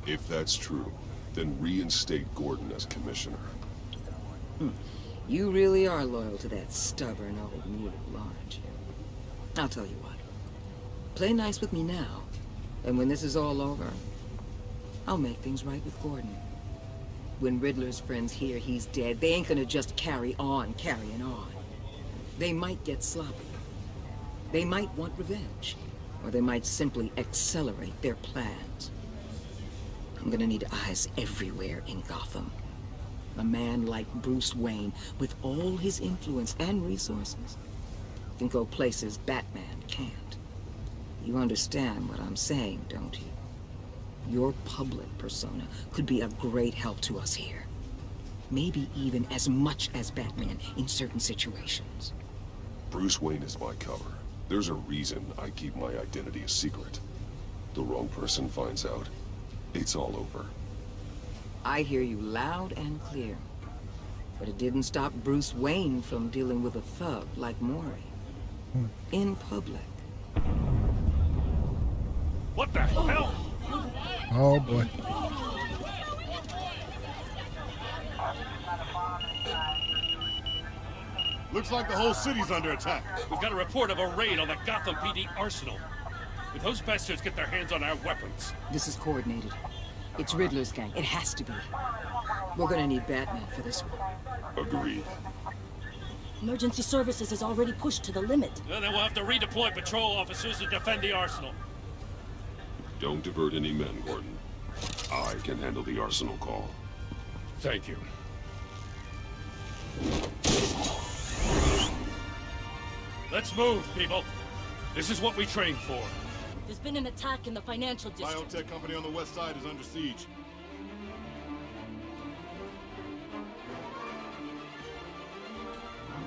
If that's true, then reinstate Gordon as commissioner. You really are loyal to that stubborn old mule, aren't you? I'll tell you what. Play nice with me now, and when this is all over, I'll make things right with Gordon. When Riddler's friends hear he's dead, they ain't gonna just carry on carrying on. They might get sloppy. They might want revenge, or they might simply accelerate their plans. I'm gonna need eyes everywhere in Gotham. A man like Bruce Wayne, with all his influence and resources, can go places Batman can't. You understand what I'm saying, don't you? Your public persona could be a great help to us here. Maybe even as much as Batman in certain situations. Bruce Wayne is my cover. There's a reason I keep my identity a secret. The wrong person finds out, it's all over. I hear you loud and clear. But it didn't stop Bruce Wayne from dealing with a thug like Mori. In public. What the hell? Oh boy. Looks like the whole city's under attack. We've got a report of a raid on the Gotham PD arsenal. If those bastards get their hands on our weapons... This is coordinated. It's Riddler's gang. It has to be. We're gonna need Batman for this one. Agreed. Emergency services is already pushed to the limit. Well, then we'll have to redeploy patrol officers to defend the arsenal. Don't divert any men, Gordon. I can handle the arsenal call. Thank you. Let's move, people. This is what we trained for. There's been an attack in the financial district. Biotech company on the west side is under siege.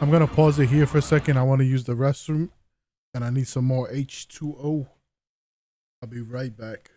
I'm gonna pause it here for a second. I want to use the restroom, and I need some more H2O. I'll be right back.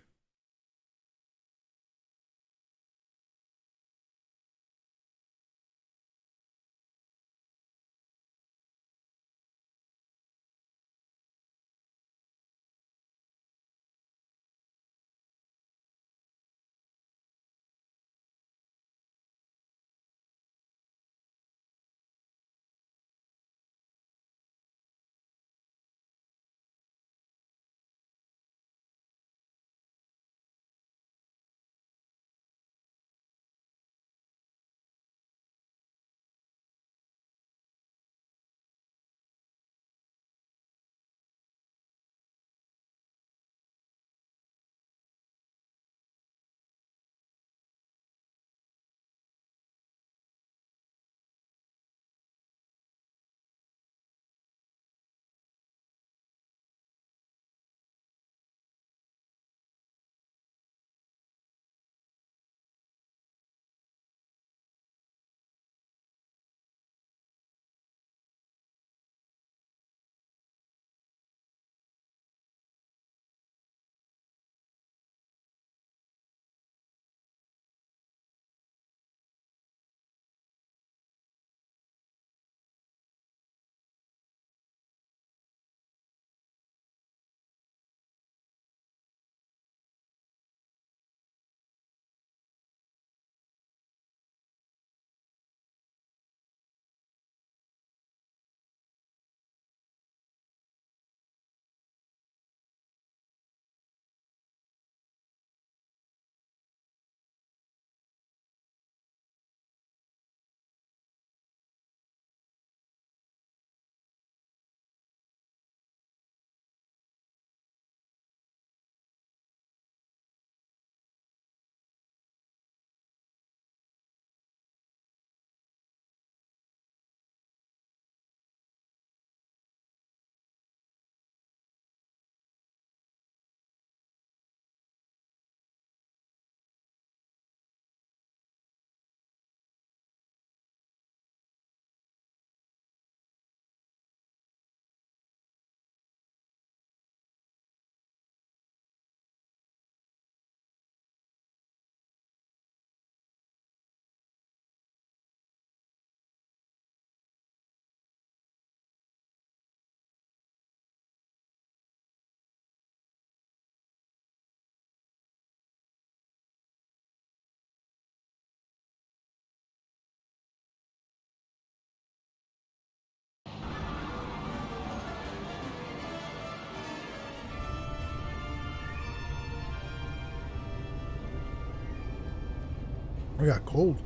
I got cold.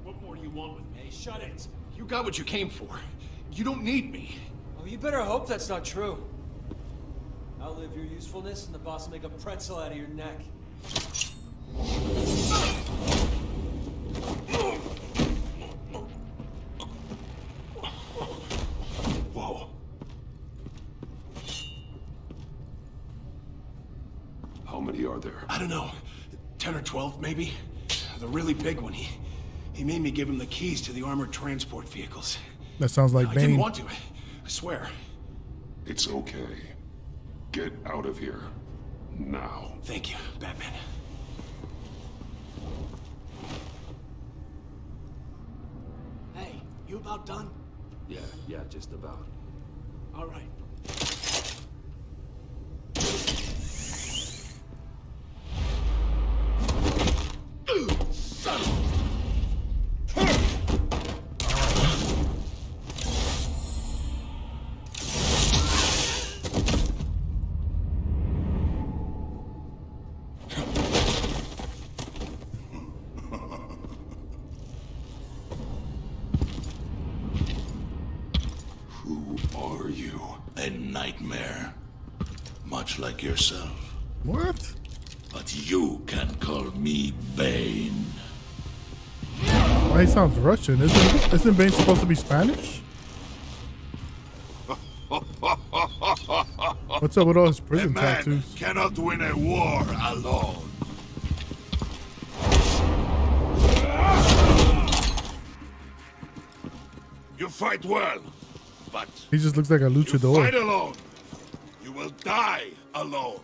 What more do you want with me? Hey, shut it. You got what you came for. You don't need me. Oh, you better hope that's not true. Outlive your usefulness and the boss will make a pretzel out of your neck. Whoa. How many are there? I don't know. 10 or 12, maybe? The really big one, he made me give him the keys to the armored transport vehicles. That sounds like I Bane. didn't want to, I swear. It's okay. Get out of here. Now. Thank you, Batman. Hey, you about done? Yeah, just about. All right. Son of Who are you? A nightmare. Much like yourself. What? But you can call me Bane. Why he sounds Russian? Isn't Bane supposed to be Spanish? What's up with all his prison A man tattoos? cannot win a war alone. You fight well, but He just looks like a you luchador. fight alone. You will die alone.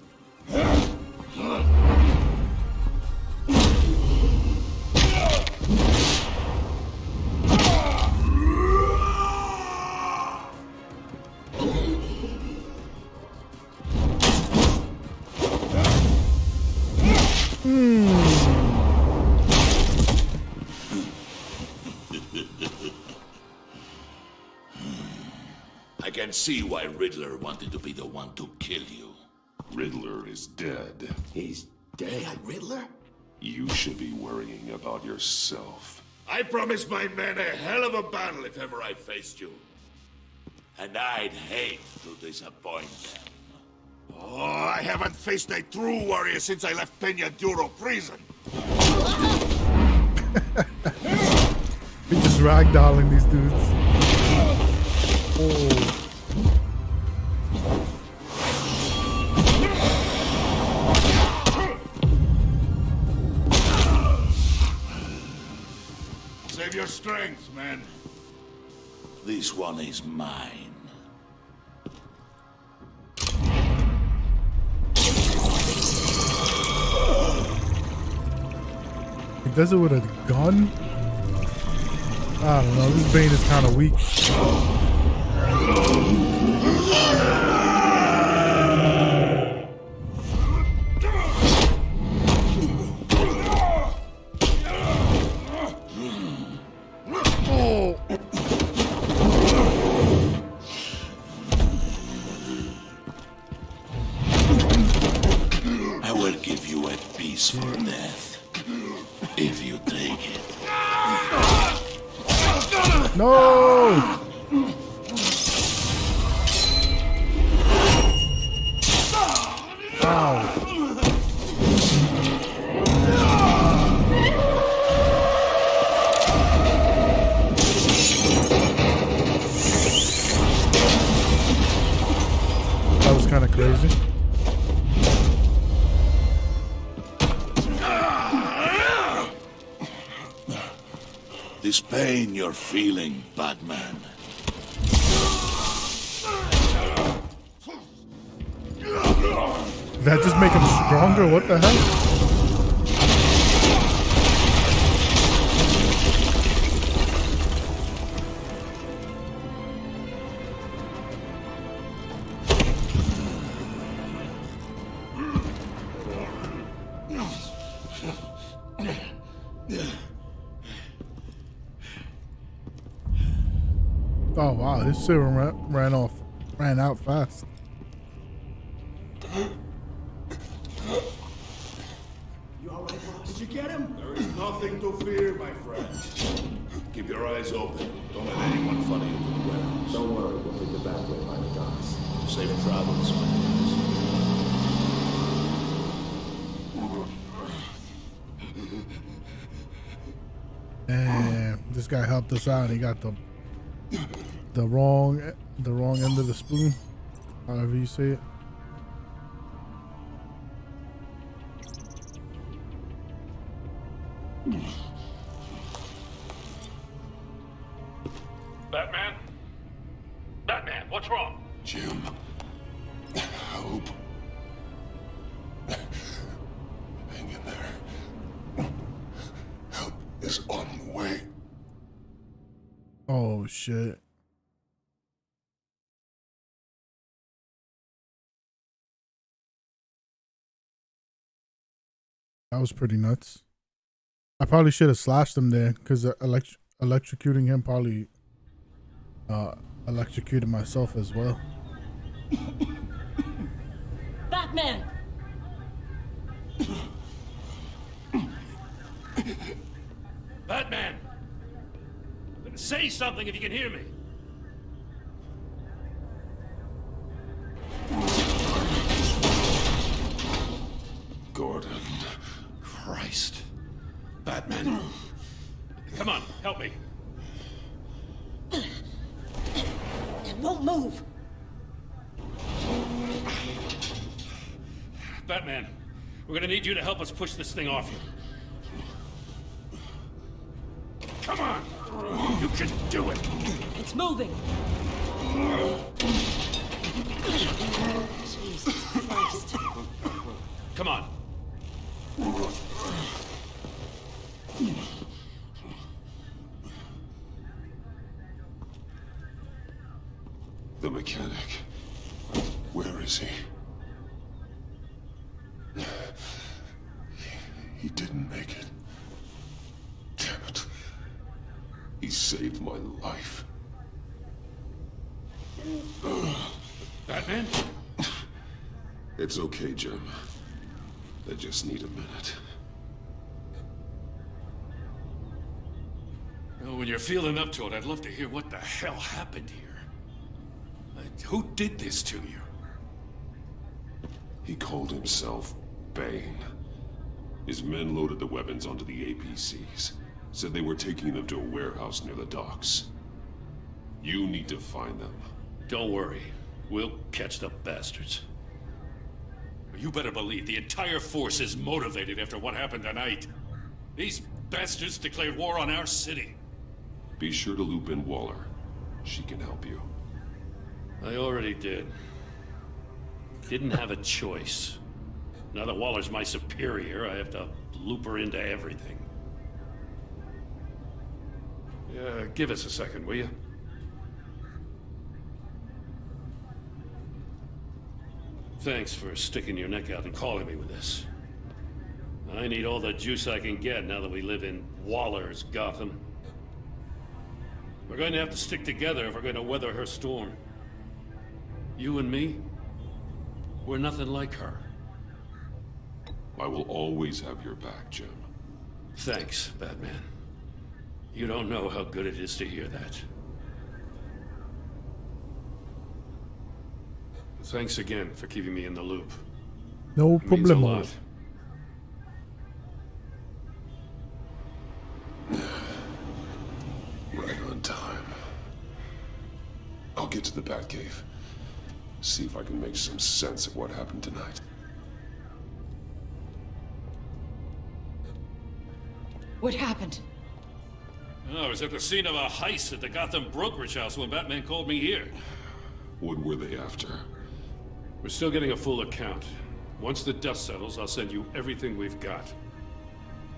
I can see why Riddler wanted to be the one to kill you. Riddler is dead. He's dead? Riddler? You should be worrying about yourself. I promised my men a hell of a battle if ever I faced you. And I'd hate to disappoint them. Oh, I haven't faced a true warrior since I left Peña Duro prison. He just ragdolling these dudes. Oh. Save your strength, man. This one is mine. He does it with a gun? I don't know. This Bane is kind of weak. I will give you a peaceful death. If you take it. No! That was kind of crazy. This pain you're feeling, Batman. Did that just make him stronger? What the hell? Oh wow, his serum ran out fast. You all right, boss? Did you get him? There is nothing to fear, my friend. Keep your eyes open. Don't let anyone funny into the warehouse. Don't worry, we'll take the back way by the docks. Safe travels, my friends. Damn, this guy helped us out. He got the wrong end of the spoon, however you say it. Batman? Batman, what's wrong? Jim, help. Hang in there. Help is on the way. Oh shit. That was pretty nuts. I probably should have slashed him there because electrocuting him probably electrocuted myself as well. Batman! Batman! Say something if you can hear me. Gordon. Christ. Batman. Come on, help me. It won't move. Batman, we're gonna need you to help us push this thing off you. Come on! You can do it! It's moving. Jesus Christ. Come on. The mechanic. Where is he? He didn't make it. Damn it. He saved my life. Batman? It's okay, Jim. I just need a minute. Well, when you're feeling up to it, I'd love to hear what the hell happened here. Who did this to you? He called himself Bane. His men loaded the weapons onto the APCs. Said they were taking them to a warehouse near the docks. You need to find them. Don't worry. We'll catch the bastards. You better believe the entire force is motivated after what happened tonight. These bastards declared war on our city. Be sure to loop in Waller. She can help you. I already did. Didn't have a choice. Now that Waller's my superior, I have to loop her into everything. Give us a second, will you? Thanks for sticking your neck out and calling me with this. I need all the juice I can get now that we live in Waller's Gotham. We're going to have to stick together if we're going to weather her storm. You and me, we're nothing like her. I will always have your back, Jim. Thanks, Batman. You don't know how good it is to hear that. Thanks again for keeping me in the loop. No It means a problemo. lot. Right on time. I'll get to the Batcave. See if I can make some sense of what happened tonight. What happened? Oh, I was at the scene of a heist at the Gotham brokerage house when Batman called me here. What were they after? We're still getting a full account. Once the dust settles, I'll send you everything we've got.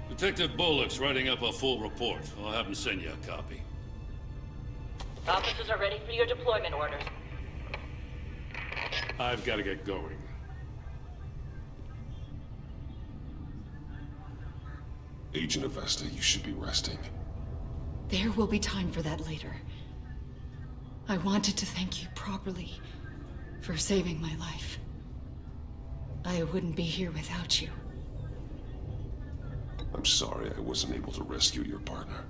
Detective Bullock's writing up a full report. I'll have him send you a copy. Officers are ready for your deployment orders. I've got to get going. Agent Avesta, you should be resting. There will be time for that later. I wanted to thank you properly for saving my life. I wouldn't be here without you. I'm sorry I wasn't able to rescue your partner.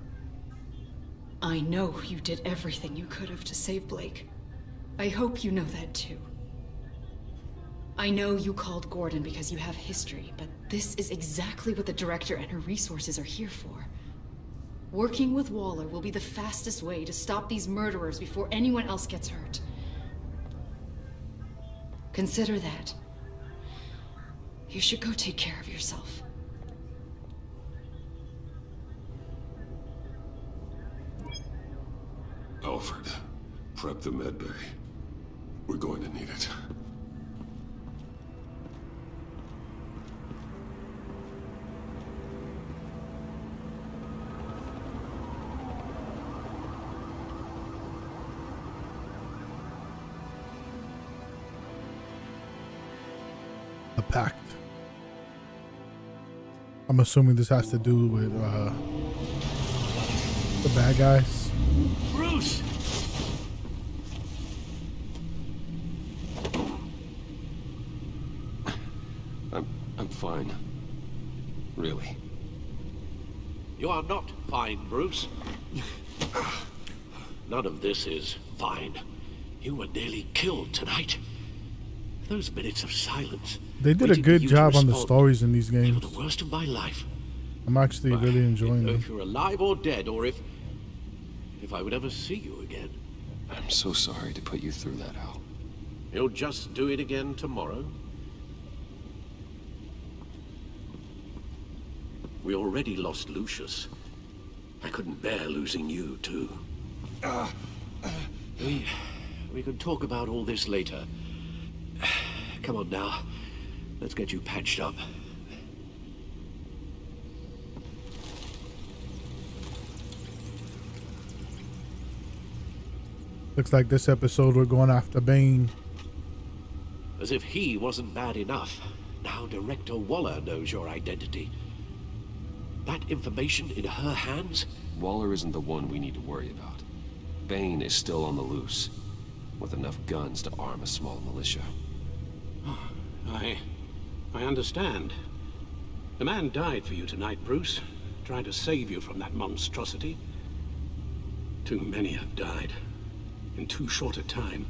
I know you did everything you could have to save Blake. I hope you know that too. I know you called Gordon because you have history, but this is exactly what the director and her resources are here for. Working with Waller will be the fastest way to stop these murderers before anyone else gets hurt. Consider that. You should go take care of yourself. Alfred, prep the med bay. We're going to need it. The pact. I'm assuming this has to do with the bad guys. Bruce! I'm fine. Really. You are not fine, Bruce. None of this is fine. You were nearly killed tonight. Those minutes of silence. They did a good job on the stories in these games. The worst of my life. I'm actually really enjoying them. If you're alive or dead, or if I would ever see you again. I'm so sorry to put you through that, Al. You'll just do it again tomorrow. We already lost Lucius. I couldn't bear losing you, too. We could talk about all this later. Come on now. Let's get you patched up. Looks like this episode we're going after Bane. As if he wasn't bad enough. Now Director Waller knows your identity. That information in her hands? Waller isn't the one we need to worry about. Bane is still on the loose, with enough guns to arm a small militia. I understand. The man died for you tonight, Bruce. Trying to save you from that monstrosity. Too many have died. In too short a time.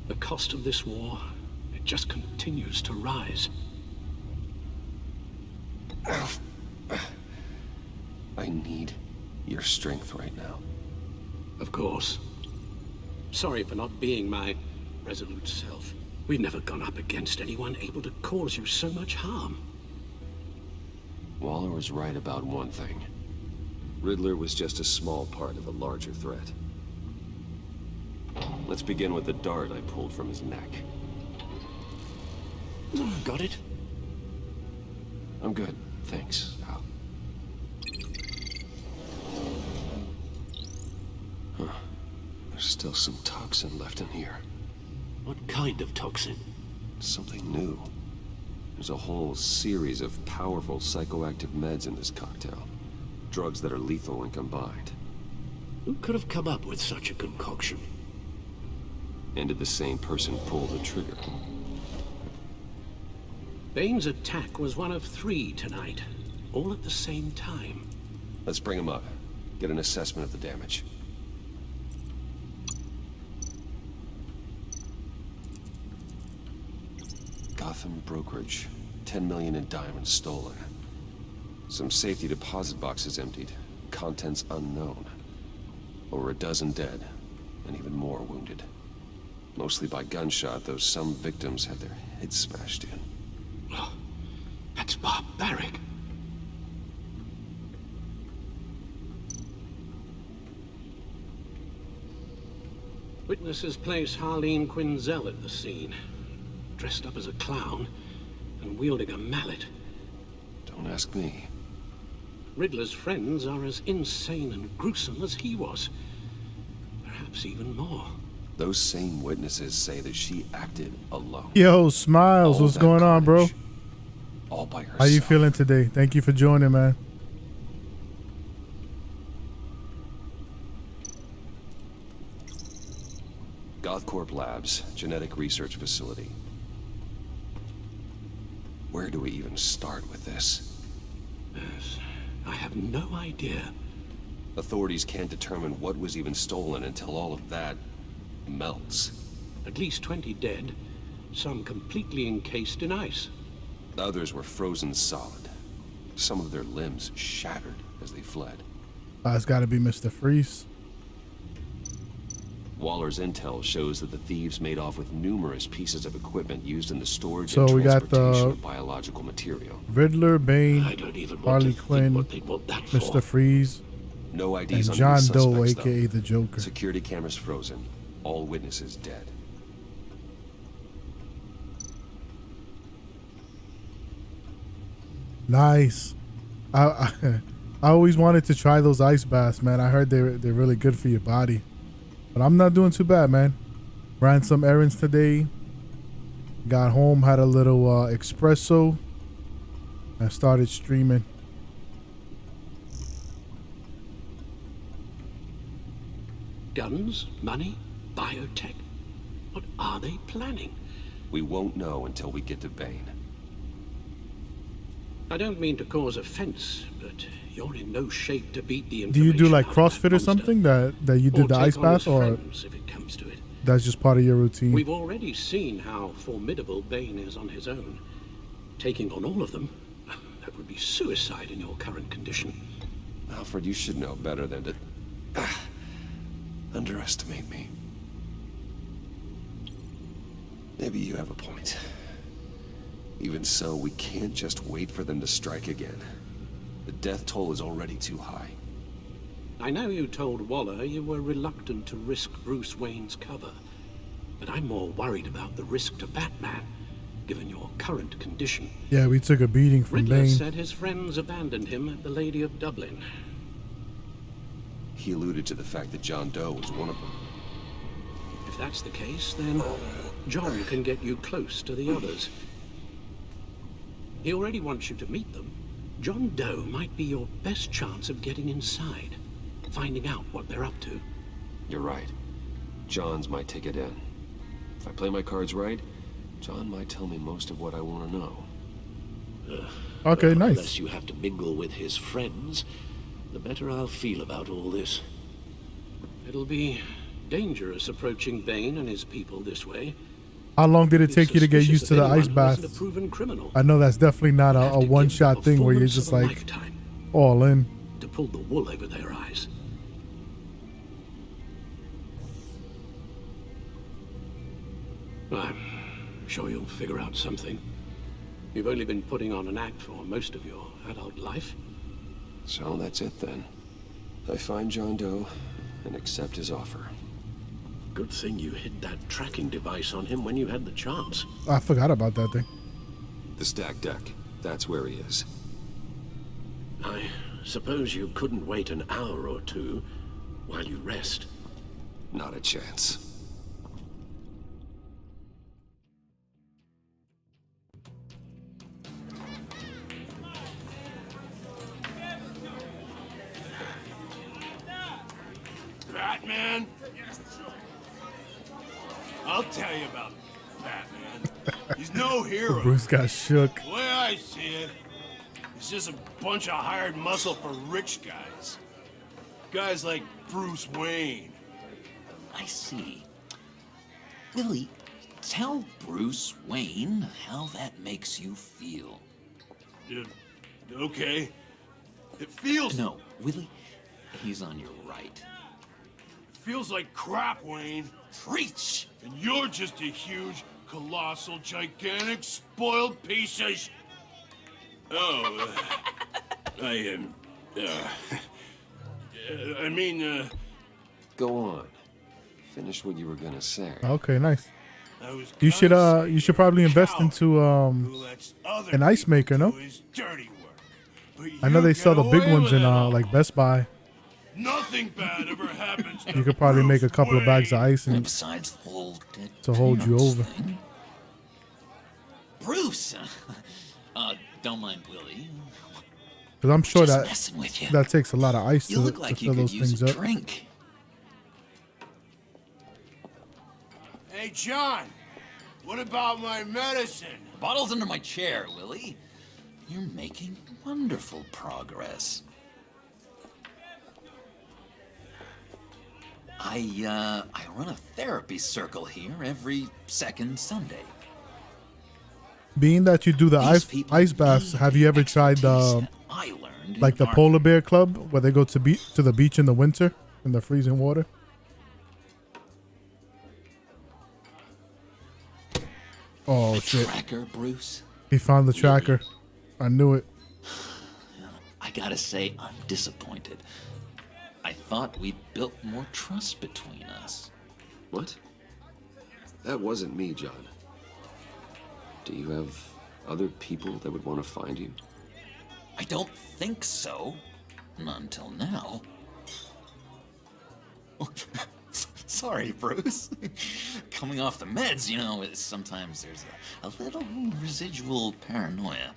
The cost of this war, it just continues to rise. I need your strength right now. Of course. Sorry for not being my resolute self. We've never gone up against anyone able to cause you so much harm. Waller was right about one thing. Riddler was just a small part of a larger threat. Let's begin with the dart I pulled from his neck. Got it? I'm good, thanks, Al. Huh. There's still some toxin left in here. What kind of toxin? Something new. There's a whole series of powerful psychoactive meds in this cocktail. Drugs that are lethal when combined. Who could have come up with such a concoction? And did the same person pull the trigger? Bane's attack was one of 3 tonight, all at the same time. Let's bring him up. Get an assessment of the damage. Gotham brokerage. 10 million in diamonds stolen. Some safety deposit boxes emptied. Contents unknown. Over a dozen dead, and even more wounded. Mostly by gunshot, though some victims had their heads smashed in. Oh, that's barbaric. Witnesses place Harleen Quinzel at the scene, dressed up as a clown and wielding a mallet. Don't ask me. Riddler's friends are as insane and gruesome as he was. Perhaps even more. Those same witnesses say that she acted alone. Yo, Smiles, what's going on, bro? All by herself. How you feeling today? Thank you for joining, man. Southcorp Labs, genetic research facility. Where do we even start with this? Yes, I have no idea. Authorities can't determine what was even stolen until all of that melts. At least 20 dead, some completely encased in ice. Others were frozen solid. Some of their limbs shattered as they fled. It's got to be Mr. Freeze. Waller's intel shows that the thieves made off with numerous pieces of equipment used in the storage So and we got transportation the of biological material. Riddler, Bane, I don't even want Harley to Quinn, think what they'd want that for. Mr. Freeze, No IDs and on John these Doe, suspects, aka though. the Joker. Security cameras frozen. All witnesses dead. Nice. I always wanted to try those ice baths, man. I heard they're really good for your body. But I'm not doing too bad, man. Ran some errands today. Got home, had a little espresso, and started streaming. Guns, money, biotech. What are they planning? We won't know until we get to Bane. I don't mean to cause offense, but you're in no shape to beat the Do information. you do like out of that CrossFit or monster. something that you did Or the take ice on his bath, or friends, if it comes to it. that's just part of your routine? We've already seen how formidable Bane is on his own. Taking on all of them, that would be suicide in your current condition. Alfred, you should know better than to underestimate me. Maybe you have a point. Even so, we can't just wait for them to strike again. The death toll is already too high. I know you told Waller you were reluctant to risk Bruce Wayne's cover, but I'm more worried about the risk to Batman, given your current condition. Yeah, we took a beating from Riddler Bane. said his friends abandoned him at the Lady of Dublin. He alluded to the fact that John Doe was one of them. If that's the case, then John can get you close to the others. He already wants you to meet them. John Doe might be your best chance of getting inside, finding out what they're up to. You're right. John's my ticket in. If I play my cards right, John might tell me most of what I want to know. Okay, nice. Unless you have to mingle with his friends, the better I'll feel about all this. It'll be dangerous approaching Bane and his people this way. How long did it take you to get Suspicious used to of the anyone ice who bath? isn't a proven criminal. I know that's definitely not a one-shot thing where you're performance just of a like lifetime. all in. To pull the wool over their eyes. I'm sure you'll figure out something. You've only been putting on an act for most of your adult life. So that's it then. I find John Doe and accept his offer. Good thing you hid that tracking device on him when you had the chance. I forgot about that thing. The stack deck. That's where he is. I suppose you couldn't wait an hour or two while you rest. Not a chance. Batman? I'll tell you about Batman. He's no hero. Bruce got shook. The way I see it, he's just a bunch of hired muscle for rich guys. Guys like Bruce Wayne. I see. Willie, tell Bruce Wayne how that makes you feel. Okay. It feels... No, Willie, he's on your right. Feels like crap, Wayne. Preach! And you're just a huge, colossal, gigantic, spoiled piece of Oh, I mean, Go on. Finish what you were gonna say. Okay, nice. You should probably invest into an ice maker, no? I know they sell the big ones in like Best Buy. Nothing bad ever happens to You could probably make a couple of bags of ice and Besides the whole to hold you over. thing. Bruce! Don't mind Willie. Because I'm sure Just messing with you. that takes a lot of ice You to look like fill you could those use things a up. drink. Hey, John! What about my medicine? The bottle's under my chair, Willie. You're making wonderful progress. I run a therapy circle here every second Sunday. Being that you do the ice baths, have you ever tried the like the polar bear club where they go to the beach in the winter in the freezing water? Oh shit! Tracker, Bruce. He found the tracker. I knew it. I gotta say, I'm disappointed. I thought we'd built more trust between us. What? That wasn't me, John. Do you have other people that would want to find you? I don't think so. Not until now. Sorry, Bruce. Coming off the meds, you know, sometimes there's a little residual paranoia.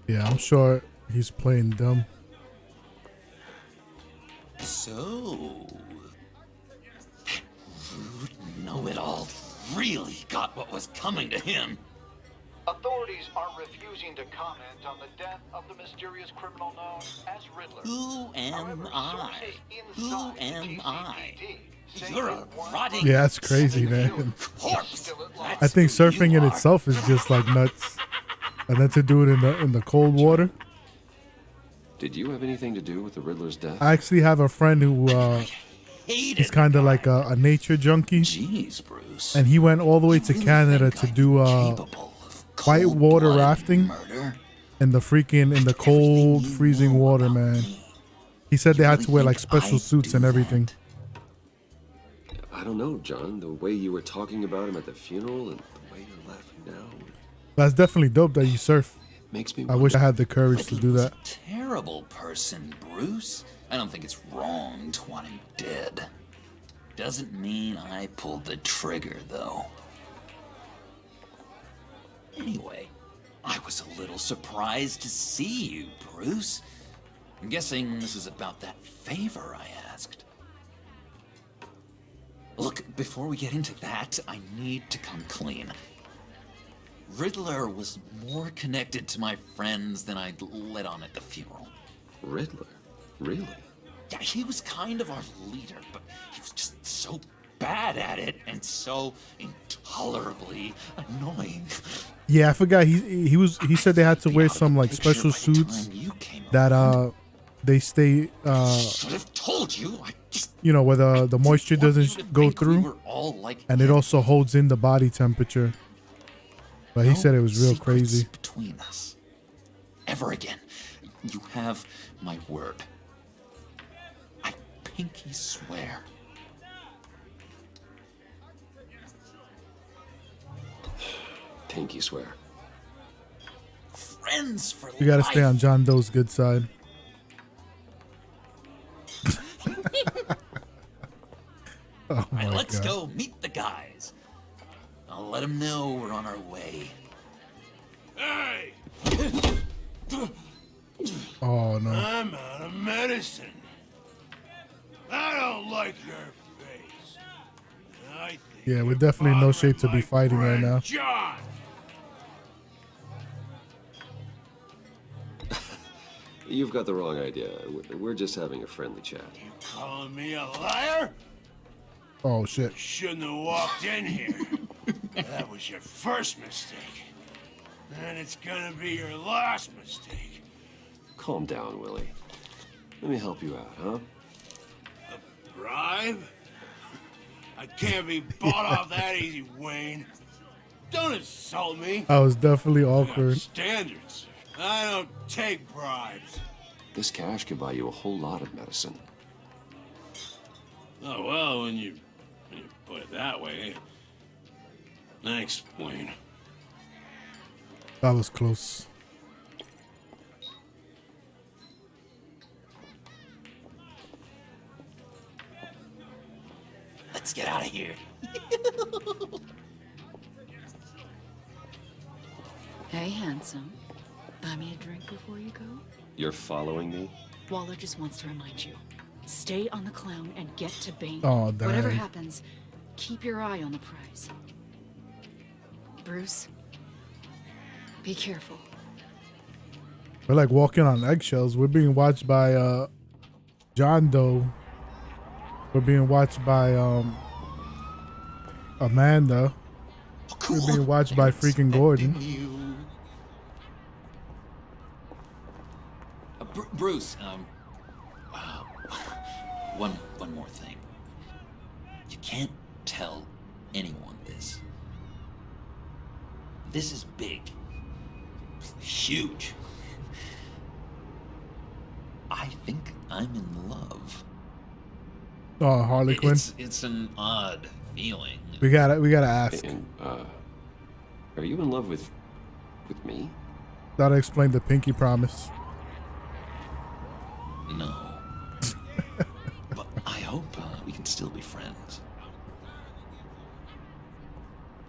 Yeah, I'm sure he's playing dumb. So, Rude Know-It-All really got what was coming to him. Authorities are refusing to comment on the death of the mysterious criminal known as Riddler. Who am I? Who am I? You're a rotting... Yeah, that's crazy, man. corpse. I think surfing in itself is just like nuts, and then to do it in the cold water. Did you have anything to do with the Riddler's death? I actually have a friend who he's kind of like a nature junkie. Jeez, Bruce. And he went all the way to Canada to do whitewater rafting in the cold, freezing water, man. He said they had to wear like special suits and everything. I don't know, John. The way you were talking about him at the funeral and the way you're laughing now. That's definitely dope that you surf. Makes me I wish I had the courage to do that. Terrible person, Bruce. I don't think it's wrong to want him dead. Doesn't mean I pulled the trigger, though. Anyway, I was a little surprised to see you, Bruce. I'm guessing this is about that favor I asked. Look, before we get into that, I need to come clean. Riddler was more connected to my friends than I'd let on at the funeral. Riddler? Really? Yeah, he was kind of our leader, but he was just so bad at it and so intolerably annoying. Yeah, I forgot. He said they had to wear some like special suits that they stay should have told you. You know, where the moisture doesn't go through, and it also holds in the body temperature. But he said it was real crazy. Between us, ever again. You have my word. I pinky swear. Pinky swear. Friends for You gotta life. stay on John Doe's good side. Oh All my right, let's God. go meet the guys. I'll let them know we're on our way. Hey! Oh no. I'm out of medicine. I don't like your face. I think Yeah, we're definitely in no shape to be fighting right now. John! You've got the wrong idea. We're just having a friendly chat. Calling me a liar? Oh shit. Shouldn't have walked in here. That was your first mistake. And it's gonna be your last mistake. Calm down, Willie. Let me help you out, huh? A bribe? I can't be bought off that easy, Wayne. Don't insult me. I was definitely I got awkward. standards. I don't take bribes. This cash could buy you a whole lot of medicine. Oh, well, when you put it that way. Thanks, Wayne. That was close. Let's get out of here. Hey, handsome. Buy me a drink before you go? You're following me? Waller just wants to remind you. Stay on the clown and get to Bane. Oh, Whatever dang. happens, keep your eye on the prize. Bruce, be careful. We're like walking on eggshells. We're being watched by John Doe. We're being watched by Amanda. We're being watched by freaking Gordon. Bruce, one more thing. You can't tell anyone this. This is big. Huge. I think I'm in love. Oh, Harley Quinn. It's an odd feeling. We gotta ask. And, are you in love with me? Gotta explain the pinky promise. No. But I hope we can still be friends.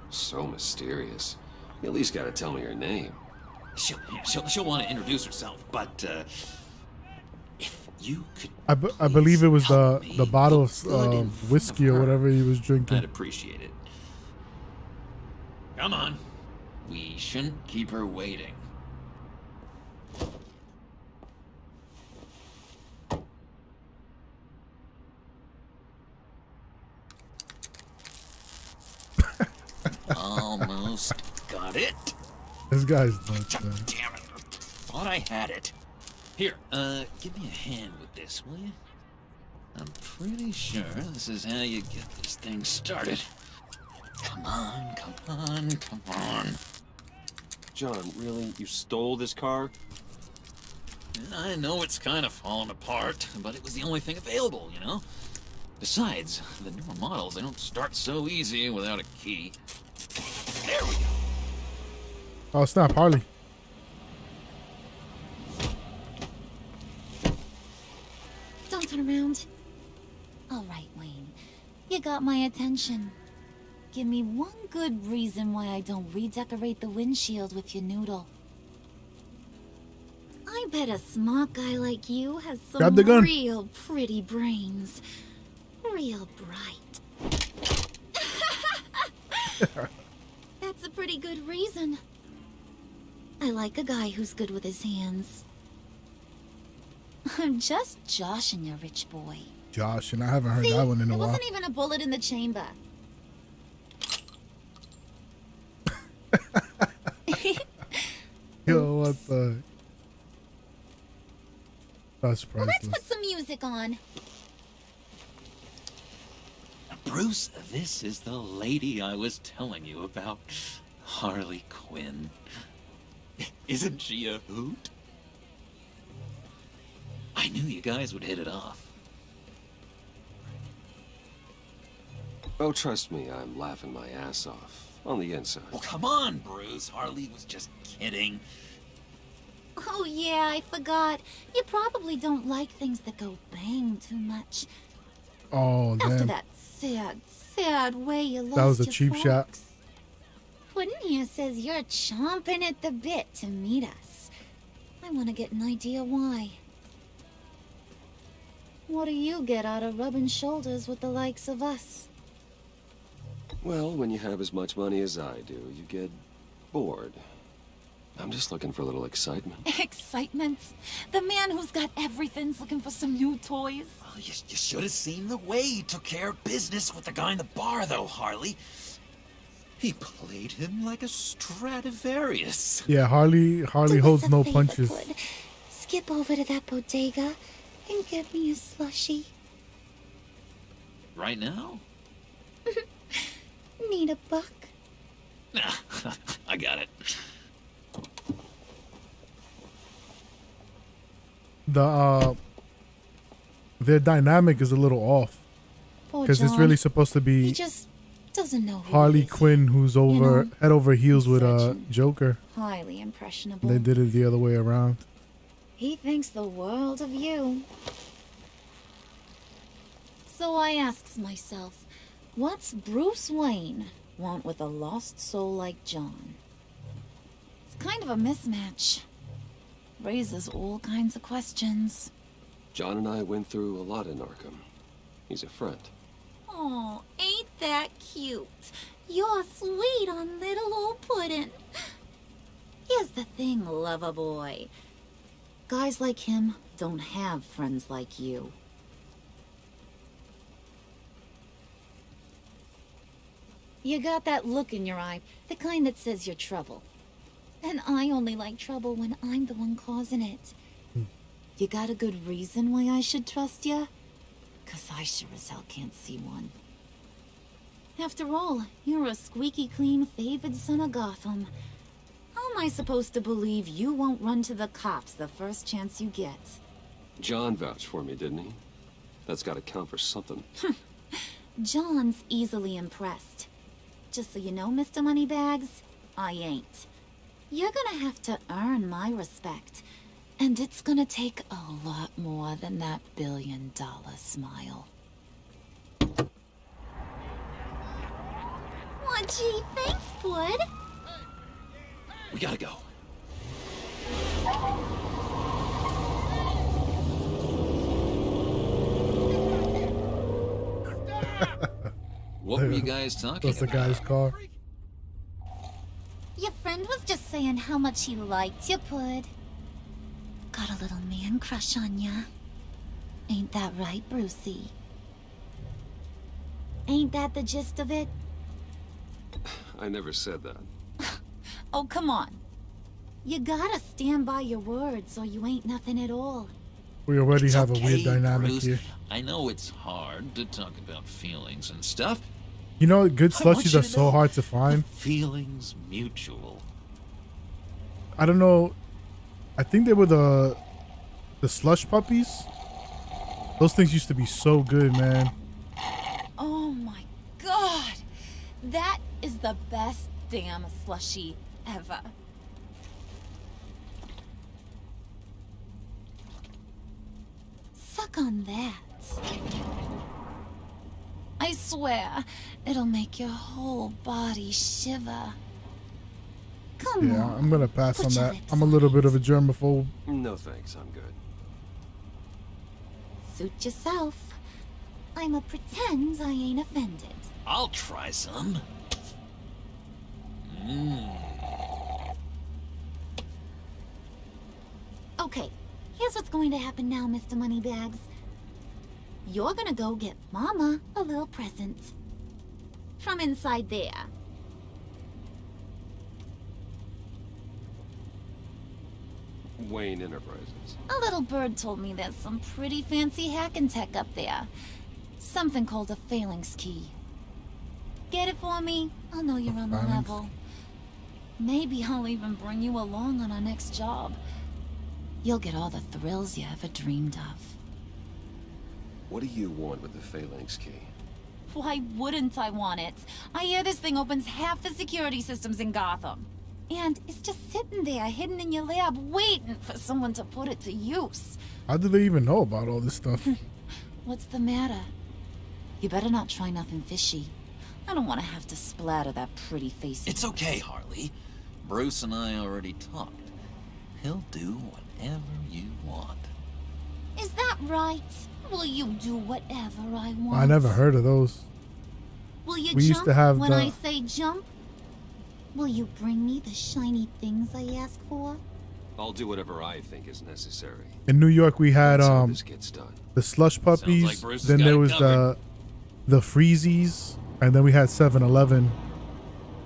So mysterious. You at least gotta tell me your name. She'll want to introduce herself, but if you could, I believe it was the bottle of whiskey or whatever he was drinking. I'd appreciate it. Come on. We shouldn't keep her waiting. Almost got it. This guy's nuts, man. Damn it. Thought I had it. Here, give me a hand with this, will you? I'm pretty sure this is how you get this thing started. Come on, come on, come on. John, really? You stole this car? I know it's kind of falling apart, but it was the only thing available, you know? Besides, the newer models, they don't start so easy without a key. There we go. Oh, snap, Harley. Don't turn around. All right, Wayne. You got my attention. Give me one good reason why I don't redecorate the windshield with your noodle. I bet a smart guy like you has some Grab the gun. real pretty brains. Real bright. That's a pretty good reason. I like a guy who's good with his hands. I'm just joshing you, rich boy. Josh, and I haven't heard See, that one in a there while. wasn't even a bullet in the chamber. Yo, what the? That's Well, let's priceless. put some music on. Bruce, this is the lady I was telling you about. Harley Quinn. Isn't she a hoot? I knew you guys would hit it off. Oh, trust me, I'm laughing my ass off. On the inside. Well, come on, Bruce. Harley was just kidding. Oh yeah, I forgot. You probably don't like things that go bang too much. Oh, After damn. that sad way you lost That was a your cheap shot. folks. Puddin' here says you're chomping at the bit to meet us. I want to get an idea why. What do you get out of rubbing shoulders with the likes of us? Well, when you have as much money as I do, you get bored. I'm just looking for a little excitement. Excitement? The man who's got everything's looking for some new toys. Well, you should have seen the way he took care of business with the guy in the bar, though, Harley. He played him like a Stradivarius. Yeah, Harley holds no punches. Bud. Skip over to that bodega and get me a slushie. Right now? Need a buck? I got it. Their dynamic is a little off Poor because it's John. really supposed to He be just doesn't know who Harley he is. Quinn who's over know, head over heels with Joker. Highly impressionable. They did it the other way around. He thinks the world of you. So I asks myself, what's Bruce Wayne want with a lost soul like John? It's kind of a mismatch. Raises all kinds of questions. John and I went through a lot in Arkham. He's a friend. Oh, ain't that cute? You're sweet on little old Puddin'. Here's the thing, lover boy. Guys like him don't have friends like you. You got that look in your eye, the kind that says you're trouble. And I only like trouble when I'm the one causing it. You got a good reason why I should trust you? 'Cause I sure as hell can't see one. After all, you're a squeaky clean favored son of Gotham. How am I supposed to believe you won't run to the cops the first chance you get? John vouched for me, didn't he? That's gotta count for something. John's easily impressed. Just so you know, Mr. Moneybags, I ain't. You're gonna have to earn my respect. And it's gonna take a lot more than that billion-dollar smile. Aw, gee, thanks, Bud. We gotta go. What were you guys talking That's the guy's car. Your friend was just saying how much he liked you, Bud. Got a little man crush on ya. Ain't that right, Brucey? Ain't that the gist of it? I never said that. Oh, come on. You gotta stand by your words or you ain't nothing at all. We already It's have a okay, weird dynamic Bruce. here. I know it's hard to talk about feelings and stuff. You know, good I want slushies you are to so know hard to find. Feelings mutual. I don't know. I think they were the slush puppies. Those things used to be so good, man. Oh my god! That is the best damn slushie ever. Suck on that. I swear, it'll make your whole body shiver. Come Yeah, on. I'm gonna pass put on your that. lips I'm a little bit of a germaphobe. No thanks, I'm good. Suit yourself. I'ma pretend I ain't offended. I'll try some. Okay, here's what's going to happen now, Mr. Moneybags. You're gonna go get Mama a little present. From inside there. Wayne Enterprises. A little bird told me there's some pretty fancy hacking tech up there. Something called a phalanx key. Get it for me? I'll know you're on the phalanx? level. Maybe I'll even bring you along on our next job. You'll get all the thrills you ever dreamed of. What do you want with the phalanx key? Why wouldn't I want it? I hear this thing opens half the security systems in Gotham. And it's just sitting there, hidden in your lab, waiting for someone to put it to use. How do they even know about all this stuff? What's the matter? You better not try nothing fishy. I don't want to have to splatter that pretty face. It's okay, Harley. Bruce and I already talked. He'll do whatever you want. Is that right? Will you do whatever I want? I never heard of those. Will you We jump used to have when the- I say jump? Will you bring me the shiny things I ask for? I'll do whatever I think is necessary. In New York, we had That's how this gets done. the slush puppies. like Bruce has Then got there it was the freezies, and then we had 7-Eleven.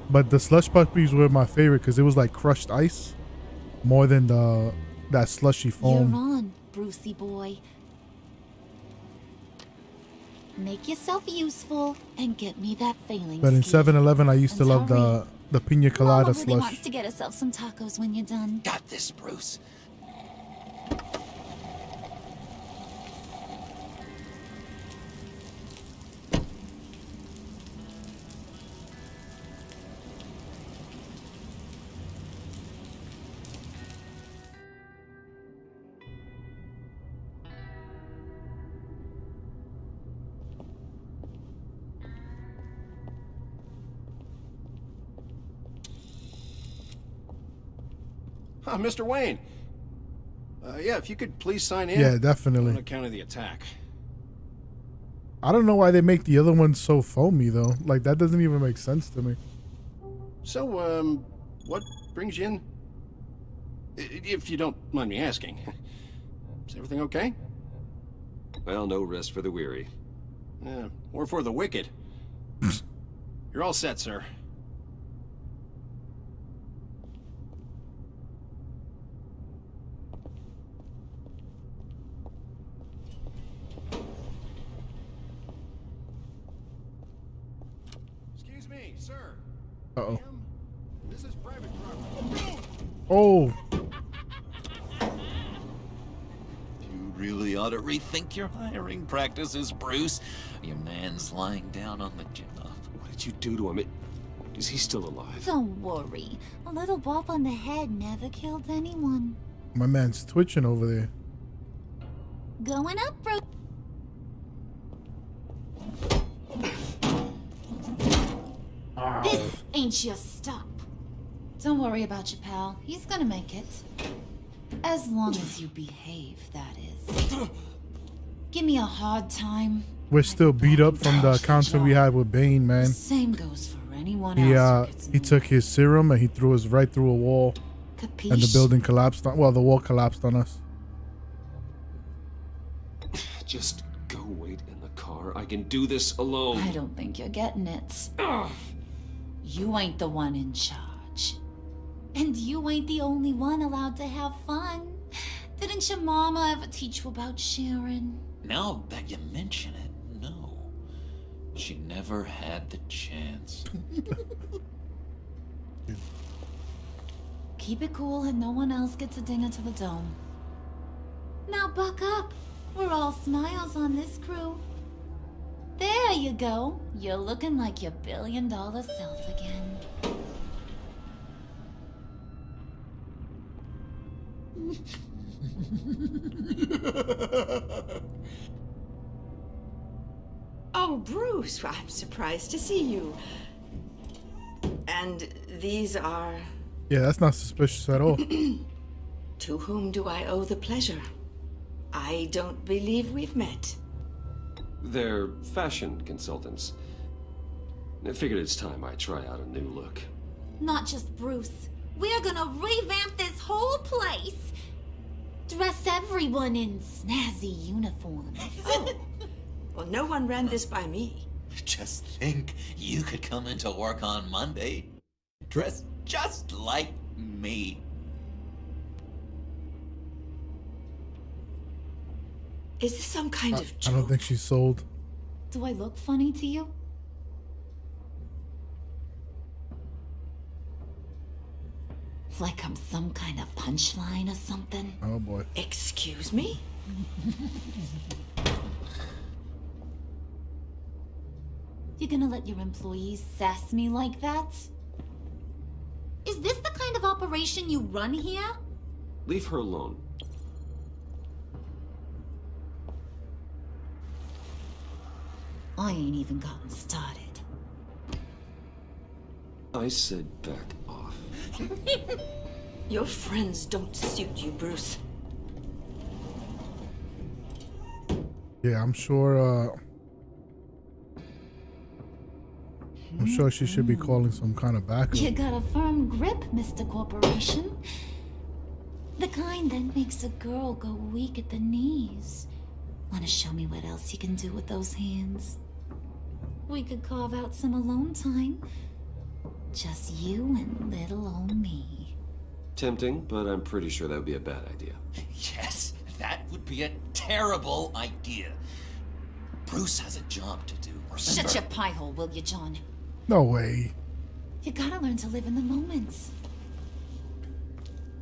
But the slush puppies were my favorite because it was like crushed ice, more than that slushy foam. You're on, Brucey boy. Make yourself useful and get me that phalanx But in key. 7-Eleven, I used to And love hurry. the pina Mama colada really slush. wants to get herself some tacos when you're done. Got this, Bruce. Mr. Wayne. Yeah, if you could please sign in. Yeah, definitely. On account of the attack. I don't know why they make the other ones so foamy though. Like that doesn't even make sense to me. So, what brings you in? If you don't mind me asking. Is everything okay? Well, no rest for the weary. Yeah, or for the wicked. You're all set, sir. Excuse me, sir. Uh-oh. This is private property. Oh. You really ought to rethink your hiring practices, Bruce. Your man's lying down on the job. What did you do to him? Is he still alive? Don't worry. A little bump on the head never killed anyone. My man's twitching over there. Going up, bro. This ain't your stop. Don't worry about your pal. He's gonna make it. As long as you behave, that is. Give me a hard time. We're still beat up from the encounter we had with Bane, man. Same goes for anyone else. He took his serum and he threw us right through a wall. Capiche? And the building collapsed on, well, the wall collapsed on us. Just go wait in the car. I can do this alone. I don't think you're getting it. You ain't the one in charge. And you ain't the only one allowed to have fun. Didn't your mama ever teach you about sharing? Now that you mention it, no. She never had the chance. Keep it cool and no one else gets a dinger to the dome. Now buck up. We're all smiles on this crew. There you go. You're looking like your billion-dollar self again. Oh, Bruce, I'm surprised to see you. And these are... Yeah, that's not suspicious at all. To whom do I owe the pleasure? I don't believe we've met. They're fashion consultants. I figured it's time I try out a new look. Not just Bruce. We're gonna revamp this whole place. Dress everyone in snazzy uniforms. Oh. Well, no one ran this by me. Just think, you could come into work on Monday, dressed just like me. Is this some kind of joke? I don't think she's sold. Do I look funny to you? Like I'm some kind of punchline or something? Oh boy. Excuse me? You gonna let your employees sass me like that? Is this the kind of operation you run here? Leave her alone. I ain't even gotten started. I said back off. Your friends don't suit you, Bruce. Yeah, I'm sure she should be calling some kind of backup. You got a firm grip, Mr. Corporation. The kind that makes a girl go weak at the knees. Wanna show me what else you can do with those hands? We could carve out some alone time. Just you and little old me. Tempting, but I'm pretty sure that would be a bad idea. Yes, that would be a terrible idea. Bruce has a job to do. Remember? Shut your pie hole, will you, John? No way. You gotta learn to live in the moment.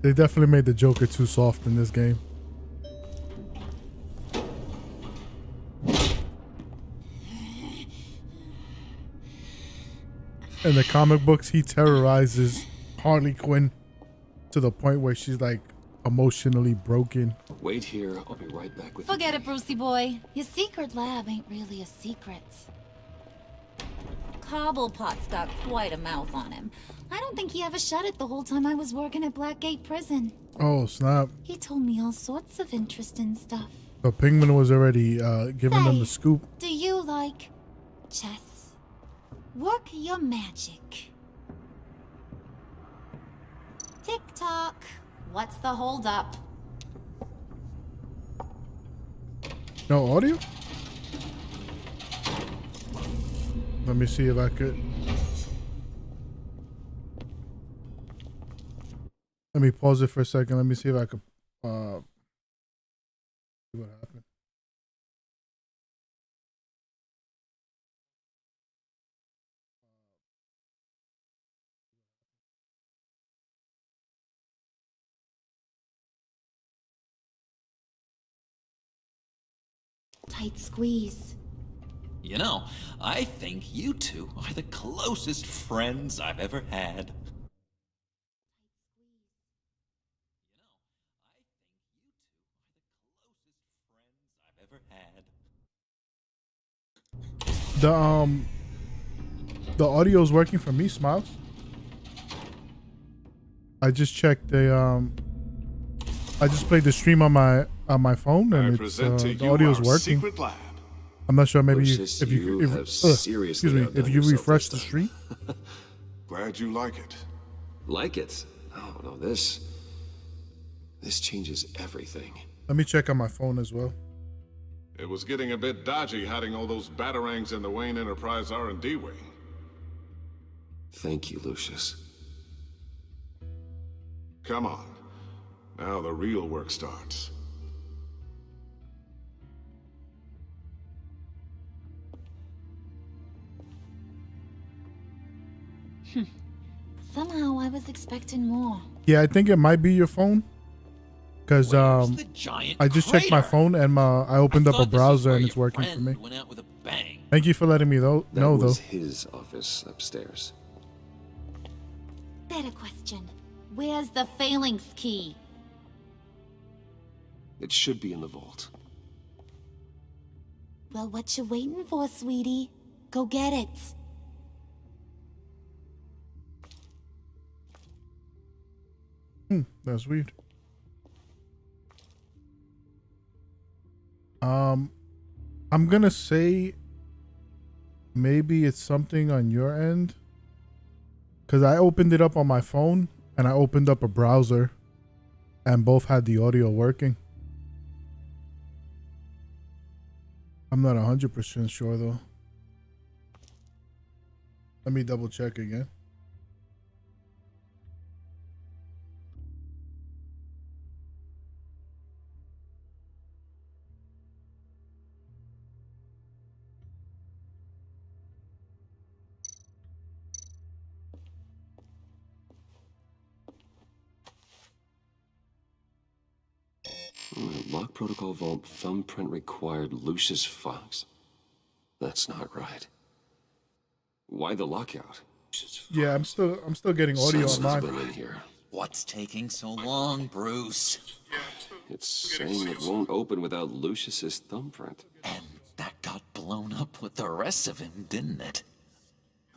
They definitely made the Joker too soft in this game. In the comic books, he terrorizes Harley Quinn to the point where she's like emotionally broken. Wait here, I'll be right back with you. Forget it, Brucey boy. Your secret lab ain't really a secret. Cobblepot's got quite a mouth on him. I don't think he ever shut it the whole time I was working at Blackgate Prison. Oh, snap. He told me all sorts of interesting stuff. The Penguin was already giving them the scoop. Do you like chess? Work your magic. Tick-tock. What's the holdup? No audio? Let me see if I could. Let me pause it for a second. Let me see if I could see what happened. Tight squeeze. You know, I think you two are the closest friends I've ever had. The audio's working for me, Smiles. I just checked I just played the stream on my phone and it's the audio's working. Secret lab. I'm not sure. Maybe Lucius, if you have excuse me, if you refresh the stream. Glad you like it. Like it? Oh no, this changes everything. Let me check on my phone as well. It was getting a bit dodgy hiding all those batarangs in the Wayne Enterprise R&D wing. Thank you, Lucius. Come on. Now the real work starts. Somehow I was expecting more. Yeah, I think it might be your phone. Because I just checked my phone and I opened up a browser and it's working for me. Went out with a bang. Thank you for letting me know That was though. his office upstairs. Better question. Where's the phalanx key? It should be in the vault. Well, what you waiting for, sweetie? Go get it. That's weird. I'm gonna say maybe it's something on your end. Cause I opened it up on my phone and I opened up a browser and both had the audio working. I'm not 100% sure though. Let me double check again. Lock protocol vault thumbprint required Lucius Fox. That's not right. Why the lockout? Yeah, I'm still getting audio on Something's mine. been in here. What's taking so long, Bruce? It's saying it won't open without Lucius's thumbprint. And that got blown up with the rest of him, didn't it?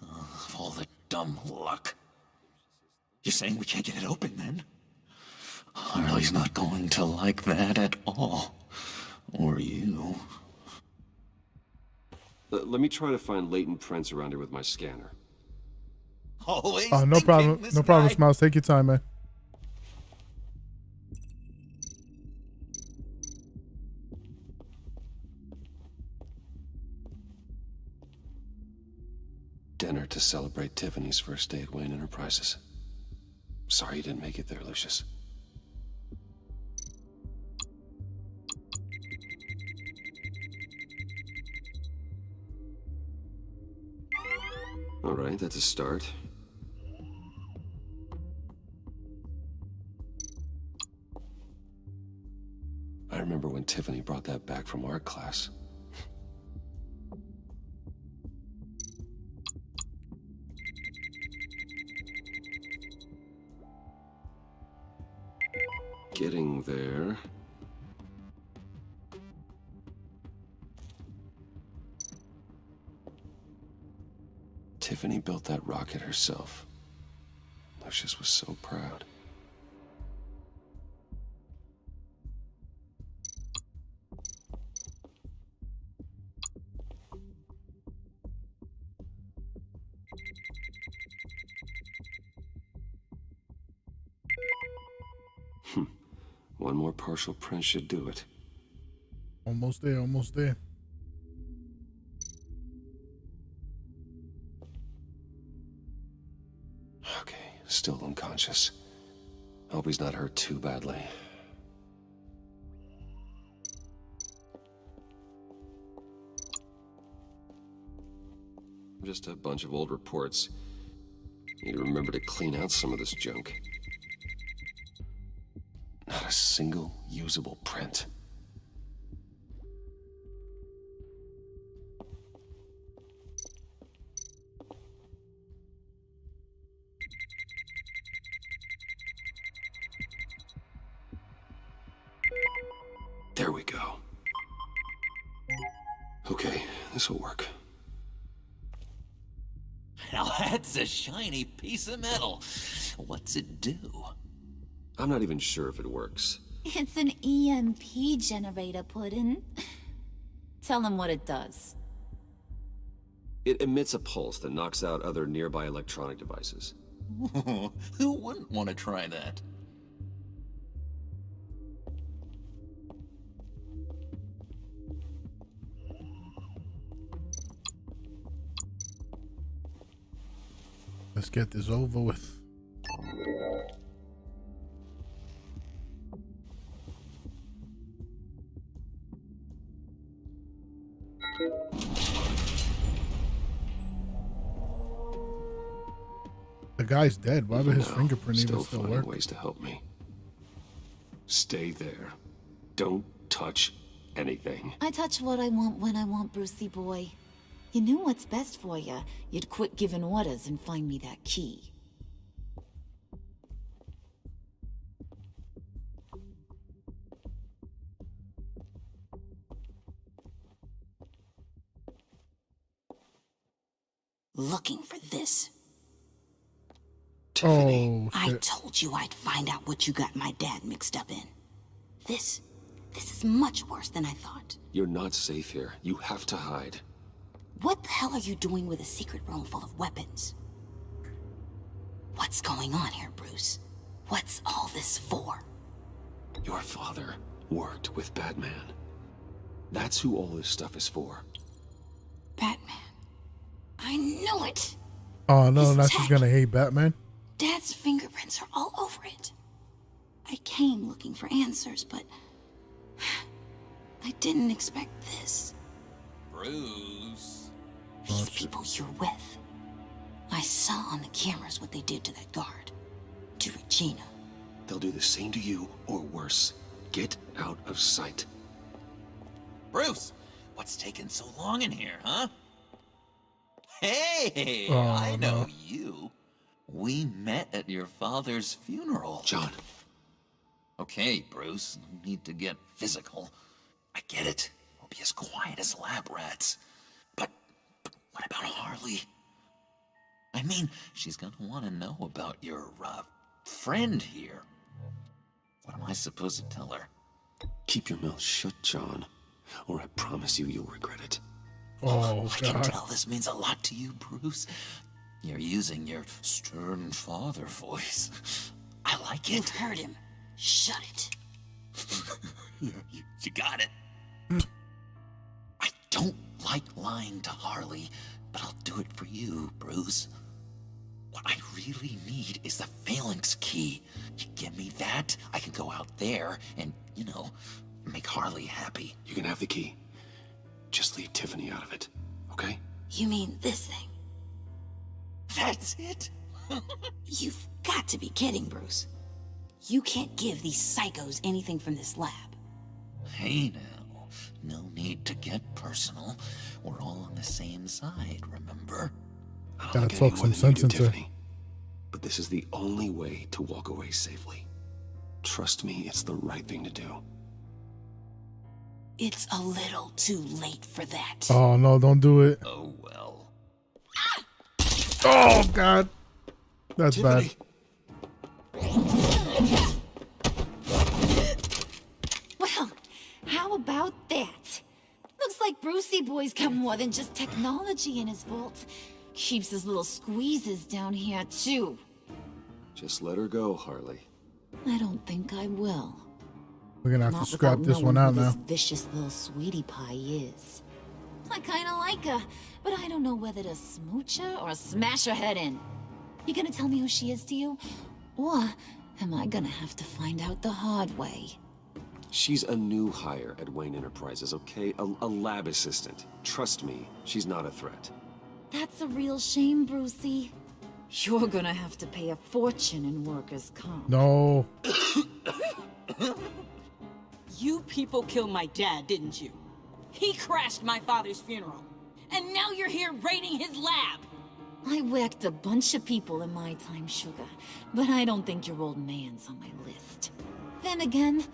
Oh, all the dumb luck. You're saying we can't get it open then? Harley's not going to like that at all. Or you. Let me try to find latent prints around here with my scanner. Always No problem. No problem, Smiles. Take your time, man. Dinner to celebrate Tiffany's first day at Wayne Enterprises. Sorry you didn't make it there, Lucius. All right, that's a start. I remember when Tiffany brought that back from art class. Getting there. Tiffany built that rocket herself. Lucius was so proud. One more partial print should do it. Almost there, almost there. Okay, still unconscious. Hope he's not hurt too badly. Just a bunch of old reports. Need to remember to clean out some of this junk. Not a single usable print. There we go. Okay, this will work. Now that's a shiny piece of metal. What's it do? I'm not even sure if it works. It's an EMP generator, Puddin'. Tell him what it does. It emits a pulse that knocks out other nearby electronic devices. Who wouldn't want to try that? Let's get this over with. The guy's dead. Why would his fingerprint even still finding work? ways to help me. Stay there. Don't touch anything. I touch what I want when I want, Brucey boy. You knew what's best for you. You'd quit giving orders and find me that key. Looking for this. Oh, I shit. told you I'd find out what you got my dad mixed up in. This is much worse than I thought. You're not safe here. You have to hide. What the hell are you doing with a secret room full of weapons? What's going on here, Bruce? What's all this for? Your father worked with Batman. That's who all this stuff is for. Batman. I knew it! Oh no, His now she's tech. gonna hate Batman. Dad's fingerprints are all over it. I came looking for answers, but I didn't expect this. Bruce. These people you're with. I saw on the cameras what they did to that guard. To Regina. They'll do the same to you, or worse. Get out of sight. Bruce, what's taking so long in here, huh? Hey, Oh, I know no. you. We met at your father's funeral. John. Okay, Bruce, no need to get physical. I get it. We'll be as quiet as lab rats. But what about Harley? I mean, she's gonna want to know about your, friend here. What am I supposed to tell her? Keep your mouth shut, John, or I promise you you'll regret it. Oh, I can God. tell this means a lot to you, Bruce. You're using your stern father voice. I like You it. heard him. Shut it. You got it. I don't like lying to Harley, but I'll do it for you, Bruce. What I really need is the phalanx key. You give me that, I can go out there and, make Harley happy. You can have the key. Just leave Tiffany out of it, okay? You mean this thing? That's it? You've got to be kidding, Bruce. You can't give these psychos anything from this lab. Hey now, no need to get personal. We're all on the same side, remember? I don't Gotta like it talk any some more than you sense do, into- Tiffany. But this is the only way to walk away safely. Trust me, it's the right thing to do. It's a little too late for that. Oh no, don't do it. Oh well. Oh God, that's Tiffany. bad. Well, how about that? Looks like Brucey Boy's got more than just technology in his vault. Keeps his little squeezes down here, too. Just let her go, Harley. I don't think I will. We're gonna have Not to scrap without this one knowing out who now. this vicious little sweetie pie is. I kinda like her, but I don't know whether to smooch her or smash her head in. You gonna tell me who she is to you? Or am I gonna have to find out the hard way? She's a new hire at Wayne Enterprises, okay? A lab assistant. Trust me, she's not a threat. That's a real shame, Brucey. You're gonna have to pay a fortune in workers' comp. No. You people killed my dad, didn't you? He crashed my father's funeral. And now you're here raiding his lab! I whacked a bunch of people in my time, Sugar, but I don't think your old man's on my list. Then again,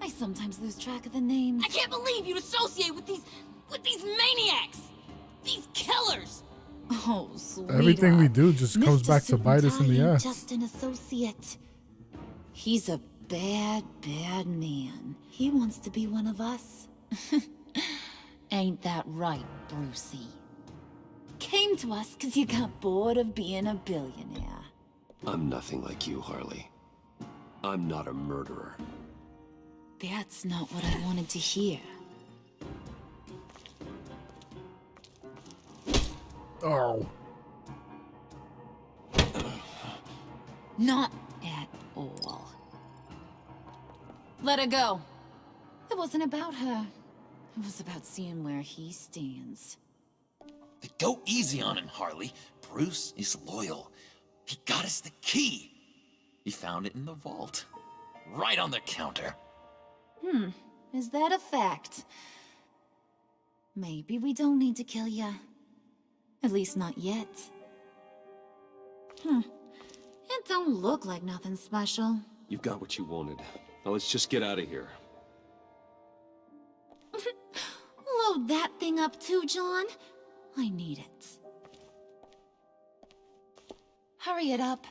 I sometimes lose track of the names. I can't believe you'd associate with these maniacs! These killers! Oh, sweetheart. Everything we do just comes Mr. back to bite us in the Suit and tie ass. ain't just an associate. He's a bad, bad man. He wants to be one of us. Ain't that right, Brucey? Came to us because you got bored of being a billionaire. I'm nothing like you, Harley. I'm not a murderer. That's not what I wanted to hear. Oh. Not at all. Let her go. It wasn't about her. It was about seeing where he stands. Go easy on him, Harley. Bruce is loyal. He got us the key. He found it in the vault. Right on the counter. Is that a fact? Maybe we don't need to kill ya. At least not yet. It don't look like nothing special. You've got what you wanted. Now let's just get out of here. Load that thing up too, John. I need it. Hurry it up.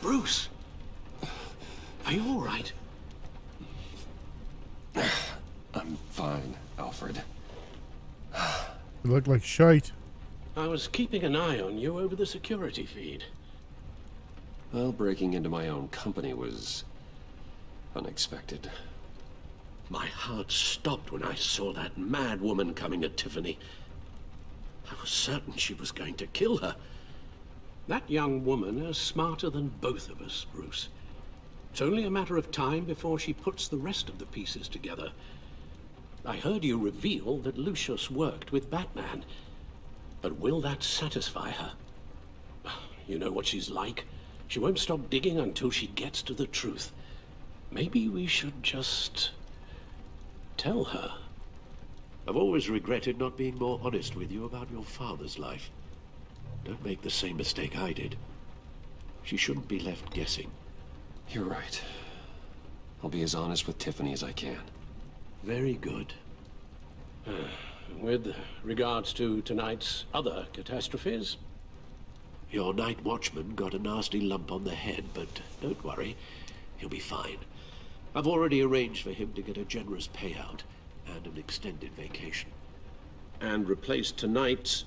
Bruce! Are you all right? I'm fine, Alfred. You look like shite. I was keeping an eye on you over the security feed. Well, breaking into my own company was unexpected. My heart stopped when I saw that mad woman coming at Tiffany. I was certain she was going to kill her. That young woman is smarter than both of us, Bruce. It's only a matter of time before she puts the rest of the pieces together. I heard you reveal that Lucius worked with Batman. But will that satisfy her? You know what she's like. She won't stop digging until she gets to the truth. Maybe we should just tell her. I've always regretted not being more honest with you about your father's life. Don't make the same mistake I did. She shouldn't be left guessing. You're right. I'll be as honest with Tiffany as I can. Very good. With regards to tonight's other catastrophes? Your night watchman got a nasty lump on the head, but don't worry. He'll be fine. I've already arranged for him to get a generous payout and an extended vacation. And replaced tonight's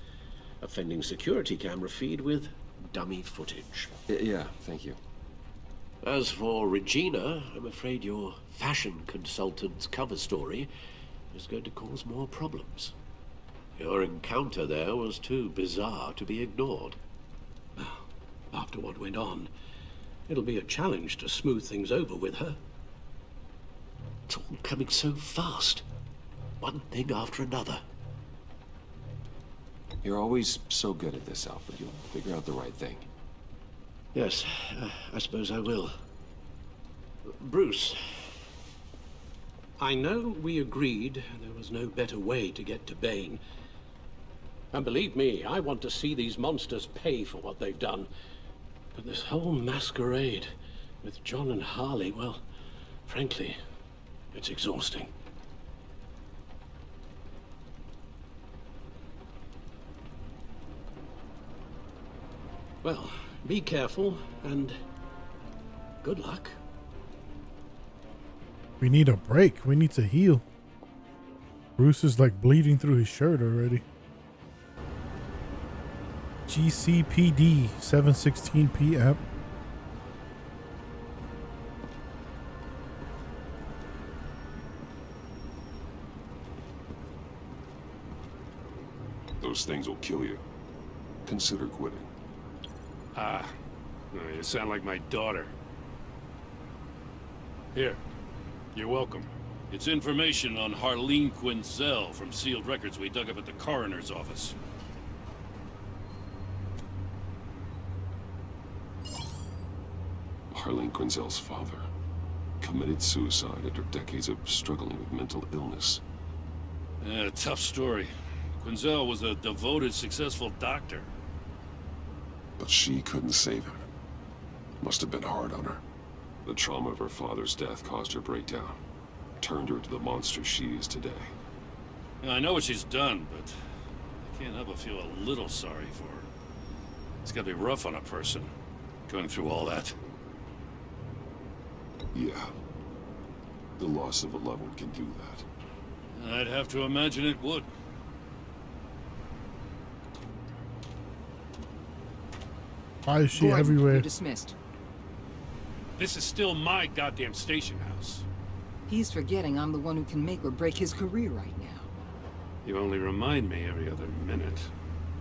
offending security camera feed with dummy footage. Yeah, thank you. As for Regina, I'm afraid your fashion consultant's cover story is going to cause more problems. Your encounter there was too bizarre to be ignored. After what went on, it'll be a challenge to smooth things over with her. It's all coming so fast. One thing after another. You're always so good at this, Alfred. You'll figure out the right thing. Yes, I suppose I will. Bruce. I know we agreed there was no better way to get to Bane. And believe me, I want to see these monsters pay for what they've done. But this whole masquerade with John and Harley, well, frankly, it's exhausting. Well, be careful, and good luck. We need a break. We need to heal. Bruce is like bleeding through his shirt already. GCPD, 7:16 p.m. Those things will kill you. Consider quitting. Ah, you sound like my daughter. Here, you're welcome. It's information on Harleen Quinzel from sealed records we dug up at the coroner's office. Harleen Quinzel's father committed suicide after decades of struggling with mental illness. Yeah, tough story. Quinzel was a devoted, successful doctor. But she couldn't save him. Must have been hard on her. The trauma of her father's death caused her breakdown. Turned her into the monster she is today. Yeah, I know what she's done, but I can't help but feel a little sorry for her. It's gotta be rough on a person, going through all that. Yeah. The loss of a loved one can do that. I'd have to imagine it would. Why is she Gordon, everywhere? You're dismissed. This is still my goddamn station house. He's forgetting I'm the one who can make or break his career right now. You only remind me every other minute.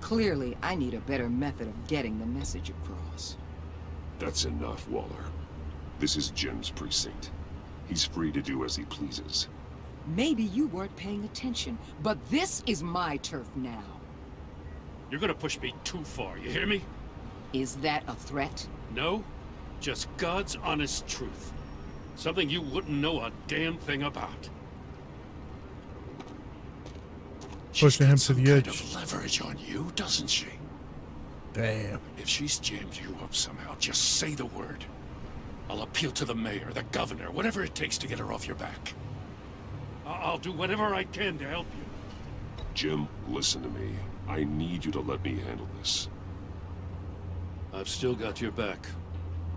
Clearly, I need a better method of getting the message across. That's enough, Waller. This is Jim's precinct. He's free to do as he pleases. Maybe you weren't paying attention, but this is my turf now. You're gonna push me too far, you hear me? Is that a threat? No, just God's honest truth. Something you wouldn't know a damn thing about. Pushing him to the edge. Kind of leverage on you, doesn't she? Damn. If she's jammed you up somehow, just say the word. I'll appeal to the mayor, the governor, whatever it takes to get her off your back. I'll do whatever I can to help you. Jim, listen to me. I need you to let me handle this. I've still got your back,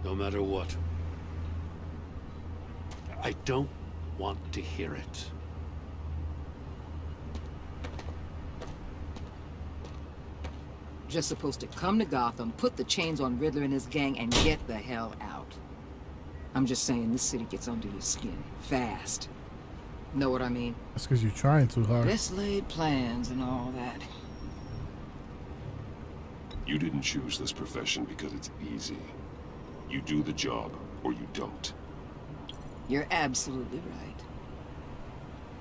no matter what. I don't want to hear it. Just supposed to come to Gotham, put the chains on Riddler and his gang, and get the hell out. I'm just saying, this city gets under your skin. Fast. Know what I mean? That's because you're trying too hard. Best laid plans and all that. You didn't choose this profession because it's easy. You do the job, or you don't. You're absolutely right.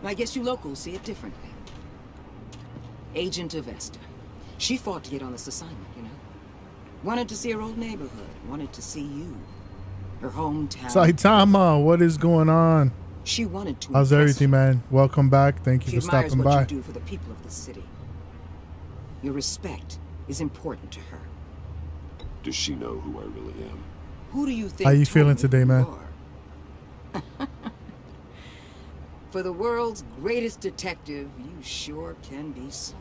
I guess you locals see it differently. Agent Avesta. She fought to get on this assignment, you know? Wanted to see her old neighborhood. Wanted to see you. Her hometown. Saitama, what is going on? She wanted to. How's everything, man? Welcome back. Thank you She for admires stopping what by. you do for the people of the city. Your respect is important to her. Does she know who I really am? Who do you think? How you told feeling me today, you man? are? For the world's greatest detective, you sure can be slow.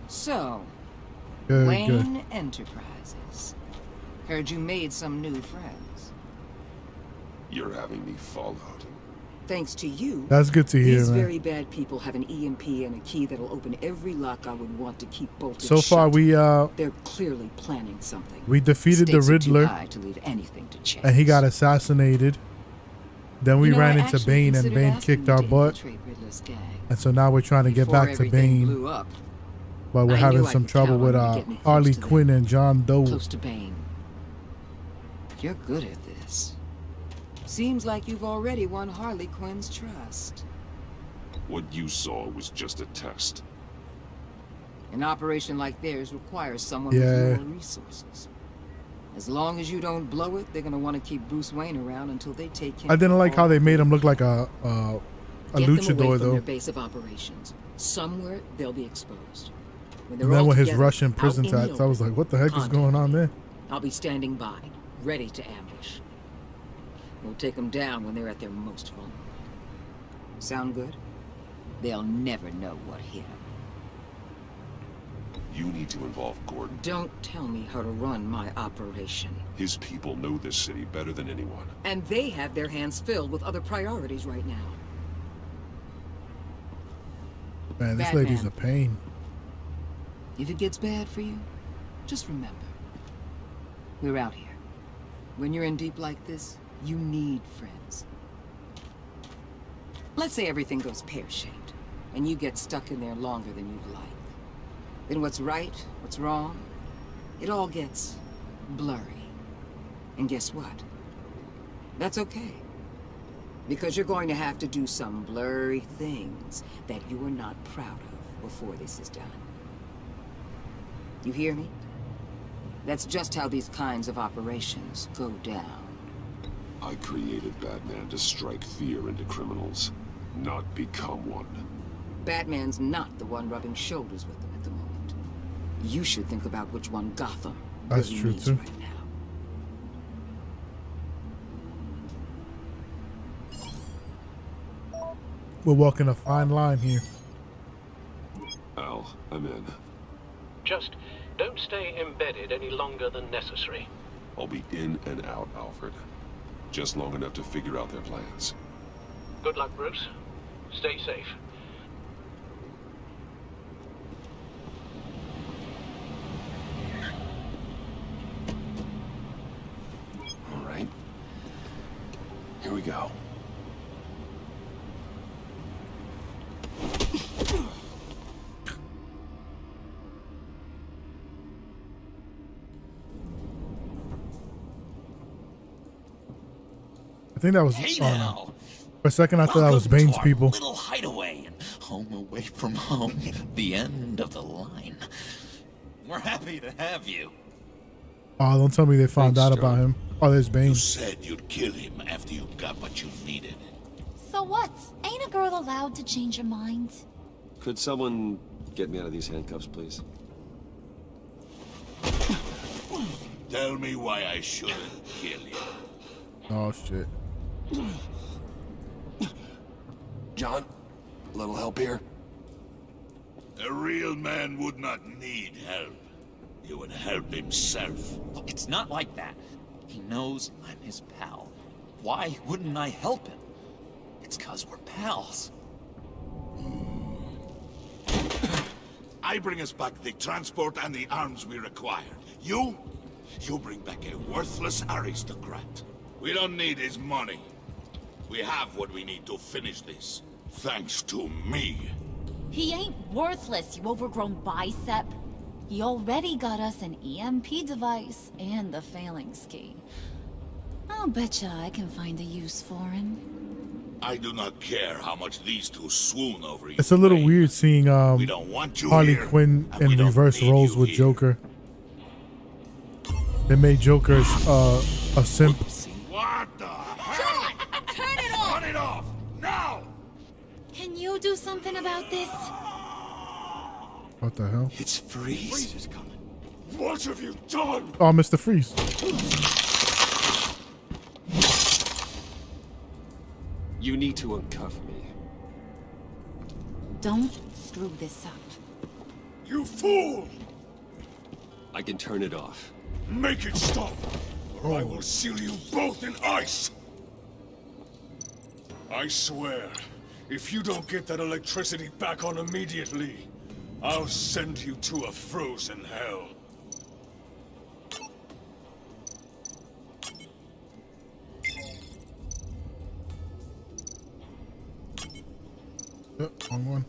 So, Good, Wayne good. Enterprises. Heard you made some new friends. You're having me followed. Thanks to you, That's good to hear, these man. very bad people have an EMP and a key that'll open every lock I would want to keep bolted So far, shut. They're clearly planning something. we defeated the Stakes are too Riddler, high to leave anything to chance. and he got assassinated. Then we You know, ran I into actually Bane, and considered Bane asking kicked you our to butt. infiltrate Riddler's gang. And so now we're trying to get Before back to everything Bane, blew up, but we're I having knew I some could trouble count with on you to get me close Harley to them. Quinn and John Doe. Close to Bane. You're good at this. Seems like you've already won Harley Quinn's trust. What you saw was just a test. An operation like theirs requires someone Yeah. with more resources. As long as you don't blow it, they're gonna want to keep Bruce Wayne around until they take him. I didn't like how they made him look like a Get them away luchador, from though. their base of operations. Somewhere they'll be exposed. When they're And then all with his together, Russian prison out in the tats, I was like, what the heck is contact. going on there? I'll be standing by, ready to ambush. We'll take them down when they're at their most vulnerable. Sound good? They'll never know what hit them. You need to involve Gordon. Don't tell me how to run my operation. His people know this city better than anyone. And they have their hands filled with other priorities right now. Man, this Batman. lady's a pain. If it gets bad for you, just remember, we're out here. When you're in deep like this, you need friends. Let's say everything goes pear-shaped, and you get stuck in there longer than you'd like. Then what's right, what's wrong, it all gets blurry. And guess what? That's okay. Because you're going to have to do some blurry things that you are not proud of before this is done. You hear me? That's just how these kinds of operations go down. I created Batman to strike fear into criminals, not become one. Batman's not the one rubbing shoulders with them at the moment. You should think about which one Gotham That's really true needs too. right now. We're walking a fine line here. Al, I'm in. Just don't stay embedded any longer than necessary. I'll be in and out, Alfred. Just long enough to figure out their plans. Good luck, Bruce. Stay safe. All right. Here we go. I think that was. Hey oh, no. now. For a second, I thought that was Bane's to our people. little hideaway and home away from home. The end of the line. We're happy to have you. Oh, don't tell me they found out about him. Oh, there's Bane. You said you'd kill him after you got what you needed. So what? Ain't a girl allowed to change her mind? Could someone get me out of these handcuffs, please? Tell me why I shouldn't kill you. Oh shit. John, a little help here? A real man would not need help. He would help himself. It's not like that. He knows I'm his pal. Why wouldn't I help him? It's 'cause we're pals. I bring us back the transport and the arms we required. You bring back a worthless aristocrat. We don't need his money. We have what we need to finish this. Thanks to me. He ain't worthless, you overgrown bicep. He already got us an EMP device and the phalanx key. I'll betcha I can find a use for him. I do not care how much these two swoon over you. It's a little weird seeing We don't want you Harley here, Quinn and we in don't reverse need roles you with here. Joker. They made Joker a simp. What the hell? Turn it off! Turn it off! Now! Can you do something about this? What the hell? It's Freeze. Freeze is coming. What have you done? Oh, Mr. Freeze. You need to uncuff me. Don't screw this up. You fool! I can turn it off. Make it stop, or I will seal you both in ice! I swear, if you don't get that electricity back on immediately, I'll send you to a frozen hell. Yep, wrong one.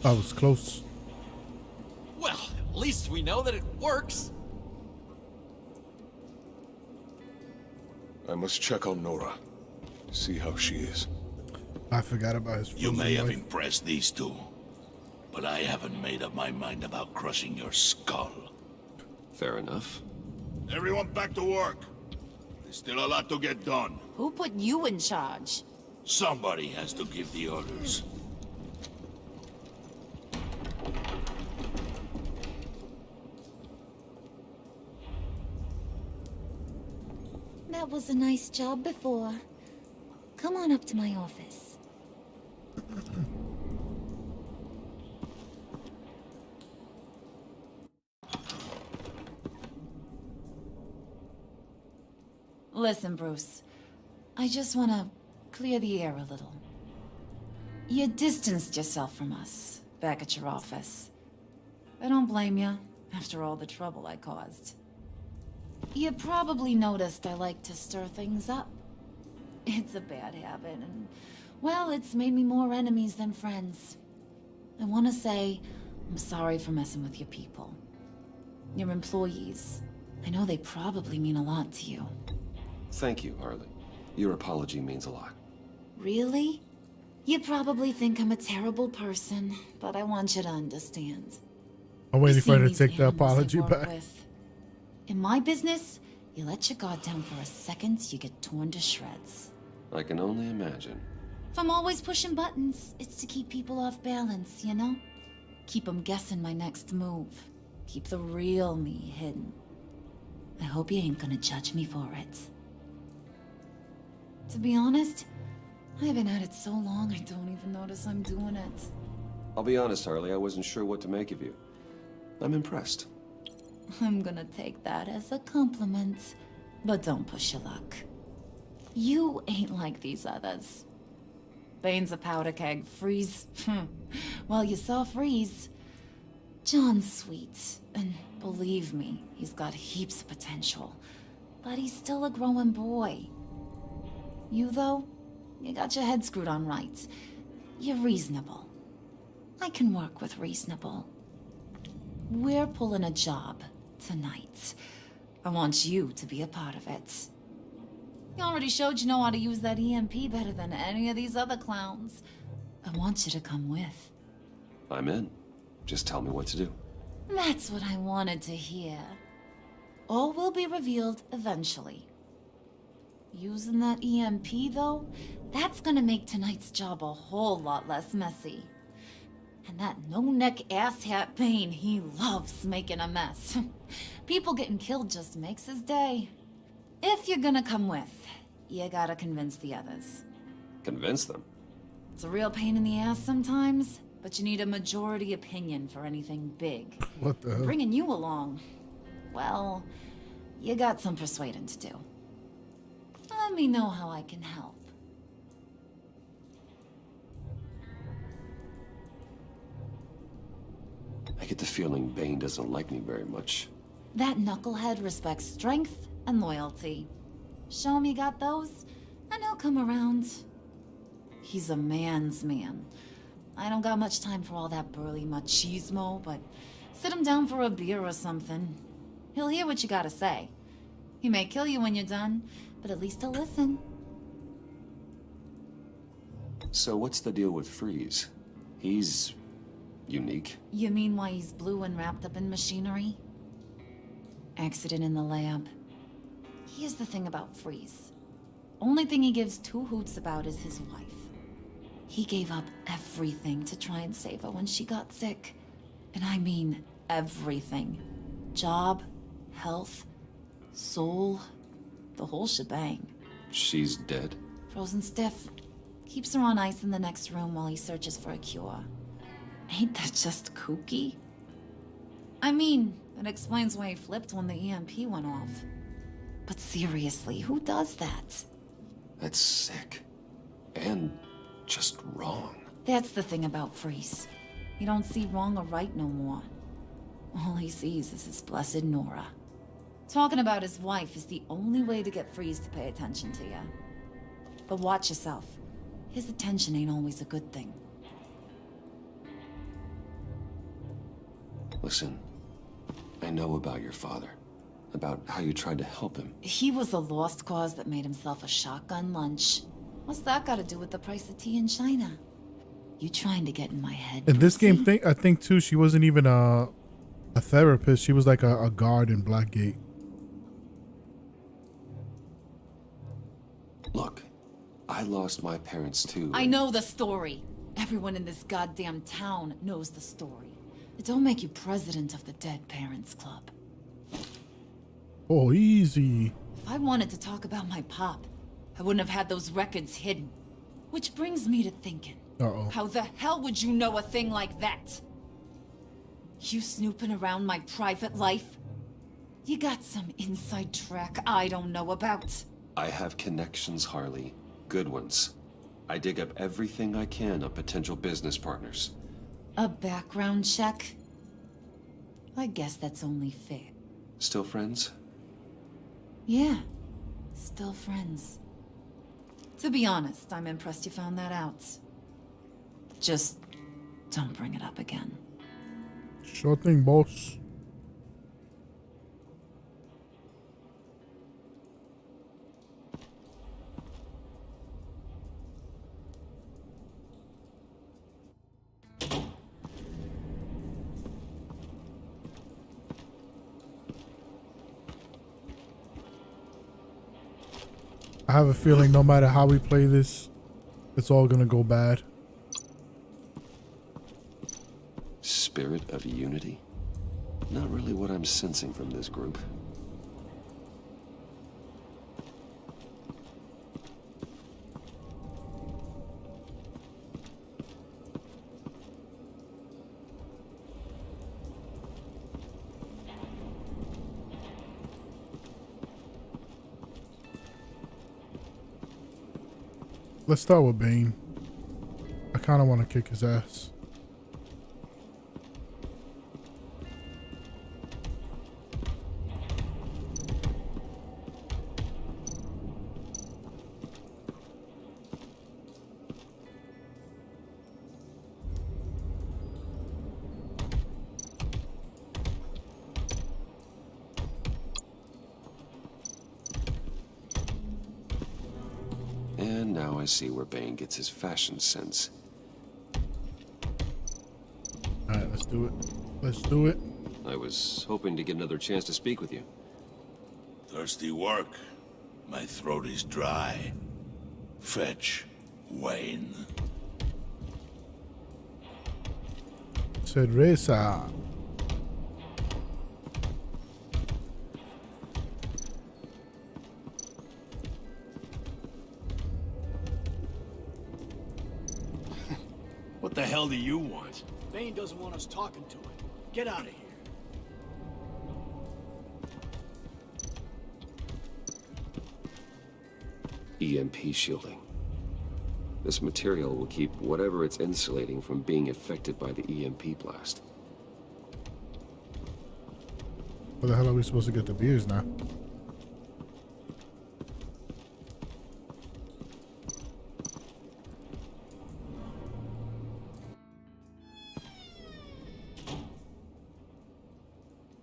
That was close. Well, at least we know that it works. I must check on Nora. See how she is. I forgot about his. You may have wife. impressed these two. but I haven't made up my mind about crushing your skull. Fair enough. Everyone back to work. There's still a lot to get done. Who put you in charge? Somebody has to give the orders. That was a nice job before. Come on up to my office. Listen, Bruce. I just want to clear the air a little. You distanced yourself from us back at your office. I don't blame you, after all the trouble I caused. You probably noticed I like to stir things up. It's a bad habit, and, well, it's made me more enemies than friends. I want to say I'm sorry for messing with your people. Your employees. I know they probably mean a lot to you. Thank you, Harley. Your apology means a lot. Really? You probably think I'm a terrible person, but I want you to understand. I'm waiting for her to These take the animals I apology work back. with. In my business, you let your guard down for a second, you get torn to shreds. I can only imagine. If I'm always pushing buttons, it's to keep people off balance, you know? Keep them guessing my next move. Keep the real me hidden. I hope you ain't gonna judge me for it. To be honest, I've been at it so long I don't even notice I'm doing it. I'll be honest, Harley, I wasn't sure what to make of you. I'm impressed. I'm gonna take that as a compliment, but don't push your luck. You ain't like these others. Bane's a powder keg, Freeze. Well, you saw Freeze. John's sweet, and believe me, he's got heaps of potential. But he's still a growing boy. You, though, you got your head screwed on right. You're reasonable. I can work with reasonable. We're pulling a job tonight. I want you to be a part of it. You already showed you know how to use that EMP better than any of these other clowns. I want you to come with. I'm in. Just tell me what to do. That's what I wanted to hear. All will be revealed eventually. Using that EMP, though, that's gonna make tonight's job a whole lot less messy. And that no-neck asshat Bane, he loves making a mess. People getting killed just makes his day. If you're gonna come with, you gotta convince the others. Convince them? It's a real pain in the ass sometimes, but you need a majority opinion for anything big. What the hell? Bringing you along, well, you got some persuading to do. Let me know how I can help. I get the feeling Bane doesn't like me very much. That knucklehead respects strength and loyalty. Show him you got those, and he'll come around. He's a man's man. I don't got much time for all that burly machismo, but sit him down for a beer or something. He'll hear what you gotta say. He may kill you when you're done, but at least he'll listen. So what's the deal with Freeze? He's unique. You mean why he's blue and wrapped up in machinery? Accident in the lab. Here's the thing about Freeze. Only thing he gives two hoots about is his wife. He gave up everything to try and save her when she got sick. And I mean everything. Job, health, soul, the whole shebang. She's dead? Frozen stiff. Keeps her on ice in the next room while he searches for a cure. Ain't that just kooky? I mean, it explains why he flipped when the EMP went off. But seriously, who does that? That's sick. And just wrong. That's the thing about Freeze. He don't see wrong or right no more. All he sees is his blessed Nora. Talking about his wife is the only way to get Freeze to pay attention to you. But watch yourself. His attention ain't always a good thing. Listen, I know about your father. About how you tried to help him. He was a lost cause that made himself a shotgun lunch. What's that got to do with the price of tea in China? You trying to get in my head? In this game, pussy? I think too, she wasn't even a therapist. She was like a guard in Blackgate. Look, I lost my parents too. I know the story. Everyone in this goddamn town knows the story. It don't make you president of the Dead Parents Club. Oh, easy. If I wanted to talk about my pop, I wouldn't have had those records hidden. Which brings me to thinking. Uh-oh. How the hell would you know a thing like that? You snooping around my private life? You got some inside track I don't know about. I have connections, Harley. Good ones. I dig up everything I can on potential business partners. A background check? I guess that's only fair. Still friends? Yeah, still friends. To be honest, I'm impressed you found that out. Just don't bring it up again. Sure thing, boss. I have a feeling no matter how we play this, it's all gonna go bad. Spirit of unity? Not really what I'm sensing from this group. Let's start with Bane. I kind of want to kick his ass. And now I see where Bane gets his fashion sense. Alright, let's do it. Let's do it. I was hoping to get another chance to speak with you. Thirsty work. My throat is dry. Fetch, Wayne. Cerveza. What the hell do you want? Bane doesn't want us talking to him. Get out of here. EMP shielding. This material will keep whatever it's insulating from being affected by the EMP blast. Where the hell are we supposed to get the beers now?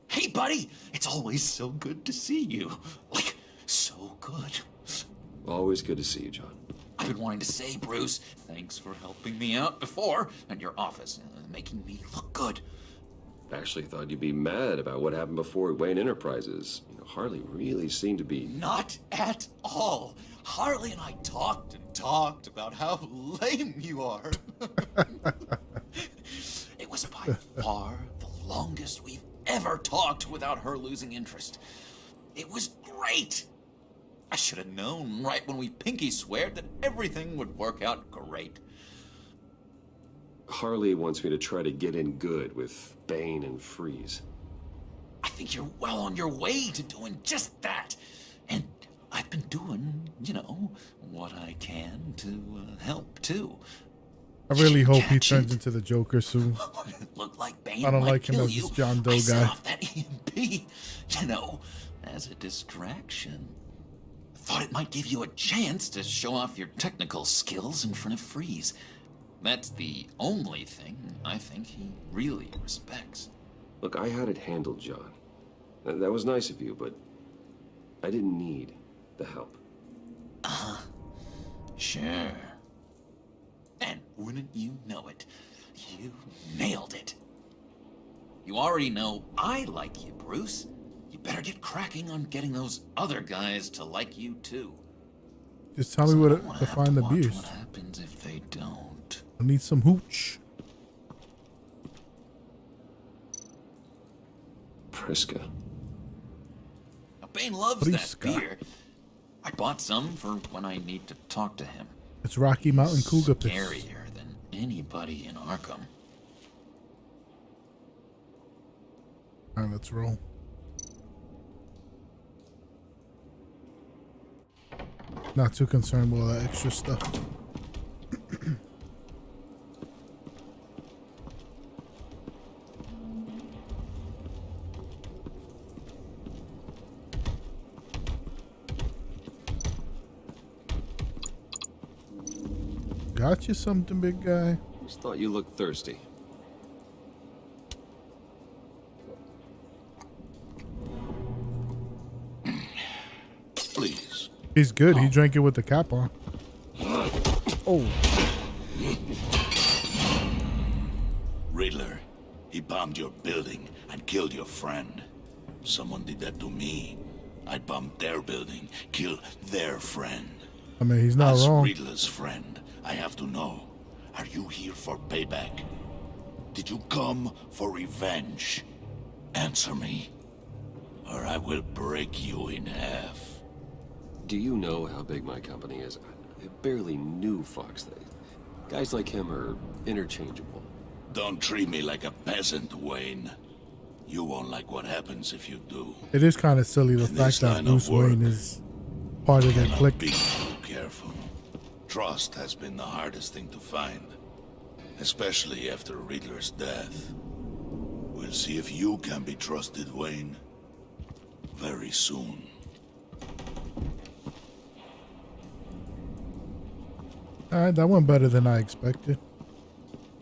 Hey, buddy! It's always so good to see you. Like, so good. Always good to see you, John. I've been wanting to say, Bruce, thanks for helping me out before at your office, making me look good. Actually thought you'd be mad about what happened before Wayne Enterprises. You know, Harley really seemed to be... Not at all. Harley and I talked and talked about how lame you are. It was by far the longest we've ever talked without her losing interest. It was great. I should have known right when we pinky sweared that everything would work out great. Harley wants me to try to get in good with Bane and Freeze. I think you're well on your way to doing just that. And I've been doing, you know, what I can to help, too. I really hope he turns into the Joker soon. Look like Bane I don't might like him kill as you. this John Doe I set guy. off that EMP, you know, as a distraction. Thought it might give you a chance to show off your technical skills in front of Freeze. That's the only thing I think he really respects. Look, I had it handled, John. That was nice of you, but I didn't need the help. Sure. And wouldn't you know it, you nailed it. You already know I like you, Bruce. You better get cracking on getting those other guys to like you too. Just tell me what to find the beers. What happens if they don't? I need some hooch. Priska. Now, Bane loves Priska. that beer. I bought some for when I need to talk to him. It's Rocky Mountain Cougar Piss. Scarier than anybody in Arkham. All right, let's roll. Not too concerned with all that extra stuff. Got you something, big guy? Just thought you looked thirsty. Please. He's good. He drank it with the cap on. Oh. Riddler, he bombed your building and killed your friend. Someone did that to me. I'd bomb their building, kill their friend. I mean, he's not As wrong. Riddler's friend, I have to know, are you here for payback? Did you come for revenge? Answer me, or I will break you in half. Do you know how big my company is? I barely knew Fox. Guys like him are interchangeable. Don't treat me like a peasant, Wayne. You won't like what happens if you do. It is kind of silly the In fact this that line of Bruce work, Wayne is part of that clique. Be careful. Trust has been the hardest thing to find, especially after Riddler's death. We'll see if you can be trusted, Wayne, very soon. All right, that went better than I expected.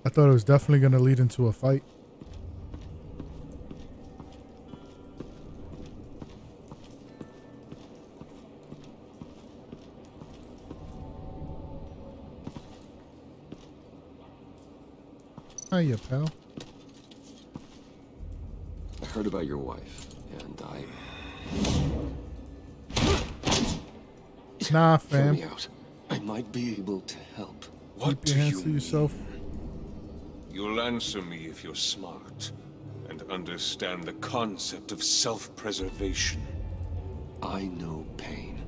I thought it was definitely going to lead into a fight. Hiya, pal. I heard about your wife, and Nah, Hear fam. me out. I might be able to help. Keep your hands to yourself. You'll answer me if you're smart and understand the concept of self-preservation. I know pain.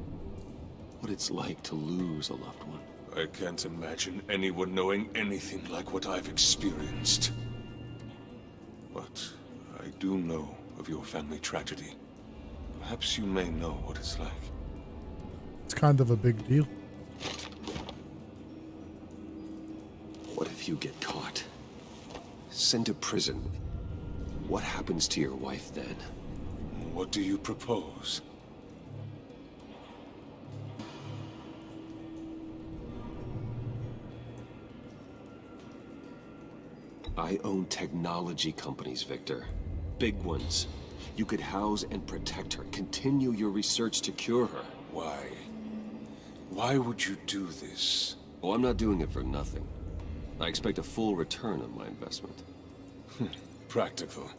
What it's like to lose a loved one. I can't imagine anyone knowing anything like what I've experienced. But I do know of your family tragedy. Perhaps you may know what it's like. It's kind of a big deal. What if you get caught? Sent to prison. What happens to your wife then? What do you propose? I own technology companies, Victor. Big ones. You could house and protect her. Continue your research to cure her. Why? Why would you do this? Oh, I'm not doing it for nothing. I expect a full return on my investment. Practical.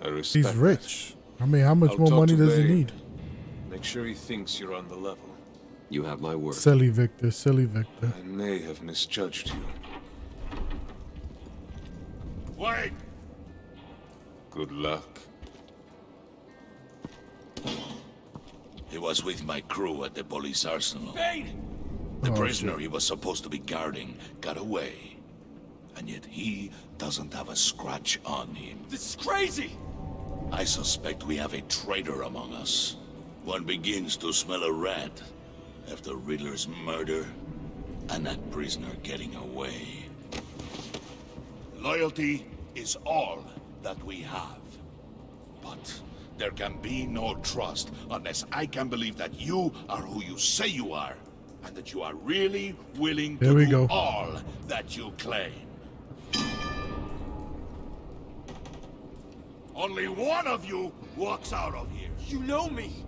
I respect He's rich. I mean, how much I'll more talk money to does he Wade. need? Make sure he thinks you're on the level. You have my word. Silly Victor, silly Victor. I may have misjudged you. Wait! Good luck. He was with my crew at the police arsenal. Bane! The Oh, prisoner shit. he was supposed to be guarding got away. And yet he doesn't have a scratch on him. This is crazy! I suspect we have a traitor among us. One begins to smell a rat after Riddler's murder and that prisoner getting away. Loyalty is all that we have. But there can be no trust unless I can believe that you are who you say you are, and that you are really willing There to we do go. all that you claim. Only one of you walks out of here. You know me!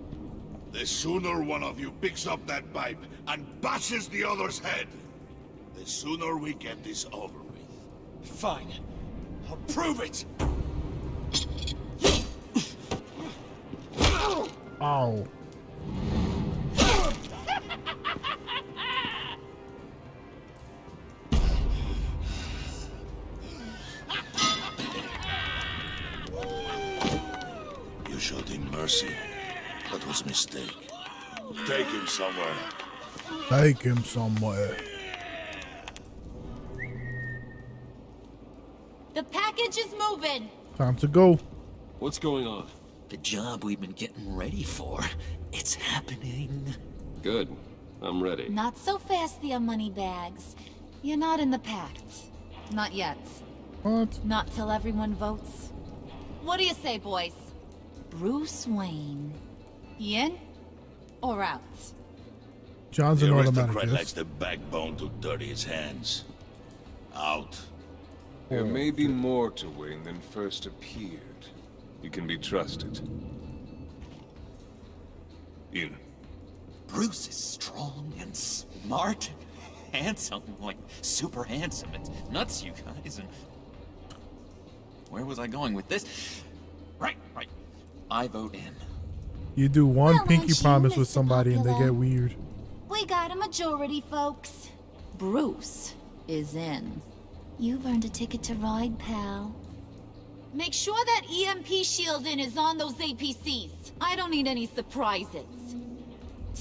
The sooner one of you picks up that pipe and bashes the other's head, the sooner we get this over with. Fine. I'll prove it! Oh. You showed him mercy. That was a mistake. Take him somewhere. Take him somewhere. The package is moving. Time to go. What's going on? The job we've been getting ready for. It's happening. Good. I'm ready. Not so fast, the money bags. You're not in the pact. Not yet. What? Not till everyone votes. What do you say, boys? Bruce Wayne. He in or out? John's The an aristocrat automatic. likes the backbone to dirty his hands. Out. There may be more to Wayne than first appeared. You can be trusted. In. Bruce is strong and smart, handsome, like super handsome. It's nuts, you guys. And where was I going with this? Right. I vote in. You do one Well, pinky aren't you, promise with Mr. somebody and they Popular? get weird. We got a majority, folks. Bruce is in. You've earned a ticket to ride, pal. Make sure that EMP shielding is on those APCs. I don't need any surprises.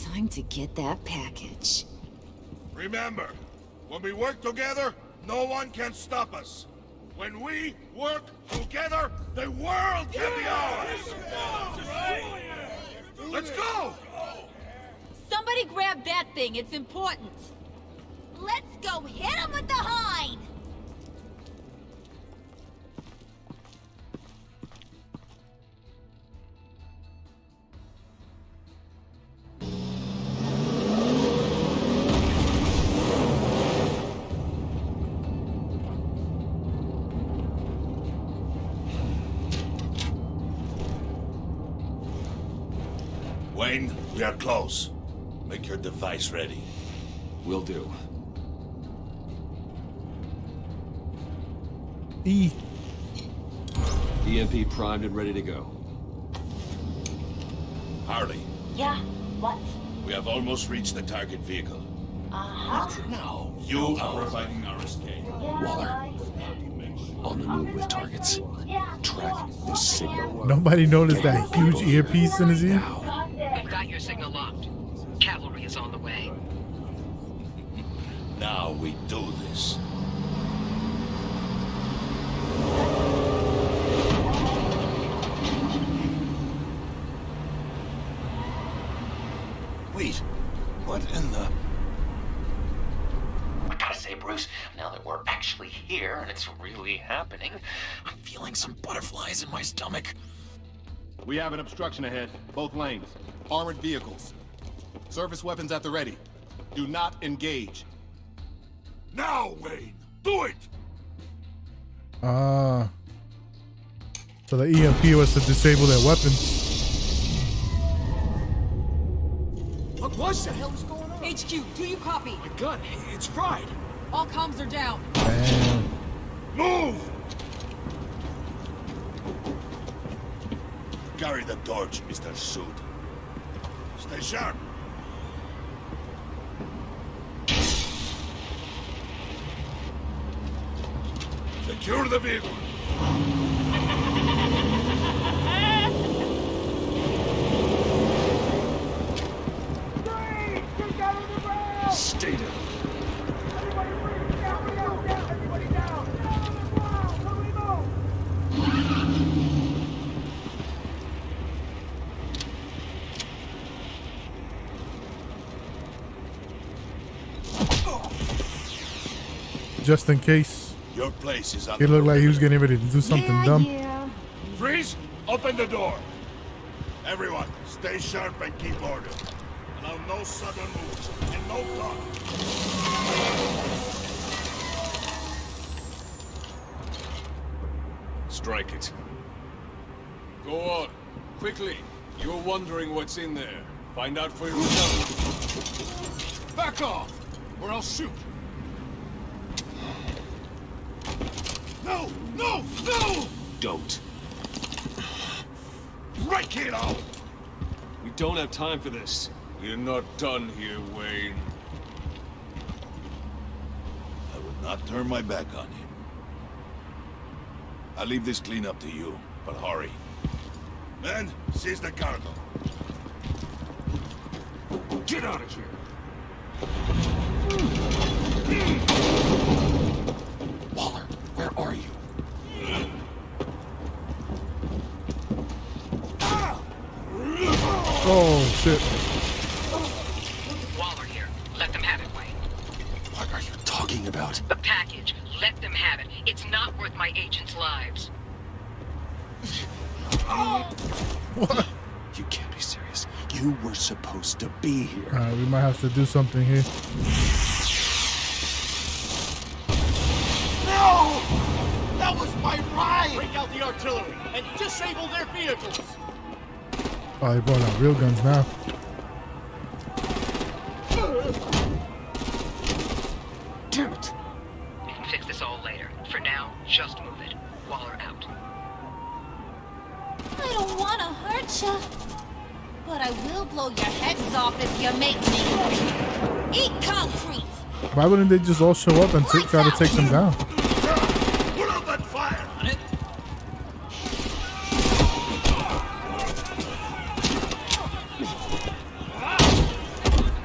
Time to get that package. Remember, when we work together, no one can stop us. When we work together, the world can be ours! Let's go! Somebody grab that thing, it's important. Let's go hit him with the hide! Wayne, we are close. Make your device ready. Will do. E. EMP primed and ready to go. Harley, Yeah? What? we have almost reached the target vehicle. Uh-huh. Now, you are providing our escape. Waller. On the move with targets. Track this signal. Nobody noticed that huge earpiece in his ear. We've got your signal locked. Cavalry is on the way. Now we do this. Wait, what in the... I gotta say, Bruce, now that we're actually here and it's really happening, I'm feeling some butterflies in my stomach. We have an obstruction ahead, both lanes. Armored vehicles. Service weapons at the ready. Do not engage. Now, Wayne! Do it! So the EMP was to disable their weapons. What the hell is going on? HQ, do you copy? My gun, it's fried. All comms are down. Damn. Move! Carry the torch, Mr. Suit. Stay sharp. Secure the vehicle. Stay down. Just in case. Your place is on He looked like he was getting ready to do something dumb. Freeze! Open the door! Everyone, stay sharp and keep order. Allow no sudden moves and no talk. Strike it. Go on. Quickly. You're wondering what's in there. Find out for yourself. Back off, or I'll shoot. No! No! No! Don't. Break it out! We don't have time for this. We're not done here, Wayne. I would not turn my back on him. I'll leave this cleanup to you, but hurry. Men, seize the cargo. Get out of here! Waller, where are you? Oh, shit. Waller here. Let them have it, Wayne. What are you talking about? The package. Let them have it. It's not worth my agents' lives. What? You can't be serious. You were supposed to be here. Alright, we might have to do something here. No! That was my ride! Break out the artillery and disable their vehicles! Oh, they brought out real guns now. Damn it! We can fix this all later. For now, just move it. Waller out. I don't want to hurt you, but I will blow your heads off if you make me. Eat concrete! Why wouldn't they just all show up and try to take them down? Put out that fire! On it.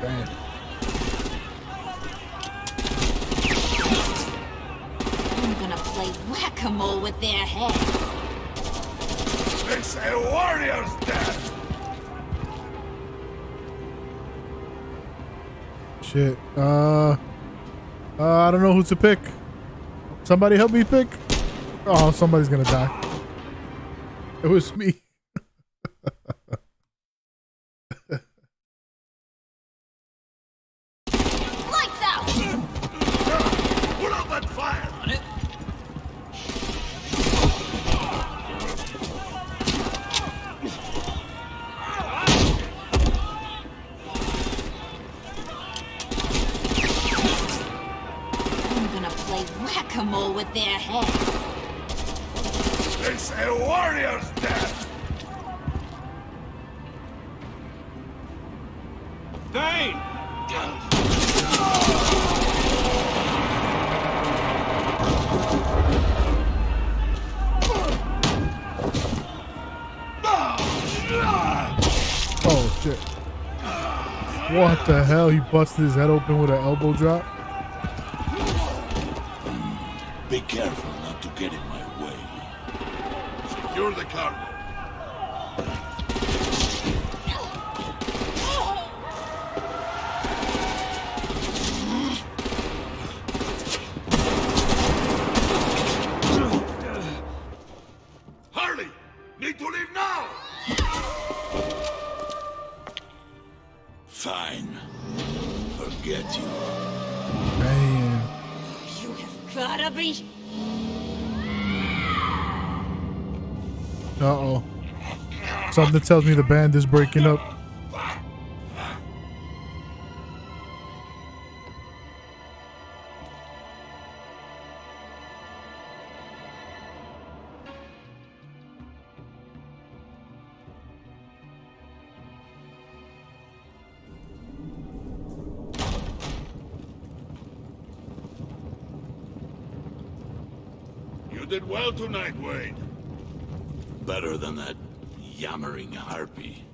Damn. I'm gonna play whack-a-mole with their heads. It's a warrior's death! Shit. I don't know who to pick. Somebody help me pick. Oh, somebody's gonna die. It was me. Lights out! Put out that fire! On it. I'm gonna play whack-a-mole with their heads. It's a warrior's death! Vane! Oh shit. What the hell? He busted his head open with an elbow drop. Be careful not to get in my way. Secure the cargo. Harley! Need to leave now! Fine. Forget you. Man. You have gotta be... Uh-oh. Something tells me the band is breaking up. You did well tonight, Wade. Better than that yammering harpy.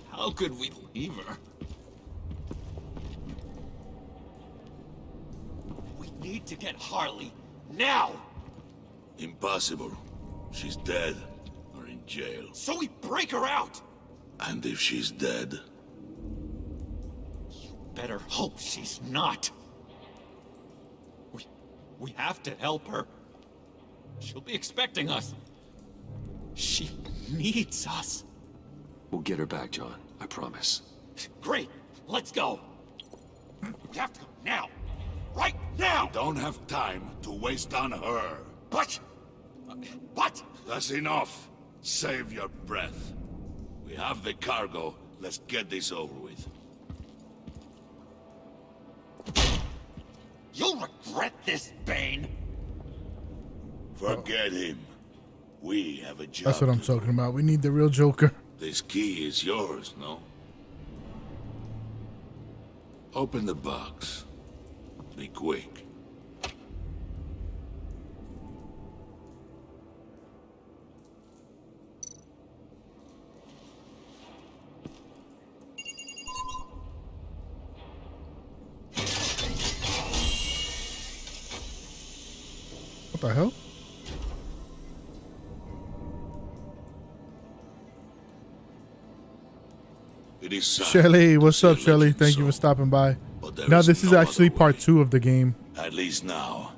How could we leave her? We need to get Harley now! Impossible. She's dead or in jail. So we break her out! And if she's dead, Better hope she's not. We have to help her. She'll be expecting us. She needs us. We'll get her back, John. I promise. Great. Let's go. We have to go now. Right now! we don't have time to waste on her. But... But... That's enough. Save your breath. We have the cargo. Let's get this over with. You'll regret this, Bane. Forget him. We have a job. That's what I'm talking about. We need the real Joker. This key is yours, no? Open the box. Be quick. What the hell? It is signed. Shelly, what's up, Shelly? Thank you for stopping by. Now, this is actually part 2 of the game. At least now,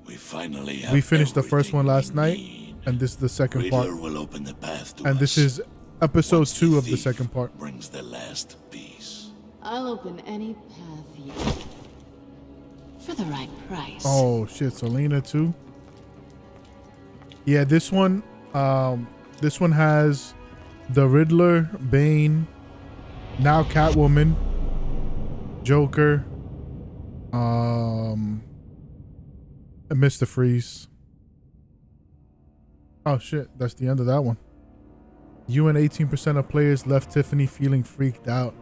we finally have We finished the first one last night, and this is the second part. Riddler will open the path to And this is episode 2 of the second part. brings the last piece. I'll open any path you for the right price. Oh shit, Selena too. Yeah, this one has the Riddler, Bane, now Catwoman, Joker, and Mr. Freeze. Oh shit, that's the end of that one. You and 18% of players left Tiffany feeling freaked out.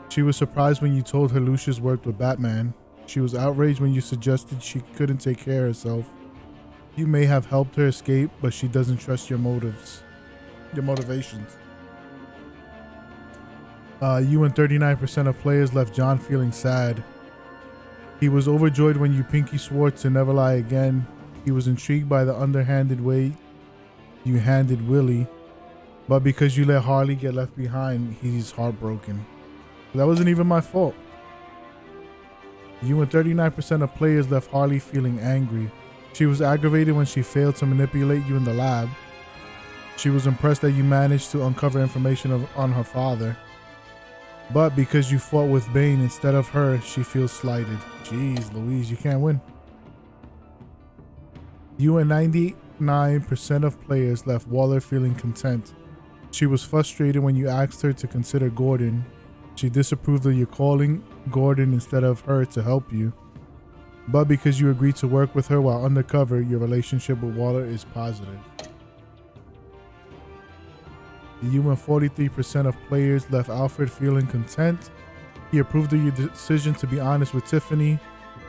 She was surprised when you told her Lucius worked with Batman. She was outraged when you suggested she couldn't take care of herself. You may have helped her escape, but she doesn't trust your motivations. You and 39% of players left John feeling sad. He was overjoyed when you pinky swore to never lie again. He was intrigued by the underhanded way you handed Willie, but because you let Harley get left behind, he's heartbroken. That wasn't even my fault. You and 39% of players left Harley feeling angry. She was aggravated when she failed to manipulate you in the lab. She was impressed that you managed to uncover information on her father. But because you fought with Bane instead of her, she feels slighted. Jeez Louise, you can't win. You and 99% of players left Waller feeling content. She was frustrated when you asked her to consider Gordon. She disapproved of your calling Gordon instead of her to help you. But because you agreed to work with her while undercover, your relationship with Waller is positive. You and 43% of players left Alfred feeling content. He approved of your decision to be honest with Tiffany.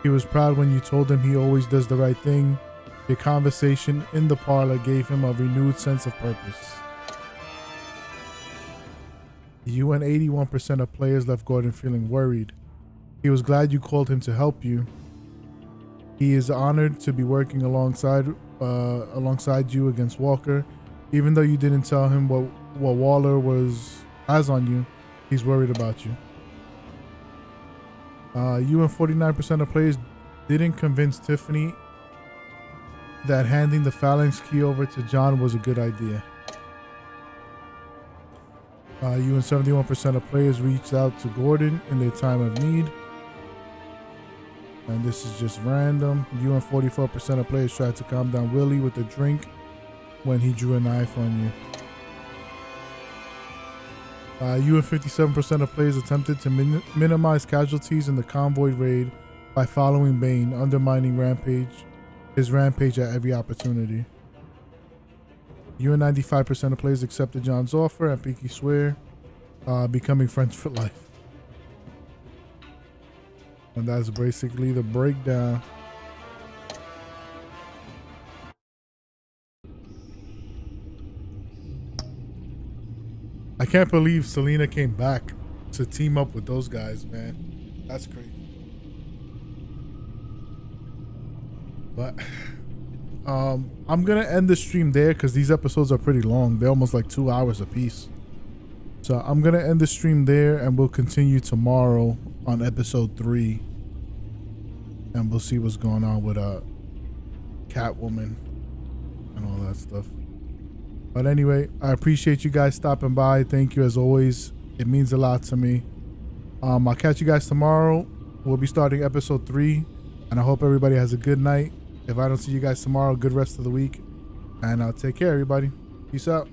He was proud when you told him he always does the right thing. Your conversation in the parlor gave him a renewed sense of purpose. You and 81% of players left Gordon feeling worried. He was glad you called him to help you. He is honored to be working alongside you against Walker. Even though you didn't tell him what Waller has on you, he's worried about you. You and 49% of players didn't convince Tiffany that handing the phalanx key over to John was a good idea. You and 71% of players reached out to Gordon in their time of need. And this is just random. You and 44% of players tried to calm down Willie with a drink when he drew a knife on you. You and 57% of players attempted to minimize casualties in the convoy raid by following Bane, undermining his rampage at every opportunity. You and 95% of players accepted John's offer and pinky swear, becoming friends for life. And that's basically the breakdown. I can't believe Selena came back to team up with those guys, man. That's crazy. But I'm gonna end the stream there because these episodes are pretty long. They're almost like 2 hours a piece. So I'm gonna end the stream there and we'll continue tomorrow on episode 3. And we'll see what's going on with Catwoman and all that stuff. But anyway, I appreciate you guys stopping by. Thank you as always. It means a lot to me. I'll catch you guys tomorrow. We'll be starting episode 3. And I hope everybody has a good night. If I don't see you guys tomorrow, good rest of the week. And take care, everybody. Peace out.